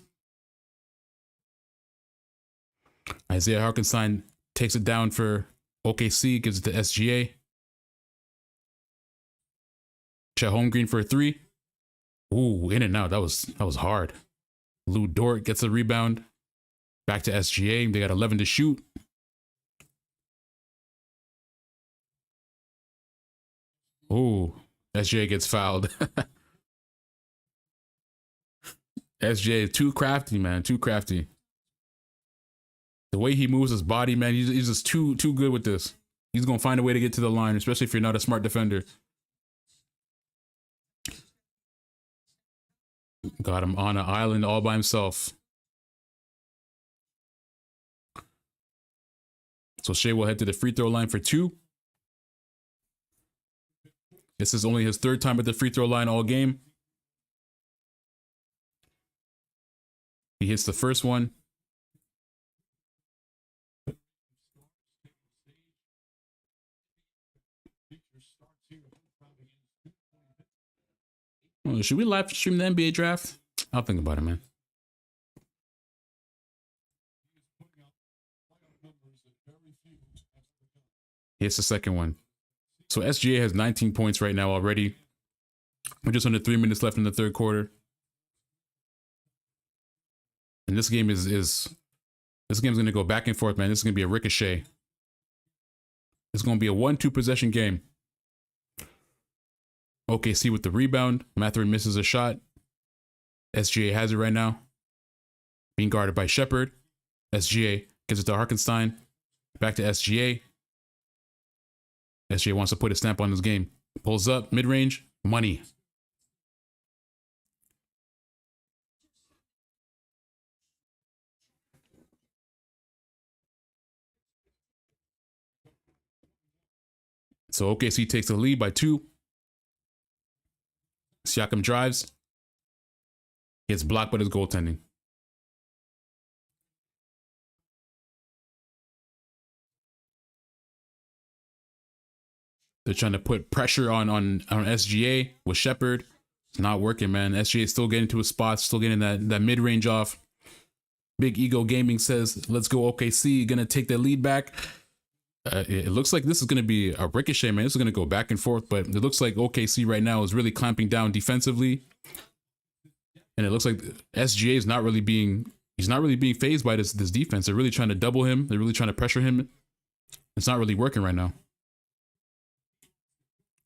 Isaiah Hartenstein takes it down for OKC, gives it to SGA. Chet Holmgren for a 3. Ooh, in and out. That was hard. Lou Dort gets a rebound. Back to SGA. They got 11 to shoot. Ooh, SGA gets fouled. SGA, too crafty, man. Too crafty. The way he moves his body, man, he's just too good with this. He's gonna find a way to get to the line, especially if you're not a smart defender. Got him on an island all by himself. So Shea will head to the free throw line for 2. This is only his 3rd time at the free throw line all game. He hits the first one. Oh, should we live stream the NBA draft? I'll think about it, man. Here's the second one. So SGA has 19 points right now already. We're just under 3 minutes left in the 3rd quarter. And this game is this game's gonna go back and forth, man. This is gonna be a ricochet. It's gonna be a 1-2 possession game. OKC with the rebound. Mathurin misses a shot. SGA has it right now. Being guarded by Shepard. SGA gives it to Harkenstein. Back to SGA. SGA wants to put a stamp on this game. Pulls up, mid-range, money. So OKC takes the lead by 2. Siakam drives. Gets blocked by his goaltending. They're trying to put pressure on SGA with Shepard. It's not working, man. SGA is still getting to his spots, still getting that mid-range off. Big Ego Gaming says, let's go OKC. Gonna take the lead back. It looks like this is going to be a ricochet, man. This is going to go back and forth, but it looks like OKC right now is really clamping down defensively. And it looks like SGA is not really being fazed by this defense. They're really trying to double him. They're really trying to pressure him. It's not really working right now.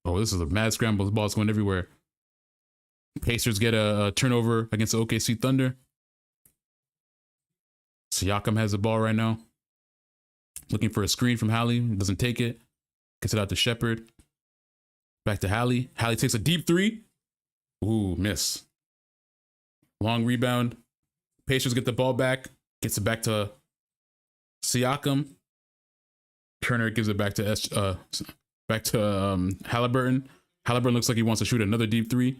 Oh, this is a mad scramble. The ball's going everywhere. Pacers get a turnover against the OKC Thunder. Siakam has the ball right now. Looking for a screen from Hallie. Doesn't take it. Gets it out to Shepard. Back to Hallie. Hallie takes a deep 3. Ooh, miss. Long rebound. Pacers get the ball back. Gets it back to Siakam. Turner gives it back to Halliburton. Halliburton looks like he wants to shoot another deep 3.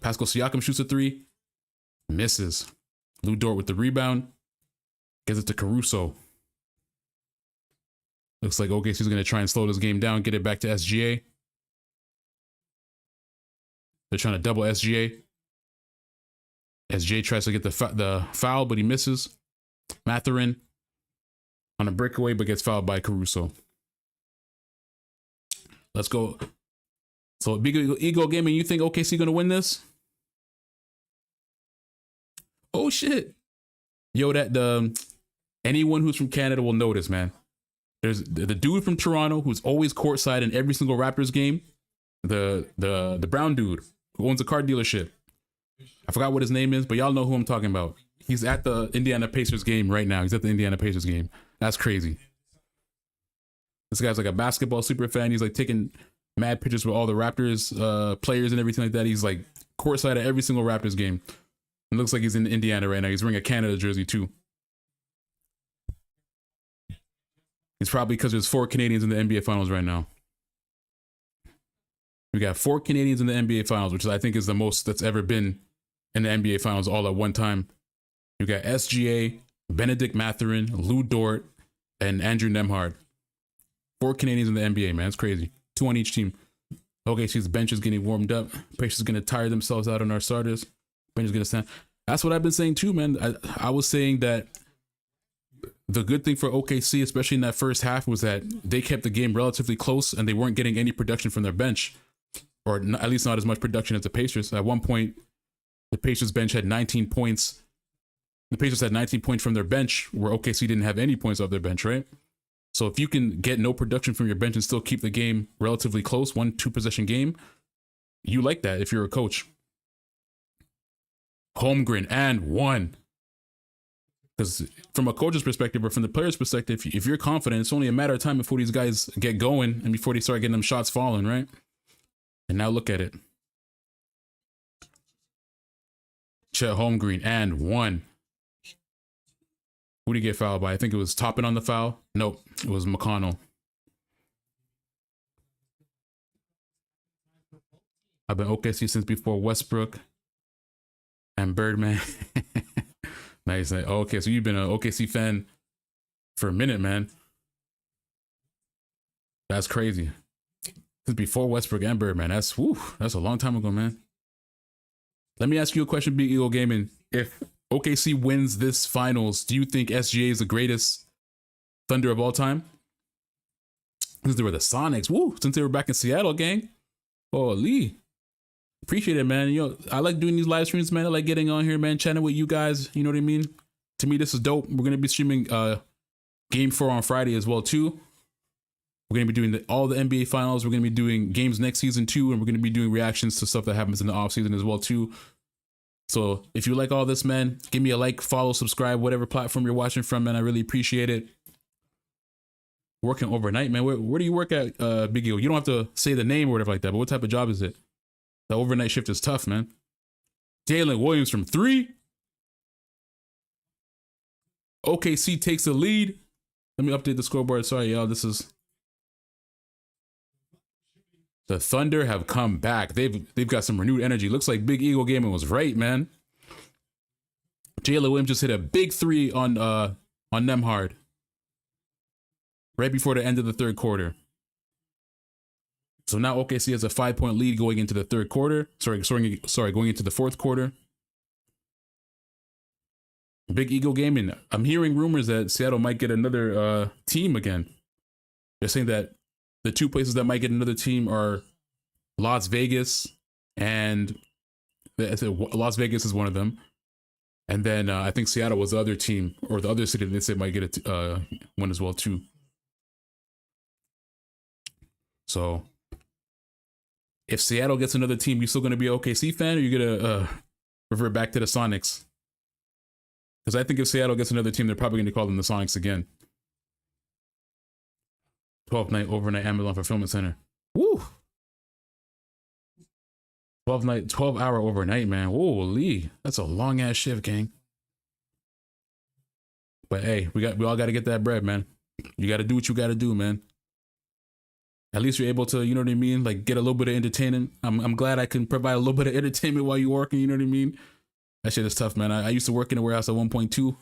Pascal Siakam shoots a 3. Misses. Lou Dort with the rebound. Gives it to Caruso. Looks like OKC's going to try and slow this game down, get it back to SGA. They're trying to double SGA. SGA tries to get the foul, but he misses. Mathurin on a breakaway, but gets fouled by Caruso. Let's go. So, Big Ego Gaming, you think OKC going to win this? Oh, shit. Yo, anyone who's from Canada will notice, man. There's the dude from Toronto who's always courtside in every single Raptors game. The brown dude who owns a car dealership. I forgot what his name is, but y'all know who I'm talking about. He's at the Indiana Pacers game right now. He's at the Indiana Pacers game. That's crazy. This guy's like a basketball super fan. He's like taking mad pictures with all the Raptors players and everything like that. He's like courtside at every single Raptors game. It looks like he's in Indiana right now. He's wearing a Canada jersey too. It's probably because there's 4 Canadians in the NBA Finals right now. We got 4 Canadians in the NBA Finals, which I think is the most that's ever been in the NBA Finals all at one time. You got SGA, Benedict Mathurin, Lou Dort, and Andrew Nembhard. 4 Canadians in the NBA, man. It's crazy. 2 on each team. OKC's bench is getting warmed up. Pacers going to tire themselves out on our starters. Bench is going to stand. That's what I've been saying too, man. I was saying that the good thing for OKC, especially in that first half, was that they kept the game relatively close and they weren't getting any production from their bench, or at least not as much production as the Pacers. At one point, the Pacers bench had 19 points. The Pacers had 19 points from their bench, where OKC didn't have any points off their bench, right? So if you can get no production from your bench and still keep the game relatively close, 1-2 possession game, you like that if you're a coach. Holmgren and 1. Because from a coach's perspective or from the player's perspective, if you're confident, it's only a matter of time before these guys get going and before they start getting them shots falling, right? And now look at it. Chet Holmgren and one. Who did he get fouled by? I think it was Toppin on the foul. Nope, it was McConnell. I've been OKC since before Westbrook and Birdman. Nice. Oh, okay, so you've been an OKC fan for a minute, man. That's crazy. Since before Westbrook and Birdman. That's a long time ago, man. Let me ask you a question, Big Eagle Gaming. If OKC wins this finals, do you think SGA is the greatest Thunder of all time? Since they were the Sonics. Since they were back in Seattle, gang. Holy. Appreciate it, man. I like doing these live streams, man. I like getting on here, man, chatting with you guys. You know what I mean? To me, this is dope. We're going to be streaming Game 4 on Friday as well, too. We're going to be doing all the NBA Finals. We're going to be doing games next season, too. And we're going to be doing reactions to stuff that happens in the offseason as well, too. So if you like all this, man, give me a like, follow, subscribe, whatever platform you're watching from, man. I really appreciate it. Working overnight, man. Where do you work at, Big Eagle? You don't have to say the name or whatever like that, but what type of job is it? The overnight shift is tough, man. Jalen Williams from 3. OKC takes the lead. Let me update the scoreboard. Sorry, y'all. This is... The Thunder have come back. They've got some renewed energy. Looks like Big Eagle Gaming was right, man. Jalen Williams just hit a big 3 on Nemhard right before the end of the third quarter. So now OKC has a 5-point lead going into the third quarter. Sorry, going into the fourth quarter. Big Eagle Gaming. I'm hearing rumors that Seattle might get another team again. They're saying that the two places that might get another team are Las Vegas, and Las Vegas is one of them. And then I think Seattle was the other team, or the other city that they say might get one as well too. So if Seattle gets another team, you still going to be an OKC fan, or you going to revert back to the Sonics? Because I think if Seattle gets another team, they're probably going to call them the Sonics again. 12-night overnight Amazon fulfillment center. Woo! 12-hour overnight, man. Holy, that's a long ass shift, gang. But hey, we all got to get that bread, man. You got to do what you got to do, man. At least you're able to, you know what I mean? Like, get a little bit of entertainment. I'm glad I can provide a little bit of entertainment while you're working, you know what I mean? That shit is tough, man. I used to work in a warehouse at 1.2.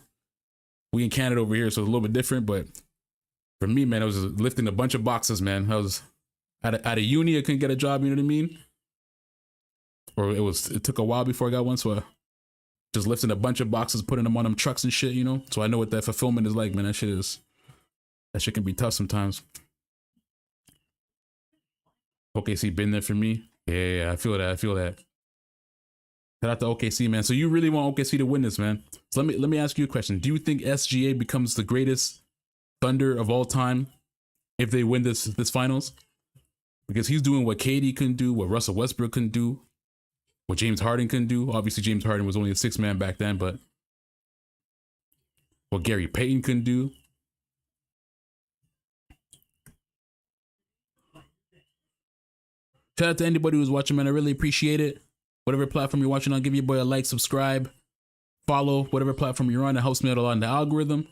We in Canada over here, so it's a little bit different, but for me, man, I was lifting a bunch of boxes, man. I was out of uni, I couldn't get a job, you know what I mean? Or it took a while before I got one, so I just lifting a bunch of boxes, putting them on them trucks and shit, you know? So I know what that fulfillment is like, man. That shit can be tough sometimes. OKC been there for me. Yeah, I feel that. Shout out to OKC, man. So you really want OKC to win this, man? So let me ask you a question. Do you think SGA becomes the greatest Thunder of all time if they win this finals? Because he's doing what KD couldn't do, what Russell Westbrook couldn't do, what James Harden couldn't do. Obviously, James Harden was only a 6-man back then, but what Gary Payton couldn't do. Shout out to anybody who's watching, man. I really appreciate it. Whatever platform you're watching on, give your boy a like, subscribe, follow, whatever platform you're on. It helps me out a lot in the algorithm.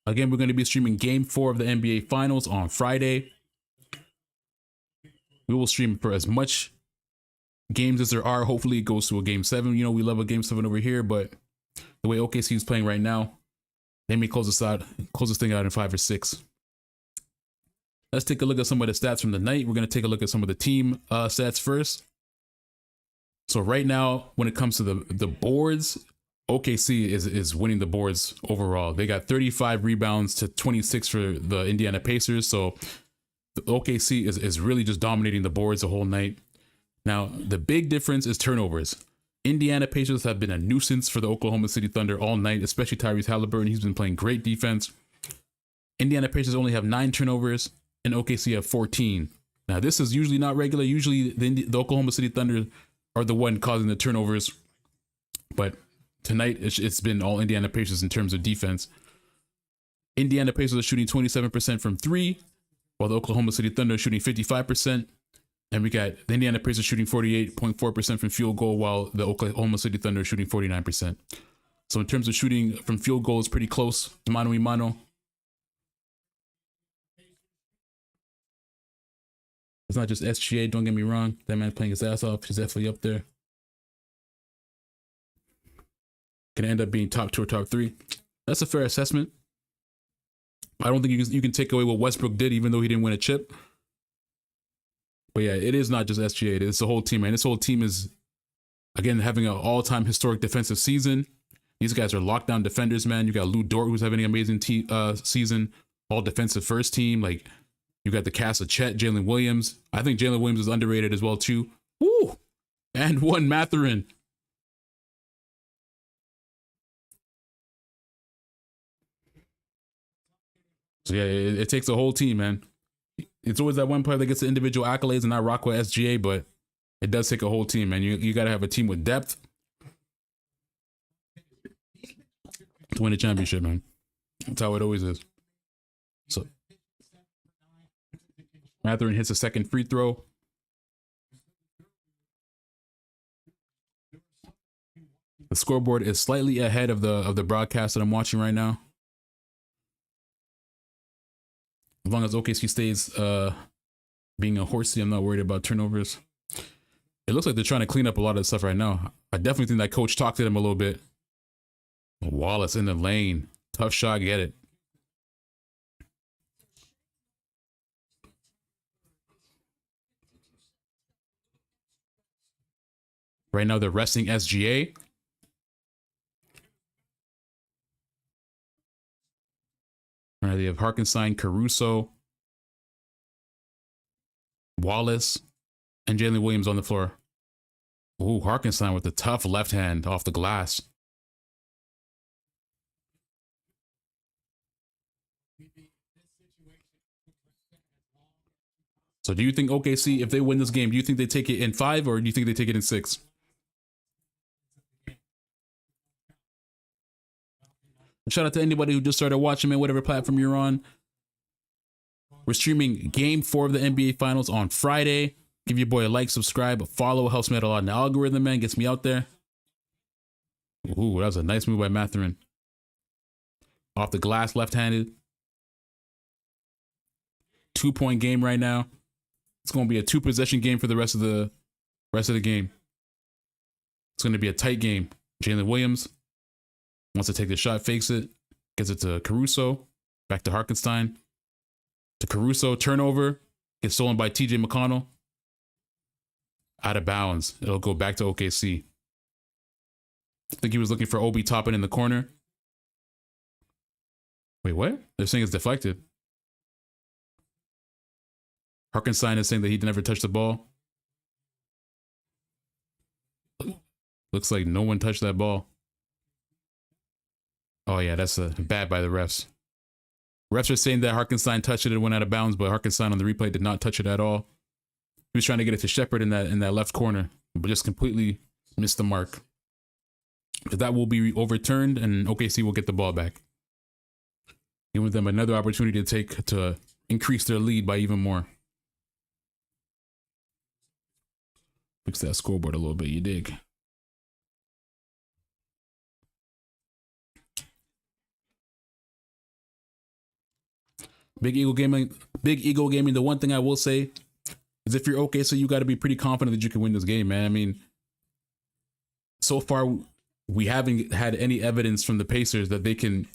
Again, we're going to be streaming Game 4 of the NBA Finals on Friday. We will stream for as much games as there are. Hopefully, it goes to a Game 7. You know, we love a Game 7 over here, but the way OKC is playing right now, they may close this thing out in 5 or 6. Let's take a look at some of the stats from the night. We're going to take a look at some of the team stats first. So right now, when it comes to the boards, OKC is winning the boards overall. They got 35 rebounds to 26 for the Indiana Pacers. So the OKC is really just dominating the boards the whole night. Now, the big difference is turnovers. Indiana Pacers have been a nuisance for the Oklahoma City Thunder all night, especially Tyrese Halliburton. He's been playing great defense. Indiana Pacers only have 9 turnovers, and OKC have 14. Now, this is usually not regular. Usually, the Oklahoma City Thunder are the one causing the turnovers But tonight, it's been all Indiana Pacers in terms of defense. Indiana Pacers are shooting 27% from three, while the Oklahoma City Thunder are shooting 55%. And we got the Indiana Pacers shooting 48.4% from field goal, while the Oklahoma City Thunder are shooting 49%. So in terms of shooting from field goal, it's pretty close. Mano y mano. It's not just SGA, don't get me wrong. That man's playing his ass off. He's definitely up there. Can end up being top 2 or top 3. That's a fair assessment. I don't think you can take away what Westbrook did, even though he didn't win a chip. But yeah, it is not just SGA. It's the whole team, man. This whole team is, again, having an all-time historic defensive season. These guys are lockdown defenders, man. You got Lou Dort, who's having an amazing season. All defensive first team. Like, you got the cast of Chet, Jalen Williams. I think Jalen Williams is underrated as well, too. Woo! And one Mathurin. So yeah, it takes a whole team, man. It's always that one player that gets the individual accolades and I rock with SGA, but it does take a whole team, man. You got to have a team with depth to win a championship, man. That's how it always is. So Mathurin hits a second free throw. The scoreboard is slightly ahead of the broadcast that I'm watching right now. As long as OKC stays being a horsey, I'm not worried about turnovers. It looks like they're trying to clean up a lot of the stuff right now. I definitely think that coach talked to them a little bit. Wallace in the lane. Tough shot, get it. Right now they're resting SGA. All right, they have Harkenstein, Caruso, Wallace, and Jalen Williams on the floor. Ooh, Harkenstein with the tough left hand off the glass. So do you think OKC, if they win this game, do you think they take it in 5 or do you think they take it in 6? Shout out to anybody who just started watching, man, whatever platform you're on. We're streaming Game 4 of the NBA Finals on Friday. Give your boy a like, subscribe, a follow. Helps me out a lot in the algorithm, man. Gets me out there. Ooh, that was a nice move by Mathurin. Off the glass, left-handed. 2-point game right now. It's going to be a 2-possession game for the rest of the game. It's going to be a tight game. Jalen Williams wants to take the shot, fakes it, gets it to Caruso, back to Harkenstein, to Caruso, turnover, gets stolen by TJ McConnell, out of bounds. It'll go back to OKC. I think he was looking for Obi Toppin in the corner. Wait, what? They're saying it's deflected. Harkenstein is saying that he never touched the ball. Looks like no one touched that ball. Oh, yeah, that's a bad by the refs. Refs are saying that Harkenstein touched it and went out of bounds, but Harkenstein on the replay did not touch it at all. He was trying to get it to Shepard in that left corner, but just completely missed the mark. But that will be overturned, and OKC will get the ball back. Giving them another opportunity to increase their lead by even more. Fix that scoreboard a little bit, you dig? Big Eagle Gaming. The one thing I will say is if you're OKC, you got to be pretty confident that you can win this game, man. I mean, so far we haven't had any evidence from the Pacers that they can,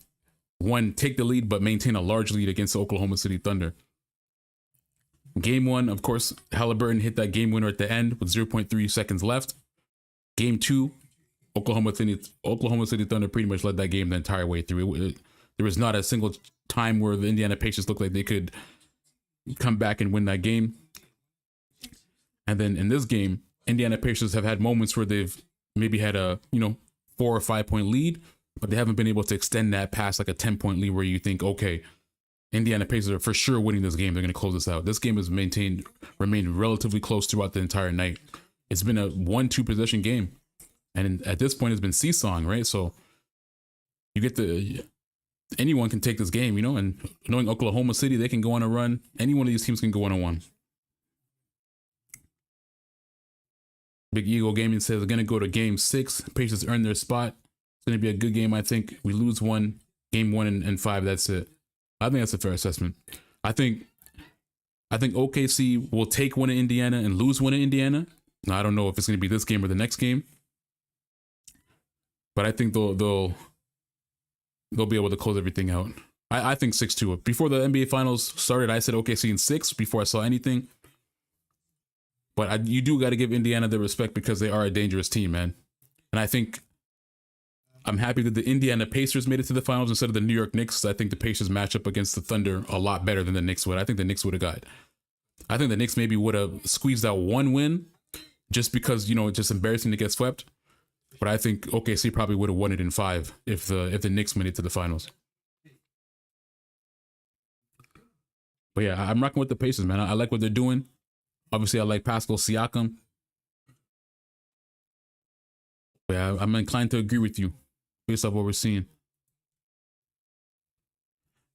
one, take the lead but maintain a large lead against the Oklahoma City Thunder. Game 1, of course, Halliburton hit that game winner at the end with 0.3 seconds left. Game 2, Oklahoma City Thunder pretty much led that game the entire way through. There was not a single time where the Indiana Pacers looked like they could come back and win that game. And then in this game, Indiana Pacers have had moments where they've maybe had a 4 or 5 point lead, but they haven't been able to extend that past like a 10-point lead where you think, okay, Indiana Pacers are for sure winning this game. They're going to close this out. This game has remained relatively close throughout the entire night. It's been a 1-2 possession game. And at this point, it's been seesawing, right? So you get anyone can take this game, you know, and knowing Oklahoma City, they can go on a run. Any one of these teams can go on a one. Big Eagle Gaming says they're going to go to game 6. Pacers earn their spot. It's going to be a good game, I think. We lose one, game 1 and 5, that's it. I think that's a fair assessment. I think OKC will take one in Indiana and lose one in Indiana. Now, I don't know if it's going to be this game or the next game, but I think they'll be able to close everything out. I think 6-2. Before the NBA Finals started, I said OKC in 6 before I saw anything. But you do got to give Indiana the respect because they are a dangerous team, man. And I think I'm happy that the Indiana Pacers made it to the finals instead of the New York Knicks. I think the Pacers match up against the Thunder a lot better than the Knicks would. I think the Knicks would have got. I think the Knicks maybe would have squeezed out one win just because, you know, it's just embarrassing to get swept. But I think OKC probably would have won it in 5 if the Knicks made it to the finals. But yeah, I'm rocking with the Pacers, man. I like what they're doing. Obviously, I like Pascal Siakam. But yeah, I'm inclined to agree with you based off what we're seeing.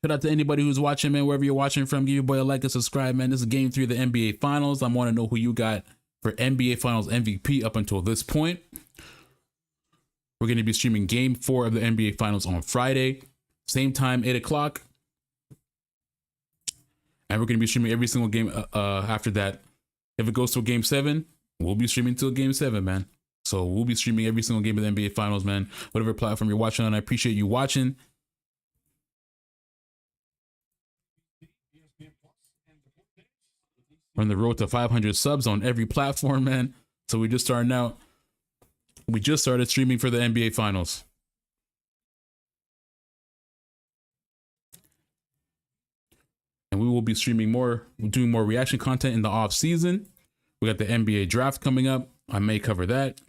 Shout out to anybody who's watching, man, wherever you're watching from. Give your boy a like and subscribe, man. This is game 3 of the NBA Finals. I want to know who you got for NBA Finals MVP up until this point. We're going to be streaming game 4 of the NBA Finals on Friday. Same time, 8 o'clock. And we're going to be streaming every single game after that. If it goes to game 7, we'll be streaming till game 7, man. So we'll be streaming every single game of the NBA Finals, man. Whatever platform you're watching on, I appreciate you watching. We're on the road to 500 subs on every platform, man. So we just starting out. We just started streaming for the NBA Finals. And we will be streaming more, doing more reaction content in the off season. We got the NBA draft coming up. I may cover that.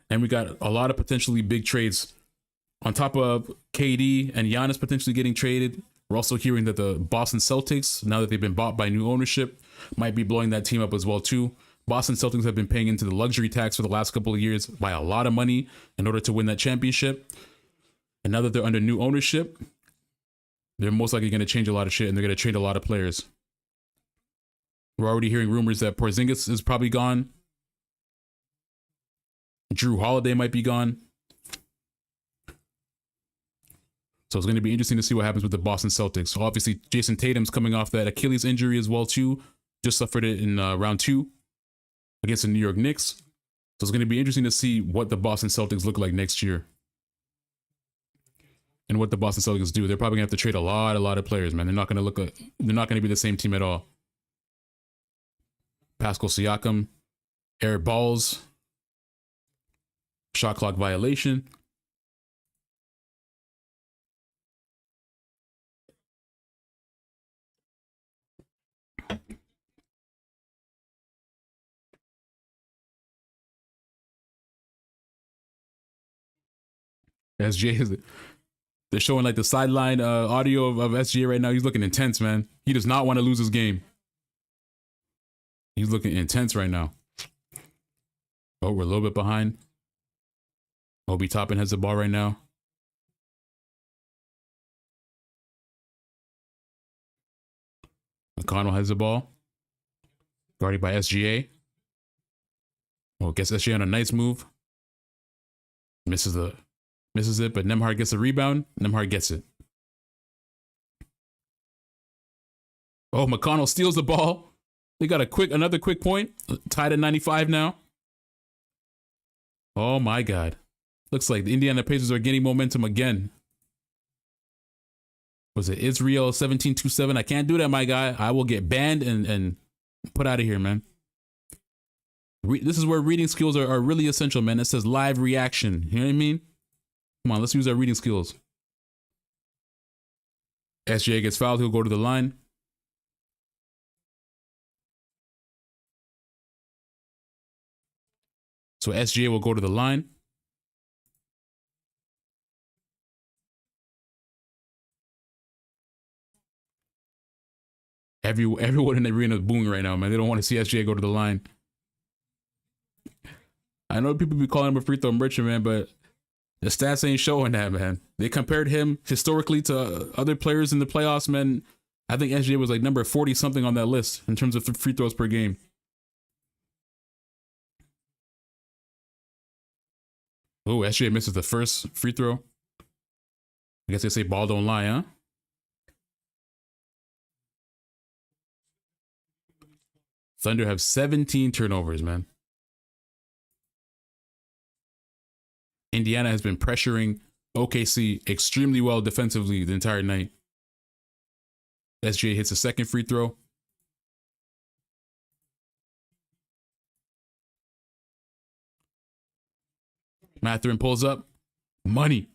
And we got a lot of potentially big trades. On top of KD and Giannis potentially getting traded, we're also hearing that the Boston Celtics, now that they've been bought by new ownership, might be blowing that team up as well too. Boston Celtics have been paying into the luxury tax for the last couple of years by a lot of money in order to win that championship. And now that they're under new ownership, they're most likely going to change a lot of shit and they're going to trade a lot of players. We're already hearing rumors that Porzingis is probably gone. Drew Holiday might be gone. So it's going to be interesting to see what happens with the Boston Celtics. So obviously, Jason Tatum's coming off that Achilles injury as well too. Just suffered it in round 2 against the New York Knicks. So it's going to be interesting to see what the Boston Celtics look like next year. And what the Boston Celtics do. They're probably going to have to trade a lot of players, man. They're not going to be the same team at all. Pascal Siakam, air balls, shot clock violation. SGA is they're showing like the sideline audio of SGA right now. He's looking intense, man. He does not want to lose his game. He's looking intense right now. Oh, we're a little bit behind. Obi Toppin has the ball right now. McConnell has the ball. Guarded by SGA. Oh, gets SGA on a nice move. Misses it, but Nembhard gets the rebound. Nembhard gets it. Oh, McConnell steals the ball. They got another quick point. Tied at 95 now. Oh my God. Looks like the Indiana Pacers are getting momentum again. Was it Israel 1727? I can't do that, my guy. I will get banned and put out of here, man. This is where reading skills are really essential, man. It says live reaction. You know what I mean? Come on, let's use our reading skills. SGA gets fouled. He'll go to the line. So SGA will go to the line. Everyone in the arena is booing right now, man. They don't want to see SGA go to the line. I know people be calling him a free throw merchant, man, but the stats ain't showing that, man. They compared him historically to other players in the playoffs, man. I think SGA was like number 40 something on that list in terms of free throws per game. Oh, SGA misses the first free throw. I guess they say ball don't lie, huh? Thunder have 17 turnovers, man. Indiana has been pressuring OKC extremely well defensively the entire night. SGA hits a second free throw. Mathurin pulls up. Money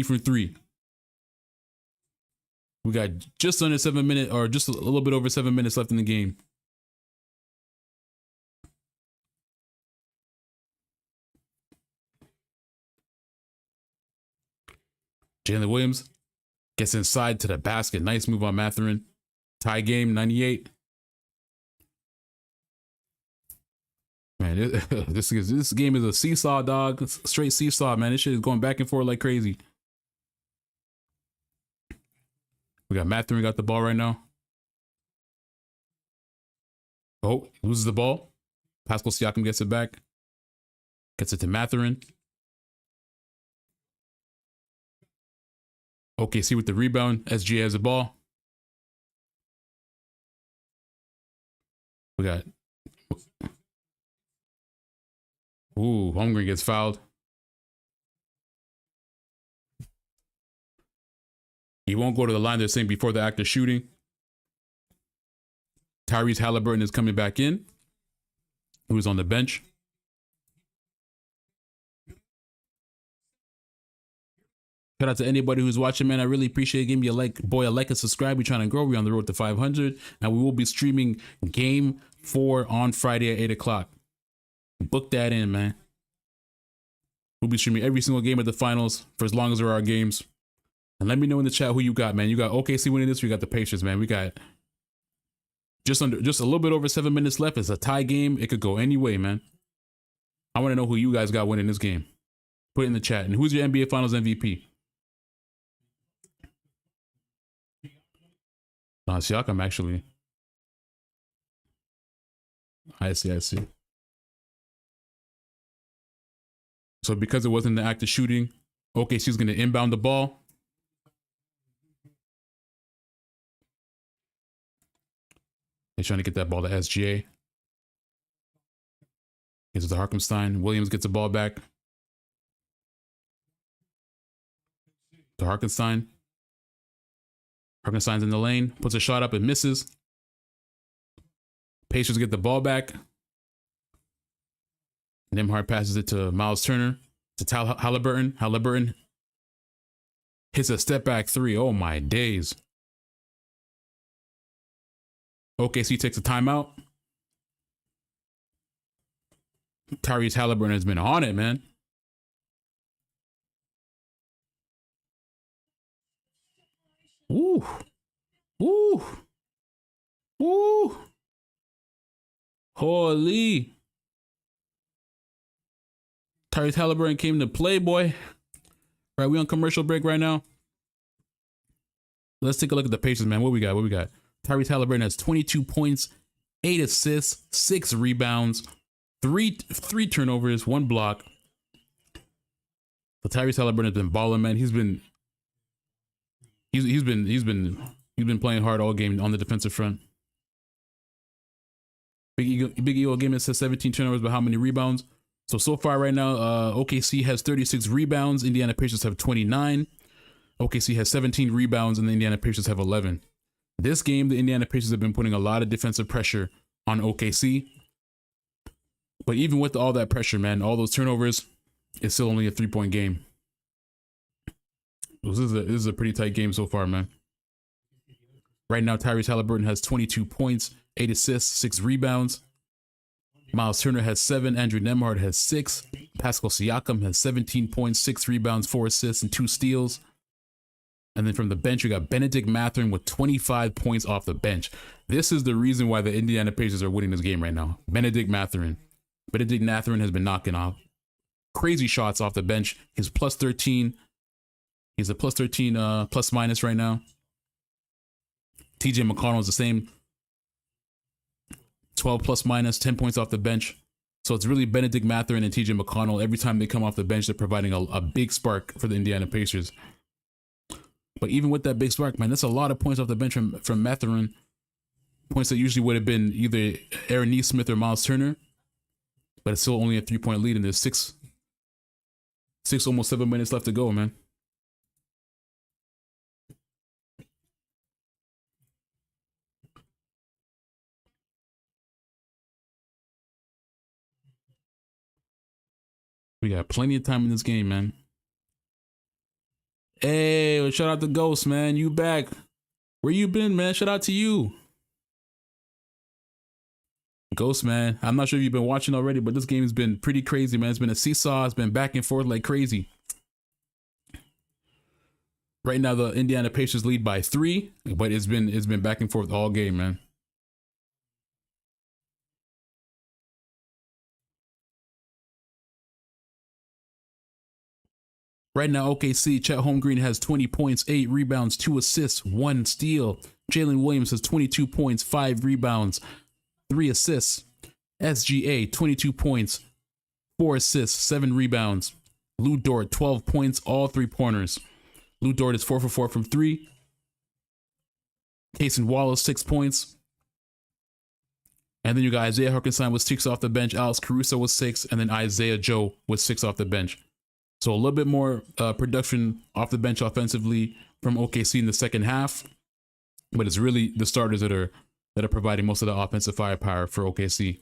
for three. We got just under 7 minutes, or just a little bit over 7 minutes left in the game. Jalen Williams gets inside to the basket. Nice move on Mathurin. Tie game, 98. Man, this game is a seesaw, dog. Straight seesaw, man. This shit is going back and forth like crazy. We got Mathurin got the ball right now. Oh, he loses the ball. Pascal Siakam gets it back. Gets it to Mathurin. OKC with the rebound. SGA has the ball. We got... Ooh, Holmgren gets fouled. He won't go to the line, they're saying, before the act of shooting. Tyrese Halliburton is coming back in. He was on the bench. Shout out to anybody who's watching, man. I really appreciate it. Give me a like, boy, a like and subscribe. We're trying to grow. We're on the road to 500. And we will be streaming Game 4 on Friday at 8 o'clock. Book that in, man. We'll be streaming every single game of the finals for as long as there are games. And let me know in the chat who you got, man. You got OKC winning this. We got the Pacers, man. We got just a little bit over 7 minutes left. It's a tie game. It could go any way, man. I want to know who you guys got winning this game. Put it in the chat. And who's your NBA Finals MVP? Siakam, actually. I see. So because it wasn't the act of shooting, OKC's going to inbound the ball. They're trying to get that ball to SGA. Gives it to Harkenstein. Williams gets the ball back. To Harkenstein. Harkenstein's in the lane. Puts a shot up and misses. Pacers get the ball back. Nembhard passes it to Miles Turner. To Halliburton. Halliburton hits a step back three. Oh my days. OKC takes a timeout. Tyrese Halliburton has been on it, man. Ooh. Ooh. Ooh. Holy. Tyrese Halliburton came to play, boy. Right, we on commercial break right now. Let's take a look at the Pacers, man. What we got? Tyrese Halliburton has 22 points, 8 assists, 6 rebounds, three turnovers, 1 block. So Tyrese Halliburton has been balling, man. He's been playing hard all game on the defensive front. Big Eagle Gaming says 17 turnovers, but how many rebounds? So far right now, OKC has 36 rebounds. Indiana Pacers have 29. OKC has 17 rebounds, and the Indiana Pacers have 11. This game, the Indiana Pacers have been putting a lot of defensive pressure on OKC. But even with all that pressure, man, all those turnovers, it's still only a 3-point game. This is a pretty tight game so far, man. Right now, Tyrese Halliburton has 22 points, 8 assists, 6 rebounds. Miles Turner has 7. Andrew Nembhard has 6. Pascal Siakam has 17 points, 6 rebounds, 4 assists, and 2 steals. And then from the bench, we got Benedict Mathurin with 25 points off the bench. This is the reason why the Indiana Pacers are winning this game right now. Benedict Mathurin. Benedict Mathurin has been knocking off crazy shots off the bench. He's plus 13. He's a plus 13 plus minus right now. TJ McConnell is the same. 12 plus minus, 10 points off the bench. So it's really Benedict Mathurin and TJ McConnell. Every time they come off the bench, they're providing a big spark for the Indiana Pacers. But even with that big spark, man, that's a lot of points off the bench from Mathurin. Points that usually would have been either Aaron Nesmith or Miles Turner. But it's still only a 3-point lead, and there's six, almost 7 minutes left to go, man. We got plenty of time in this game, man. Hey, shout out to Ghost, man. You back. Where you been, man? Shout out to you. Ghost, man. I'm not sure if you've been watching already, but this game has been pretty crazy, man. It's been a seesaw. It's been back and forth like crazy. Right now, the Indiana Pacers lead by 3, but it's been back and forth all game, man. Right now, OKC, Chet Holmgren has 20 points, 8 rebounds, 2 assists, 1 steal. Jalen Williams has 22 points, 5 rebounds, 3 assists. SGA, 22 points, 4 assists, 7 rebounds. Lou Dort, 12 points, all 3-pointers. Lou Dort is 4 for 4 from 3. Cason Wallace, 6 points. And then you got Isaiah Hartenstein with 6 off the bench. Alex Caruso with 6. And then Isaiah Joe with 6 off the bench. So a little bit more production off the bench offensively from OKC in the second half. But it's really the starters that are providing most of the offensive firepower for OKC.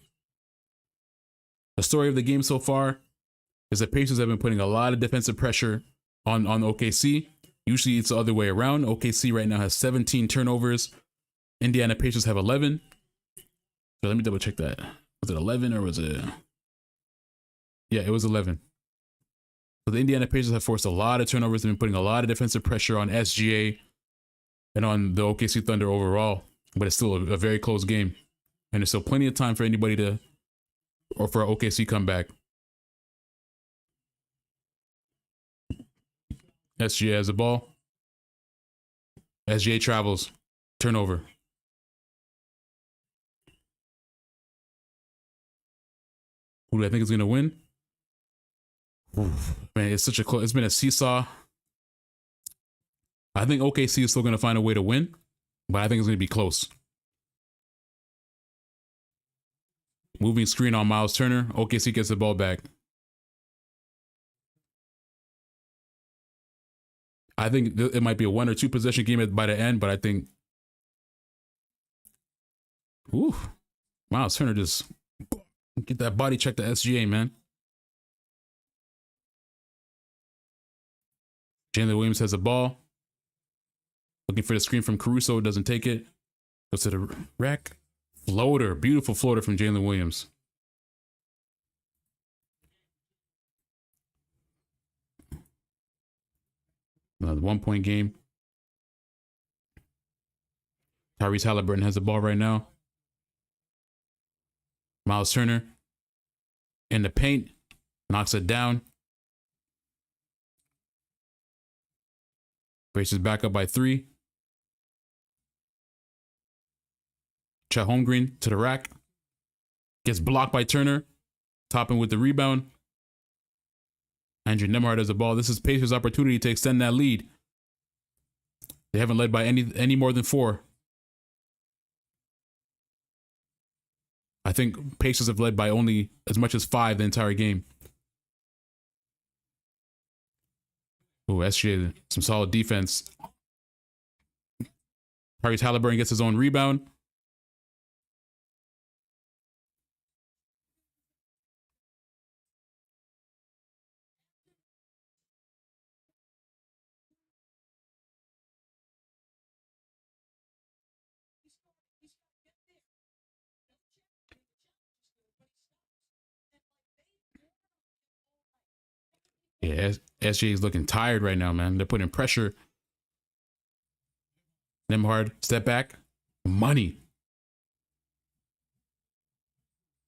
The story of the game so far is that Pacers have been putting a lot of defensive pressure on OKC. Usually it's the other way around. OKC right now has 17 turnovers. Indiana Pacers have 11. So let me double check that. Was it 11 or was it? Yeah, it was 11. So the Indiana Pacers have forced a lot of turnovers. They've been putting a lot of defensive pressure on SGA and on the OKC Thunder overall. But it's still a very close game. And there's still plenty of time for anybody or for an OKC comeback. SGA has the ball. SGA travels. Turnover. Who do I think is going to win? Oof, man, it's been a seesaw. I think OKC is still going to find a way to win, but I think it's going to be close. Moving screen on Miles Turner. OKC gets the ball back. I think it might be a 1 or 2 possession game by the end, but I think, Miles Turner just get that body check to SGA, man. Jalen Williams has the ball. Looking for the screen from Caruso, doesn't take it. Goes to the rack. Floater, beautiful floater from Jalen Williams. Another 1-point game. Tyrese Halliburton has the ball right now. Miles Turner in the paint, knocks it down. Pacers back up by 3. Chet Holmgren to the rack. Gets blocked by Turner. Topping with the rebound. Andrew Nembhard has the ball. This is Pacers' opportunity to extend that lead. They haven't led by any more than 4. I think Pacers have led by only as much as 5 the entire game. Oh, SGA, some solid defense. Tyrese Halliburton gets his own rebound. Yeah, SGA is looking tired right now, man. They're putting pressure. Nembhard, step back. Money.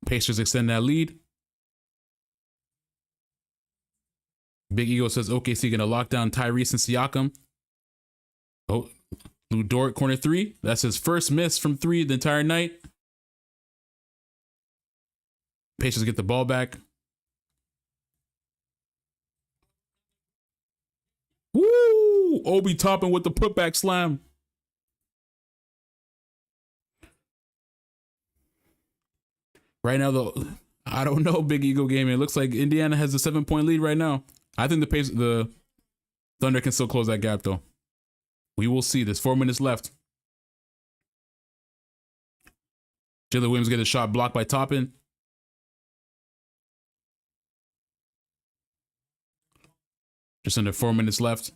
Pacers extend that lead. Big Ego says OKC going to lock down Tyrese and Siakam. Oh, Lou Dort, corner three. That's his first miss from three the entire night. Pacers get the ball back. Woo! Obi Toppin with the putback slam. Right now, though, I don't know, Big Ego Gaming. It looks like Indiana has a 7-point lead right now. I think the Thunder can still close that gap, though. We will see. There's 4 minutes left. Jalen Williams gets a shot blocked by Toppin. Just under 4 minutes left.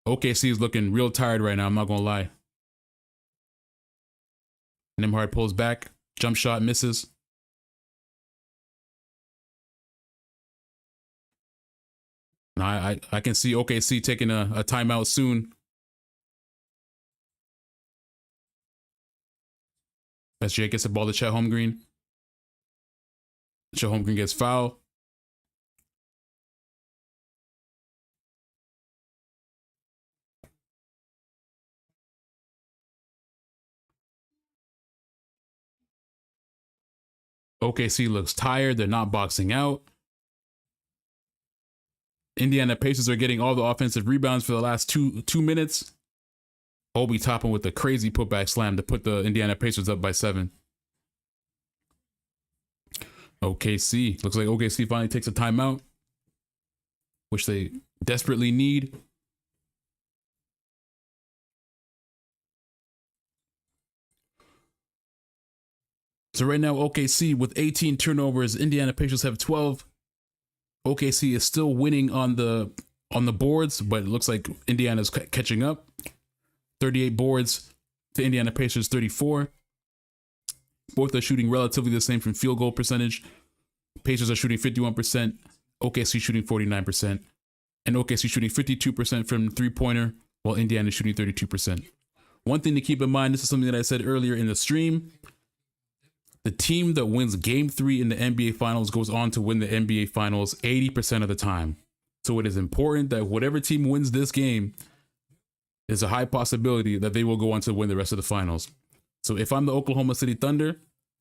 OKC is looking real tired right now. I'm not going to lie. Nembhard pulls back. Jump shot misses. Now I can see OKC taking a timeout soon. SGA gets the ball to Chet Holmgren. Chet Holmgren gets fouled. OKC looks tired. They're not boxing out. Indiana Pacers are getting all the offensive rebounds for the last two minutes. Obi Toppin with the crazy putback slam to put the Indiana Pacers up by 7. OKC. Looks like OKC finally takes a timeout, which they desperately need. So right now, OKC with 18 turnovers, Indiana Pacers have 12. OKC is still winning on the boards, but it looks like Indiana's catching up. 38 boards to Indiana Pacers 34. Both are shooting relatively the same from field goal percentage. Pacers are shooting 51%, OKC shooting 49%, and OKC shooting 52% from three-pointer, while Indiana is shooting 32%. One thing to keep in mind, this is something that I said earlier in the stream, the team that wins Game 3 in the NBA Finals goes on to win the NBA Finals 80% of the time. So it is important that whatever team wins this game, there's a high possibility that they will go on to win the rest of the finals. So if I'm the Oklahoma City Thunder,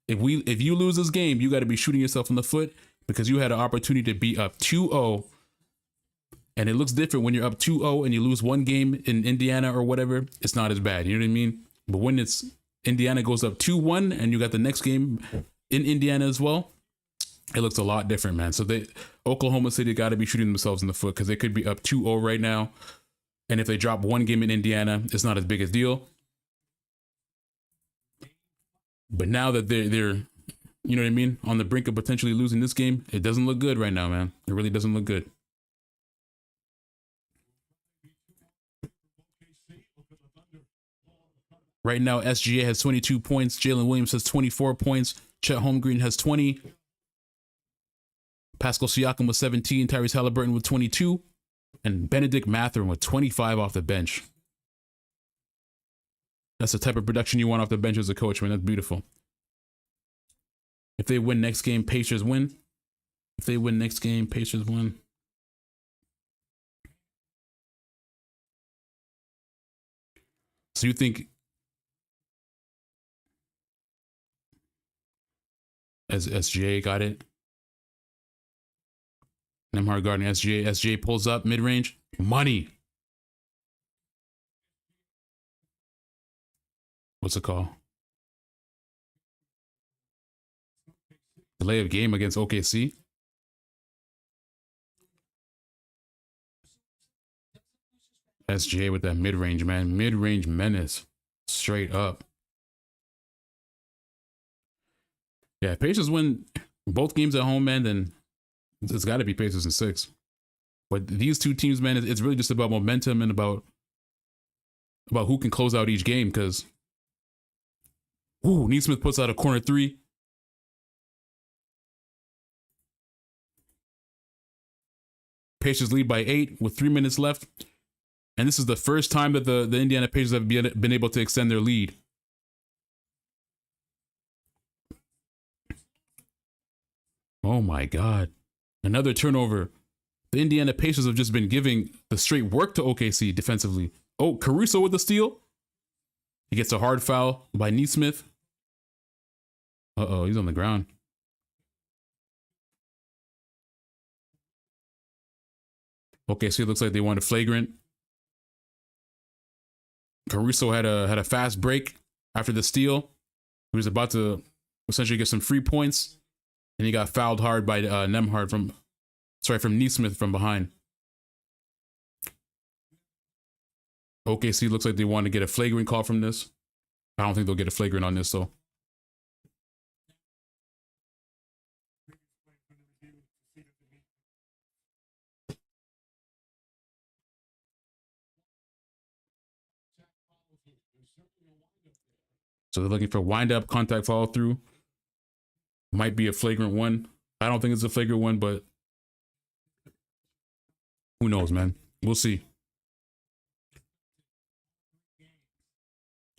if you lose this game, you got to be shooting yourself in the foot because you had an opportunity to be up 2-0. And it looks different when you're up 2-0 and you lose one game in Indiana or whatever. It's not as bad. You know what I mean? But when it's Indiana goes up 2-1 and you got the next game in Indiana as well, it looks a lot different, man. So Oklahoma City got to be shooting themselves in the foot because they could be up 2-0 right now. And if they drop one game in Indiana, it's not as big a deal. But now that they're, you know what I mean, on the brink of potentially losing this game, it doesn't look good right now, man. It really doesn't look good. Right now, SGA has 22 points. Jalen Williams has 24 points. Chet Holmgren has 20. Pascal Siakam with 17. Tyrese Halliburton with 22. And Benedict Mathurin with 25 off the bench. That's the type of production you want off the bench as a coach, man. That's beautiful. If they win next game, Pacers win. If they win next game, Pacers win. So you think as SGA got it? Nembhard guarding SGA. SGA pulls up mid-range. Money. What's it called? Delay of game against OKC. SGA with that mid-range, man. Mid-range menace. Straight up. Yeah, Pacers win both games at home, man, then it's got to be Pacers in 6. But these two teams, man, it's really just about momentum and about who can close out each game because Neesmith puts out a corner 3. Pacers lead by 8 with 3 minutes left. And this is the first time that the Indiana Pacers have been able to extend their lead. Oh my God. Another turnover. The Indiana Pacers have just been giving the straight work to OKC defensively. Oh, Caruso with the steal. He gets a hard foul by Neesmith. Uh-oh, he's on the ground. OKC looks like they want a flagrant. Caruso had a fast break after the steal. He was about to essentially get some free points, and he got fouled hard by Nembhard from Neesmith from behind. OKC looks like they want to get a flagrant call from this. I don't think they'll get a flagrant on this though. So they're looking for wind-up, contact follow-through. Might be a flagrant one. I don't think it's a flagrant one, but who knows, man? We'll see.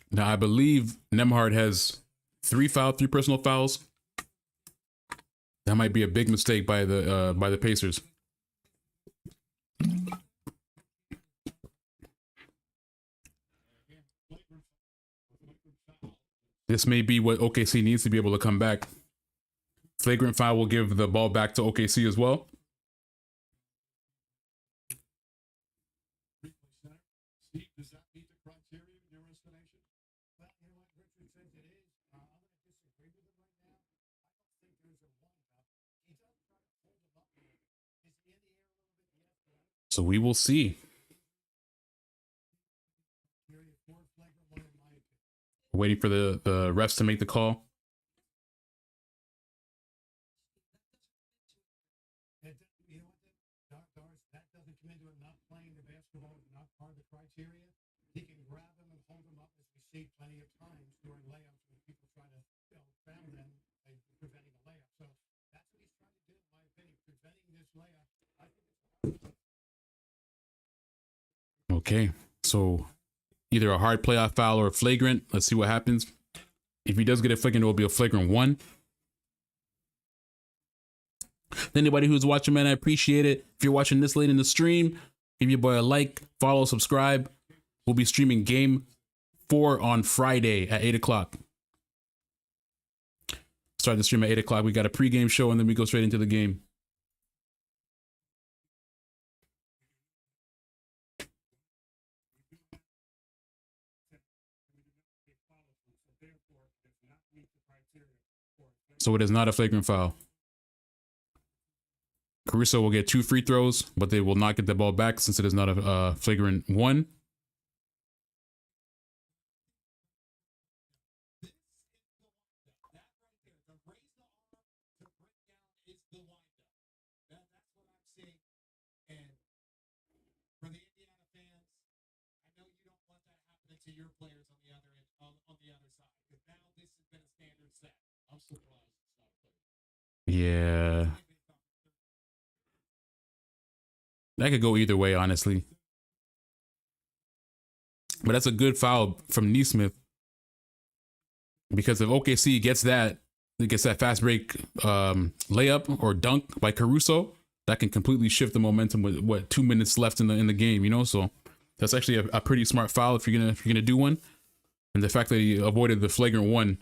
Now, I believe Nembhard has 3 personal fouls. That might be a big mistake by the Pacers. This may be what OKC needs to be able to come back. Flagrant foul will give the ball back to OKC as well. Steve, does that meet the criteria in your estimation? Well, you know what Richard says it is. I'm going to disagree with him right now. I don't think there's a one about. He does try to hold him up a little bit. Is he in the air a little bit? Yes, but So we will see. Waiting for the refs to make the call. You know what? That doesn't come into it. Not playing the basketball is not part of the criteria. He can grab him and hold him up, as we see plenty of times during layups when people try to foul them by preventing a layup. So that's what he's trying to do, in my opinion, preventing this layup. I think it's Okay, so either a hard playoff foul or a flagrant. Let's see what happens. If he does get a flagrant, it will be a flagrant 1. Anybody who's watching, man, I appreciate it. If you're watching this late in the stream, give your boy a like, follow, subscribe. We'll be streaming Game 4 on Friday at 8 o'clock. Start the stream at 8 o'clock. We got a pregame show, and then we go straight into the game. So it is not a flagrant foul. Caruso will get 2 free throws, but they will not get the ball back since it is not a flagrant 1. to your players on the other end, on the other side. Because now this has been a standard set. I'm surprised it's not clear. Yeah. That could go either way, honestly. But that's a good foul from Neesmith. Because if OKC gets that fast break layup or dunk by Caruso, that can completely shift the momentum with what 2 minutes left in the game, you know? So that's actually a pretty smart foul if you're gonna do one. And the fact that he avoided the flagrant one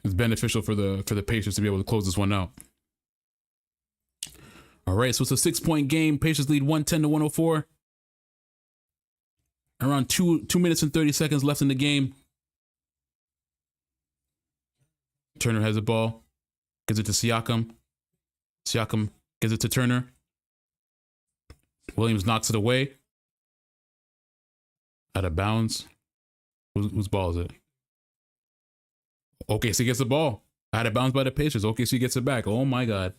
is beneficial for the Pacers to be able to close this one out. All right, so it's a 6-point game. Pacers lead 110-104. Around 2 minutes and 30 seconds left in the game. Turner has the ball. Gives it to Siakam. Siakam gives it to Turner. Williams knocks it away. Out of bounds. Whose ball is it? OKC gets the ball. Out of bounds by the Pacers. OKC gets it back. Oh my God.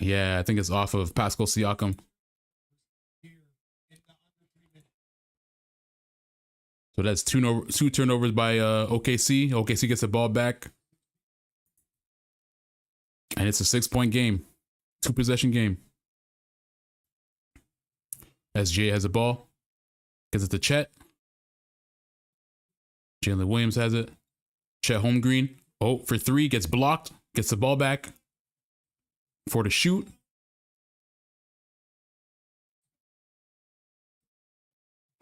Yeah, I think it's off of Pascal Siakam. So that's two turnovers by OKC. OKC gets the ball back. And it's a 6-point game. 2-possession game. SJ has the ball. Gives it to Chet. Jalen Williams has it. Chet Holmgreen. Oh, for 3. Gets blocked. Gets the ball back for the shoot.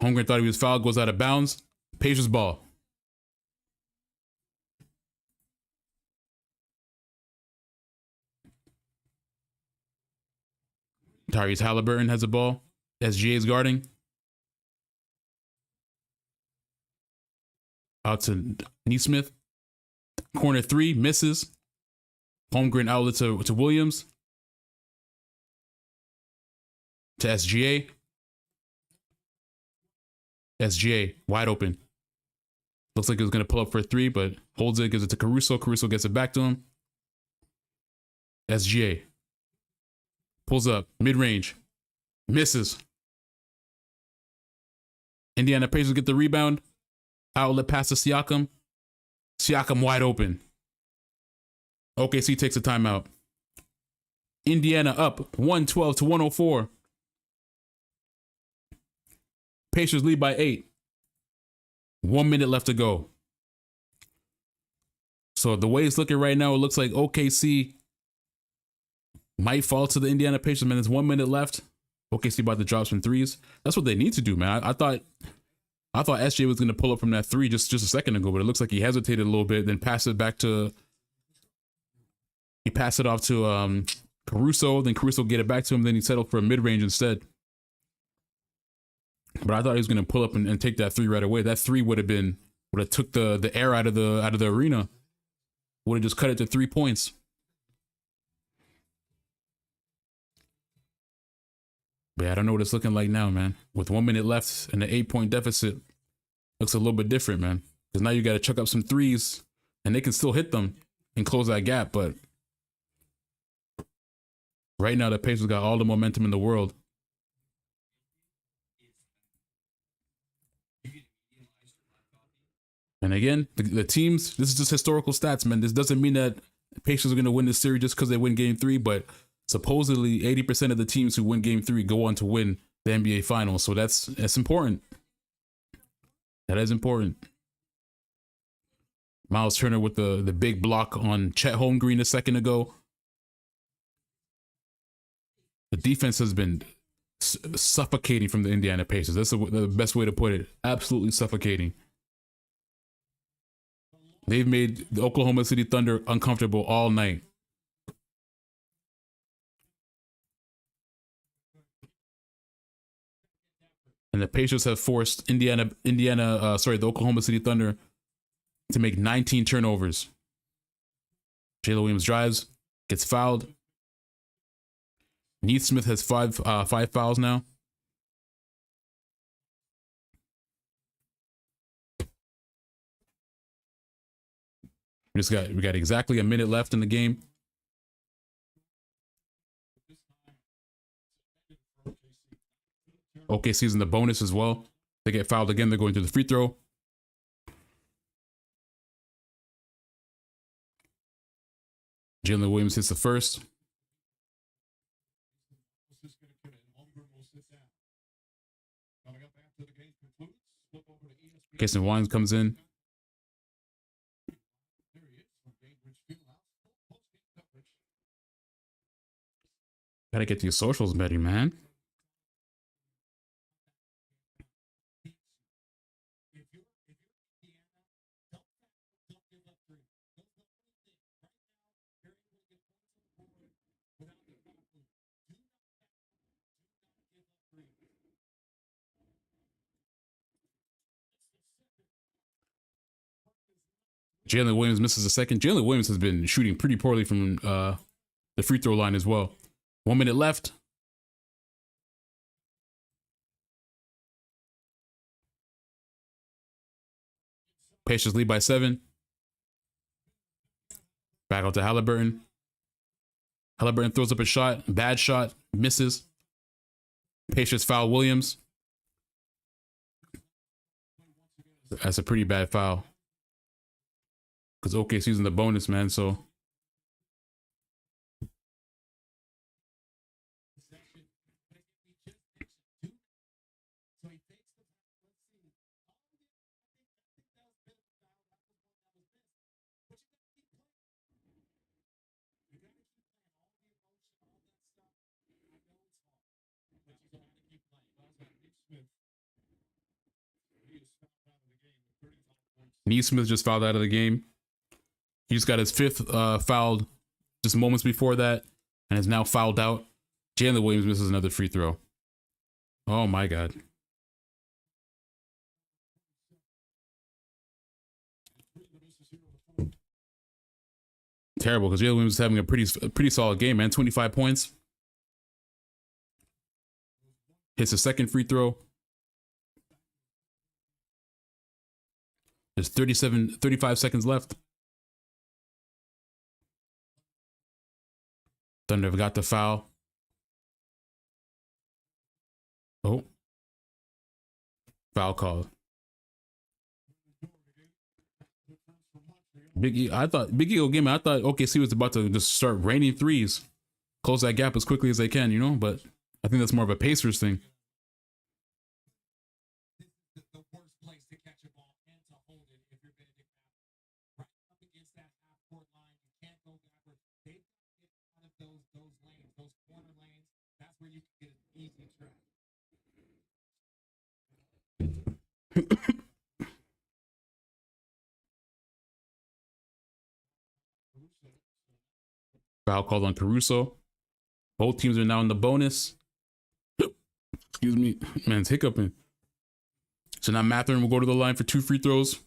Holmgren thought he was fouled, goes out of bounds. Pacers ball. Tyrese Halliburton has the ball. SGA is guarding. Out to Neesmith. Corner three, misses. Holmgren outlet to Williams. To SGA. SGA, wide open. Looks like he was going to pull up for a three, but holds it, gives it to Caruso. Caruso gets it back to him. SGA. Pulls up, mid-range. Misses. Indiana Pacers get the rebound. Outlet pass to Siakam. Siakam wide open. OKC takes a timeout. Indiana up 112 to 104. Pacers lead by 8. 1 minute left to go. So the way it's looking right now, it looks like OKC might fall to the Indiana Pacers, man. There's 1 minute left. OKC about to drop some threes. That's what they need to do, man. I thought SJ was going to pull up from that three just a second ago, but it looks like he hesitated a little bit, then passed it back to. He passed it off to Caruso, then Caruso get it back to him, then he settled for a mid range instead. But I thought he was going to pull up and take that three right away. That three would have took the air out of the arena. Would have just cut it to 3 points. But yeah, I don't know what it's looking like now, man. With 1 minute left and an 8-point deficit, looks a little bit different, man. Because now you got to chuck up some threes, and they can still hit them and close that gap. But right now, the Pacers got all the momentum in the world. And again, the teams, this is just historical stats, man. This doesn't mean that the Pacers are going to win this series just because they win game 3, but supposedly 80% of the teams who win game 3 go on to win the NBA Finals. So that's important. That is important. Miles Turner with the big block on Chet Holmgren a second ago. The defense has been suffocating from the Indiana Pacers. That's the best way to put it. Absolutely suffocating. They've made the Oklahoma City Thunder uncomfortable all night. And the Pacers have forced the Oklahoma City Thunder to make 19 turnovers. Jalen Williams drives, gets fouled. Neesmith has five fouls now. We got exactly a minute left in the game. OKC's in the bonus as well. They get fouled again. They're going to the free throw. Jalen Williams hits the first. Casey Wines comes in. Gotta get these socials better, man. Jalen Williams misses a second. Jalen Williams has been shooting pretty poorly from the free throw line as well. 1 minute left. Pacers lead by 7. Back out to Halliburton. Halliburton throws up a shot. Bad shot. Misses. Pacers foul Williams. That's a pretty bad foul. Because OKC's in the bonus, man, so. Neesmith just fouled out of the game. He just got his fifth fouled just moments before that and is now fouled out. Jalen Williams misses another free throw. Oh my God. Terrible, because Jalen Williams is having a pretty solid game, man. 25 points. Hits a second free throw. There's 35 seconds left. Thunder got the foul. Oh. Foul called. Big E game. I thought OKC was about to just start raining threes, close that gap as quickly as they can, you know. But I think that's more of a Pacers thing. The worst place to catch a ball and to hold it if you're Benedict Right up against that half-court line, you can't go backwards. They've got to get out of those lanes, those corner lanes. That's where you can get an easy trap. Foul called on Caruso. Both teams are now in the bonus. Excuse me. Man's hiccuping. So now Mathurin will go to the line for 2 free throws.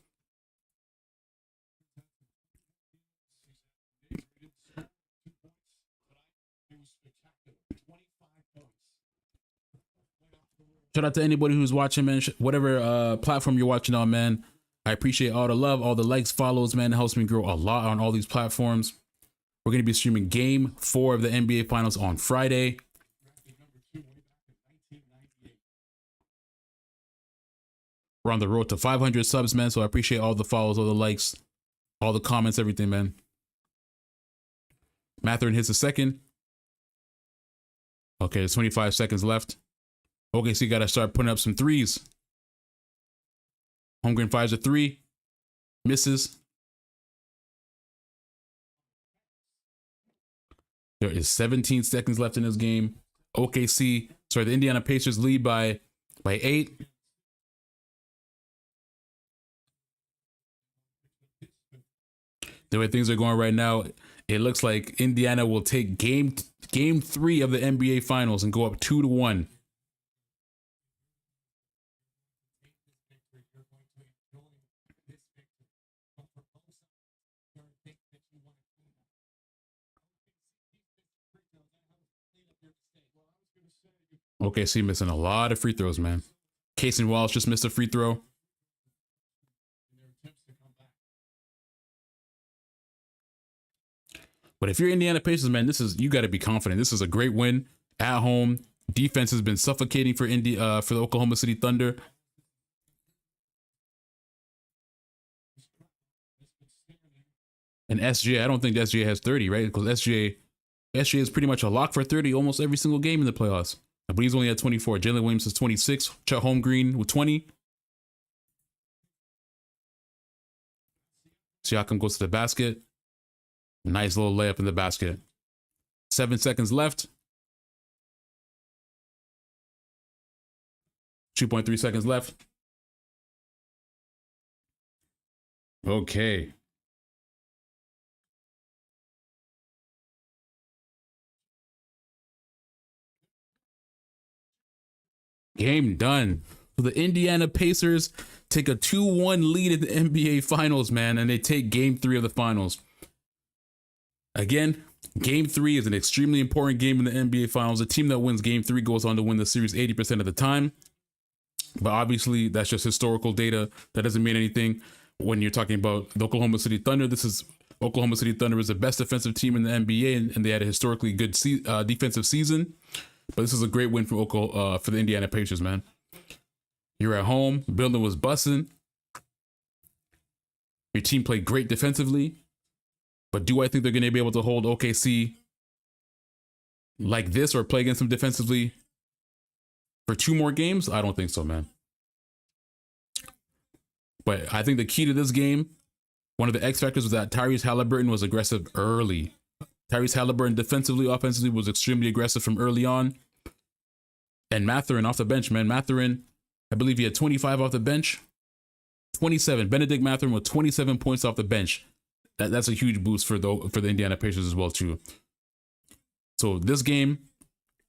Shout out to anybody who's watching, man. Whatever platform you're watching on, man. I appreciate all the love, all the likes, follows, man. It helps me grow a lot on all these platforms. We're going to be streaming Game 4 of the NBA Finals on Friday. We're on the road to 500 subs, man. So I appreciate all the follows, all the likes, all the comments, everything, man. Mathurin hits a second. Okay, there's 25 seconds left. Okay, so you got to start putting up some threes. Holmgren fires a 3. Misses. There is 17 seconds left in this game. The Indiana Pacers lead by 8. The way things are going right now, it looks like Indiana will take game 3 of the NBA Finals and go up 2-1. OKC missing a lot of free throws, man. Casey Wallace just missed a free throw. But if you're Indiana Pacers, man, you got to be confident. This is a great win at home. Defense has been suffocating for the Oklahoma City Thunder. And SGA, I don't think SGA has 30, right? Because SGA is pretty much a lock for 30 almost every single game in the playoffs. But he's only at 24. Jalen Williams is 26. Chet Holmgren with 20. Siakam goes to the basket. Nice little layup in the basket. 7 seconds left. 2.3 seconds left. Okay. Game done. So the Indiana Pacers take a 2-1 lead in the NBA Finals, man, and they take Game 3 of the Finals. Again, Game 3 is an extremely important game in the NBA Finals. The team that wins Game 3 goes on to win the series 80% of the time. But obviously, that's just historical data. That doesn't mean anything when you're talking about the Oklahoma City Thunder. Oklahoma City Thunder is the best defensive team in the NBA, and they had a historically good defensive season. But this is a great win for the Indiana Pacers, man. You're at home. The building was bussing. Your team played great defensively. But do I think they're going to be able to hold OKC like this or play against them defensively for 2 more games? I don't think so, man. But I think the key to this game, one of the X factors was that Tyrese Halliburton was aggressive early. Tyrese Halliburton defensively, offensively was extremely aggressive from early on. And Mathurin off the bench, man. Mathurin, I believe he had 25 off the bench. 27. Benedict Mathurin with 27 points off the bench. That's a huge boost for the Indiana Pacers as well too. So this game,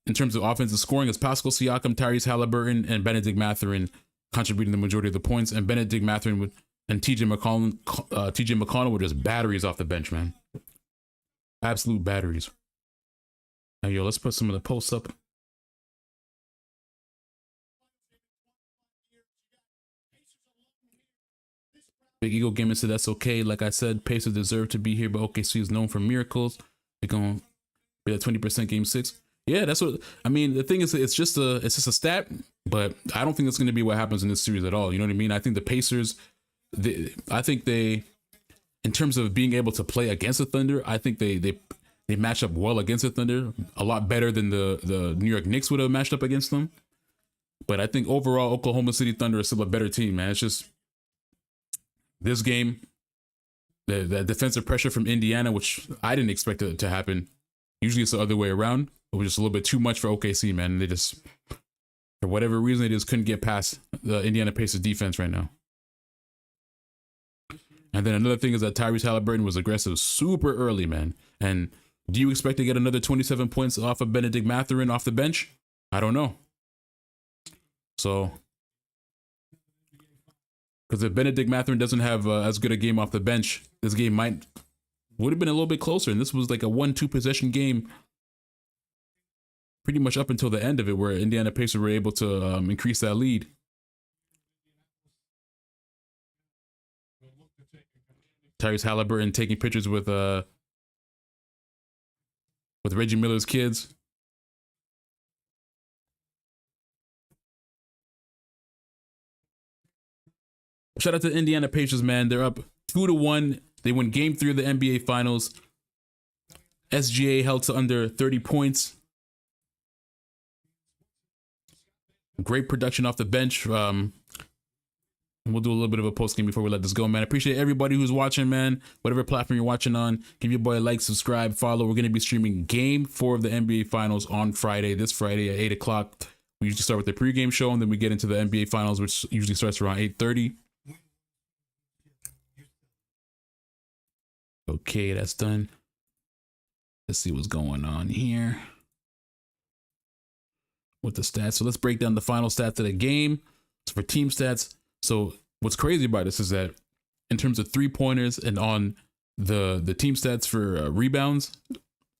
in terms of offensive scoring, is Pascal Siakam, Tyrese Halliburton, and Benedict Mathurin contributing the majority of the points, and Benedict Mathurin and TJ McConnell were just batteries off the bench, man. Absolute batteries. Now, yo, let's put some of the posts up. Big Eagle Gaming said that's okay. Like I said, Pacers deserve to be here, but OKC is known for miracles. They're going to be at 20% game 6. Yeah, that's what I mean. The thing is, it's just a stat, but I don't think that's going to be what happens in this series at all. You know what I mean? I think the Pacers, in terms of being able to play against the Thunder, I think they match up well against the Thunder, a lot better than the New York Knicks would have matched up against them. But I think overall, Oklahoma City Thunder is still a better team, man. It's just this game, the defensive pressure from Indiana, which I didn't expect it to happen. Usually it's the other way around. It was just a little bit too much for OKC, man. They just, for whatever reason, they just couldn't get past the Indiana Pacers defense right now. And then another thing is that Tyrese Halliburton was aggressive super early, man. And do you expect to get another 27 points off of Benedict Mathurin off the bench? I don't know. So, because if Benedict Mathurin doesn't have as good a game off the bench, this game would have been a little bit closer. And this was like a 1-2 possession game pretty much up until the end of it, where Indiana Pacers were able to increase that lead. Tyrese Halliburton taking pictures with Reggie Miller's kids. Shout out to the Indiana Pacers, man. They're up 2-1. They win Game 3 of the NBA Finals. SGA held to under 30 points. Great production off the bench. We'll do a little bit of a post game before we let this go, man. I appreciate everybody who's watching, man. Whatever platform you're watching on, give your boy a like, subscribe, follow. We're going to be streaming Game 4 of the NBA Finals on Friday, this Friday at 8 o'clock. We usually start with the pregame show, and then we get into the NBA Finals, which usually starts around 8:30. Okay, that's done. Let's see what's going on here with the stats. So let's break down the final stats of the game. So for team stats, so what's crazy about this is that in terms of 3-pointers and on the team stats for rebounds,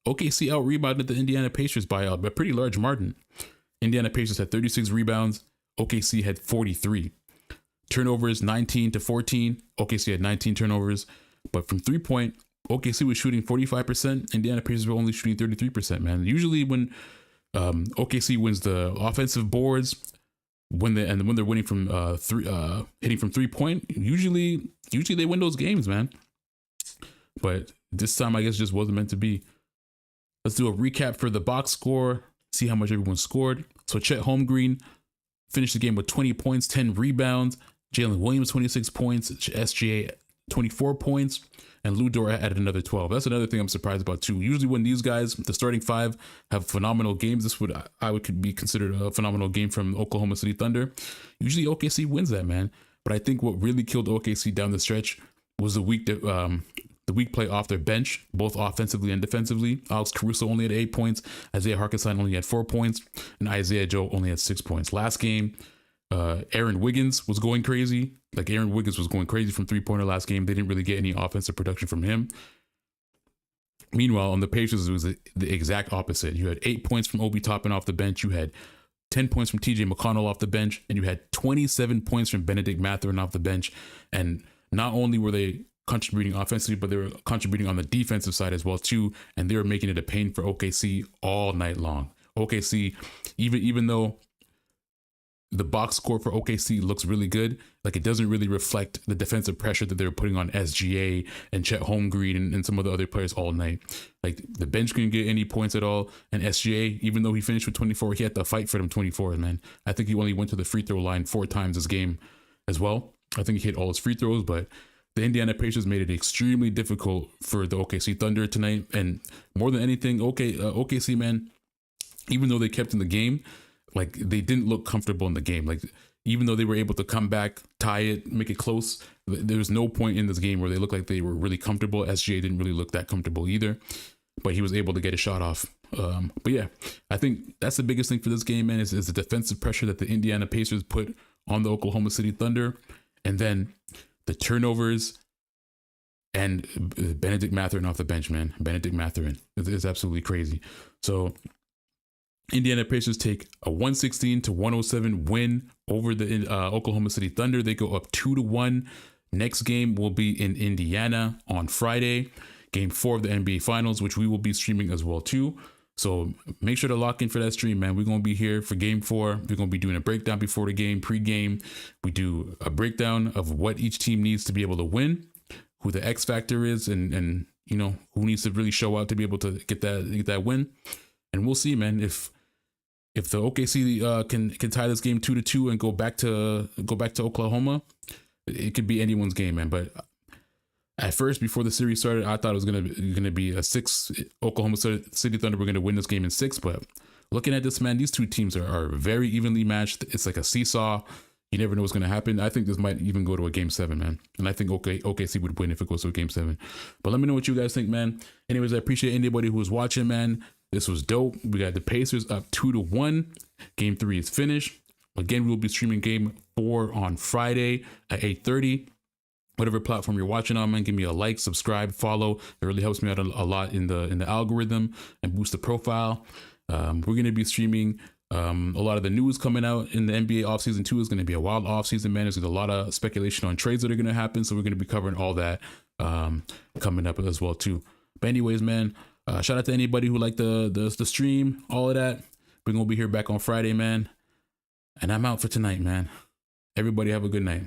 OKC out-rebounded the Indiana Pacers by a pretty large margin. Indiana Pacers had 36 rebounds. OKC had 43. Turnovers, 19-14. OKC had 19 turnovers. But from 3-point, OKC was shooting 45%. Indiana Pacers were only shooting 33%, man. Usually when OKC wins the offensive boards, when they're winning from hitting from 3-point, usually they win those games, man. But this time, I guess, just wasn't meant to be. Let's do a recap for the box score. See how much everyone scored. So Chet Holmgren finished the game with 20 points, 10 rebounds. Jalen Williams 26 points. SGA 24 points, and Lou Dort added another 12. That's another thing I'm surprised about too. Usually when these guys, the starting 5, have phenomenal games, this would be considered a phenomenal game from Oklahoma City Thunder. Usually OKC wins that, man. But I think what really killed OKC down the stretch was the weak play off their bench, both offensively and defensively. Alex Caruso only had 8 points, Isaiah Hartenstein only had 4 points, and Isaiah Joe only had 6 points. Last game, Aaron Wiggins was going crazy. Aaron Wiggins was going crazy from 3-pointer last game. They didn't really get any offensive production from him. Meanwhile, on the Pacers, it was the exact opposite. You had 8 points from Obi Toppin off the bench. You had 10 points from TJ McConnell off the bench. And you had 27 points from Benedict Mathurin off the bench. And not only were they contributing offensively, but they were contributing on the defensive side as well, too. And they were making it a pain for OKC all night long. OKC, even though the box score for OKC looks really good, it doesn't really reflect the defensive pressure that they were putting on SGA and Chet Holmgren and some of the other players all night. The bench couldn't get any points at all, and SGA, even though he finished with 24, he had to fight for them 24, man. I think he only went to the free throw line 4 times this game as well. I think he hit all his free throws, but the Indiana Pacers made it extremely difficult for the OKC Thunder tonight. And more than anything, OKC, man, even though they kept in the game, they didn't look comfortable in the game. even though they were able to come back, tie it, make it close, there was no point in this game where they looked like they were really comfortable. SGA didn't really look that comfortable either, but he was able to get a shot off. But yeah, I think that's the biggest thing for this game, man, is the defensive pressure that the Indiana Pacers put on the Oklahoma City Thunder, and then the turnovers and Benedict Mathurin off the bench, man. Benedict Mathurin is absolutely crazy. So Indiana Pacers take a 116-107 win over the Oklahoma City Thunder. They go up 2-1. Next game will be in Indiana on Friday, game 4 of the NBA Finals, which we will be streaming as well too. So make sure to lock in for that stream, man. We're going to be here for game 4. We're going to be doing a breakdown before the game, pre-game. We do a breakdown of what each team needs to be able to win, who the X factor is, and you know, who needs to really show out to be able to get that win. And we'll see, man, if the OKC can tie this game 2-2 and go back to Oklahoma, it could be anyone's game, man. But at first, before the series started, I thought it was gonna be a 6. Oklahoma City Thunder were gonna win this game in 6. But looking at this, man, these two teams are very evenly matched. It's like a seesaw. You never know what's gonna happen. I think this might even go to a game 7, man. And I think OKC would win if it goes to a game 7. But let me know what you guys think, man. Anyways, I appreciate anybody who was watching, man. This was dope. We got the Pacers up 2-1. Game 3 is finished. Again, we will be streaming game 4 on Friday at 8:30. Whatever platform you're watching on, man, give me a like, subscribe, follow. It really helps me out a lot in the algorithm and boost the profile. We're going to be streaming a lot of the news coming out in the NBA offseason too. Is going to be a wild offseason, man. There's a lot of speculation on trades that are going to happen. So we're going to be covering all that coming up as well too. But anyways, man, shout out to anybody who liked the stream, all of that. We're going to be here back on Friday, man. And I'm out for tonight, man. Everybody have a good night.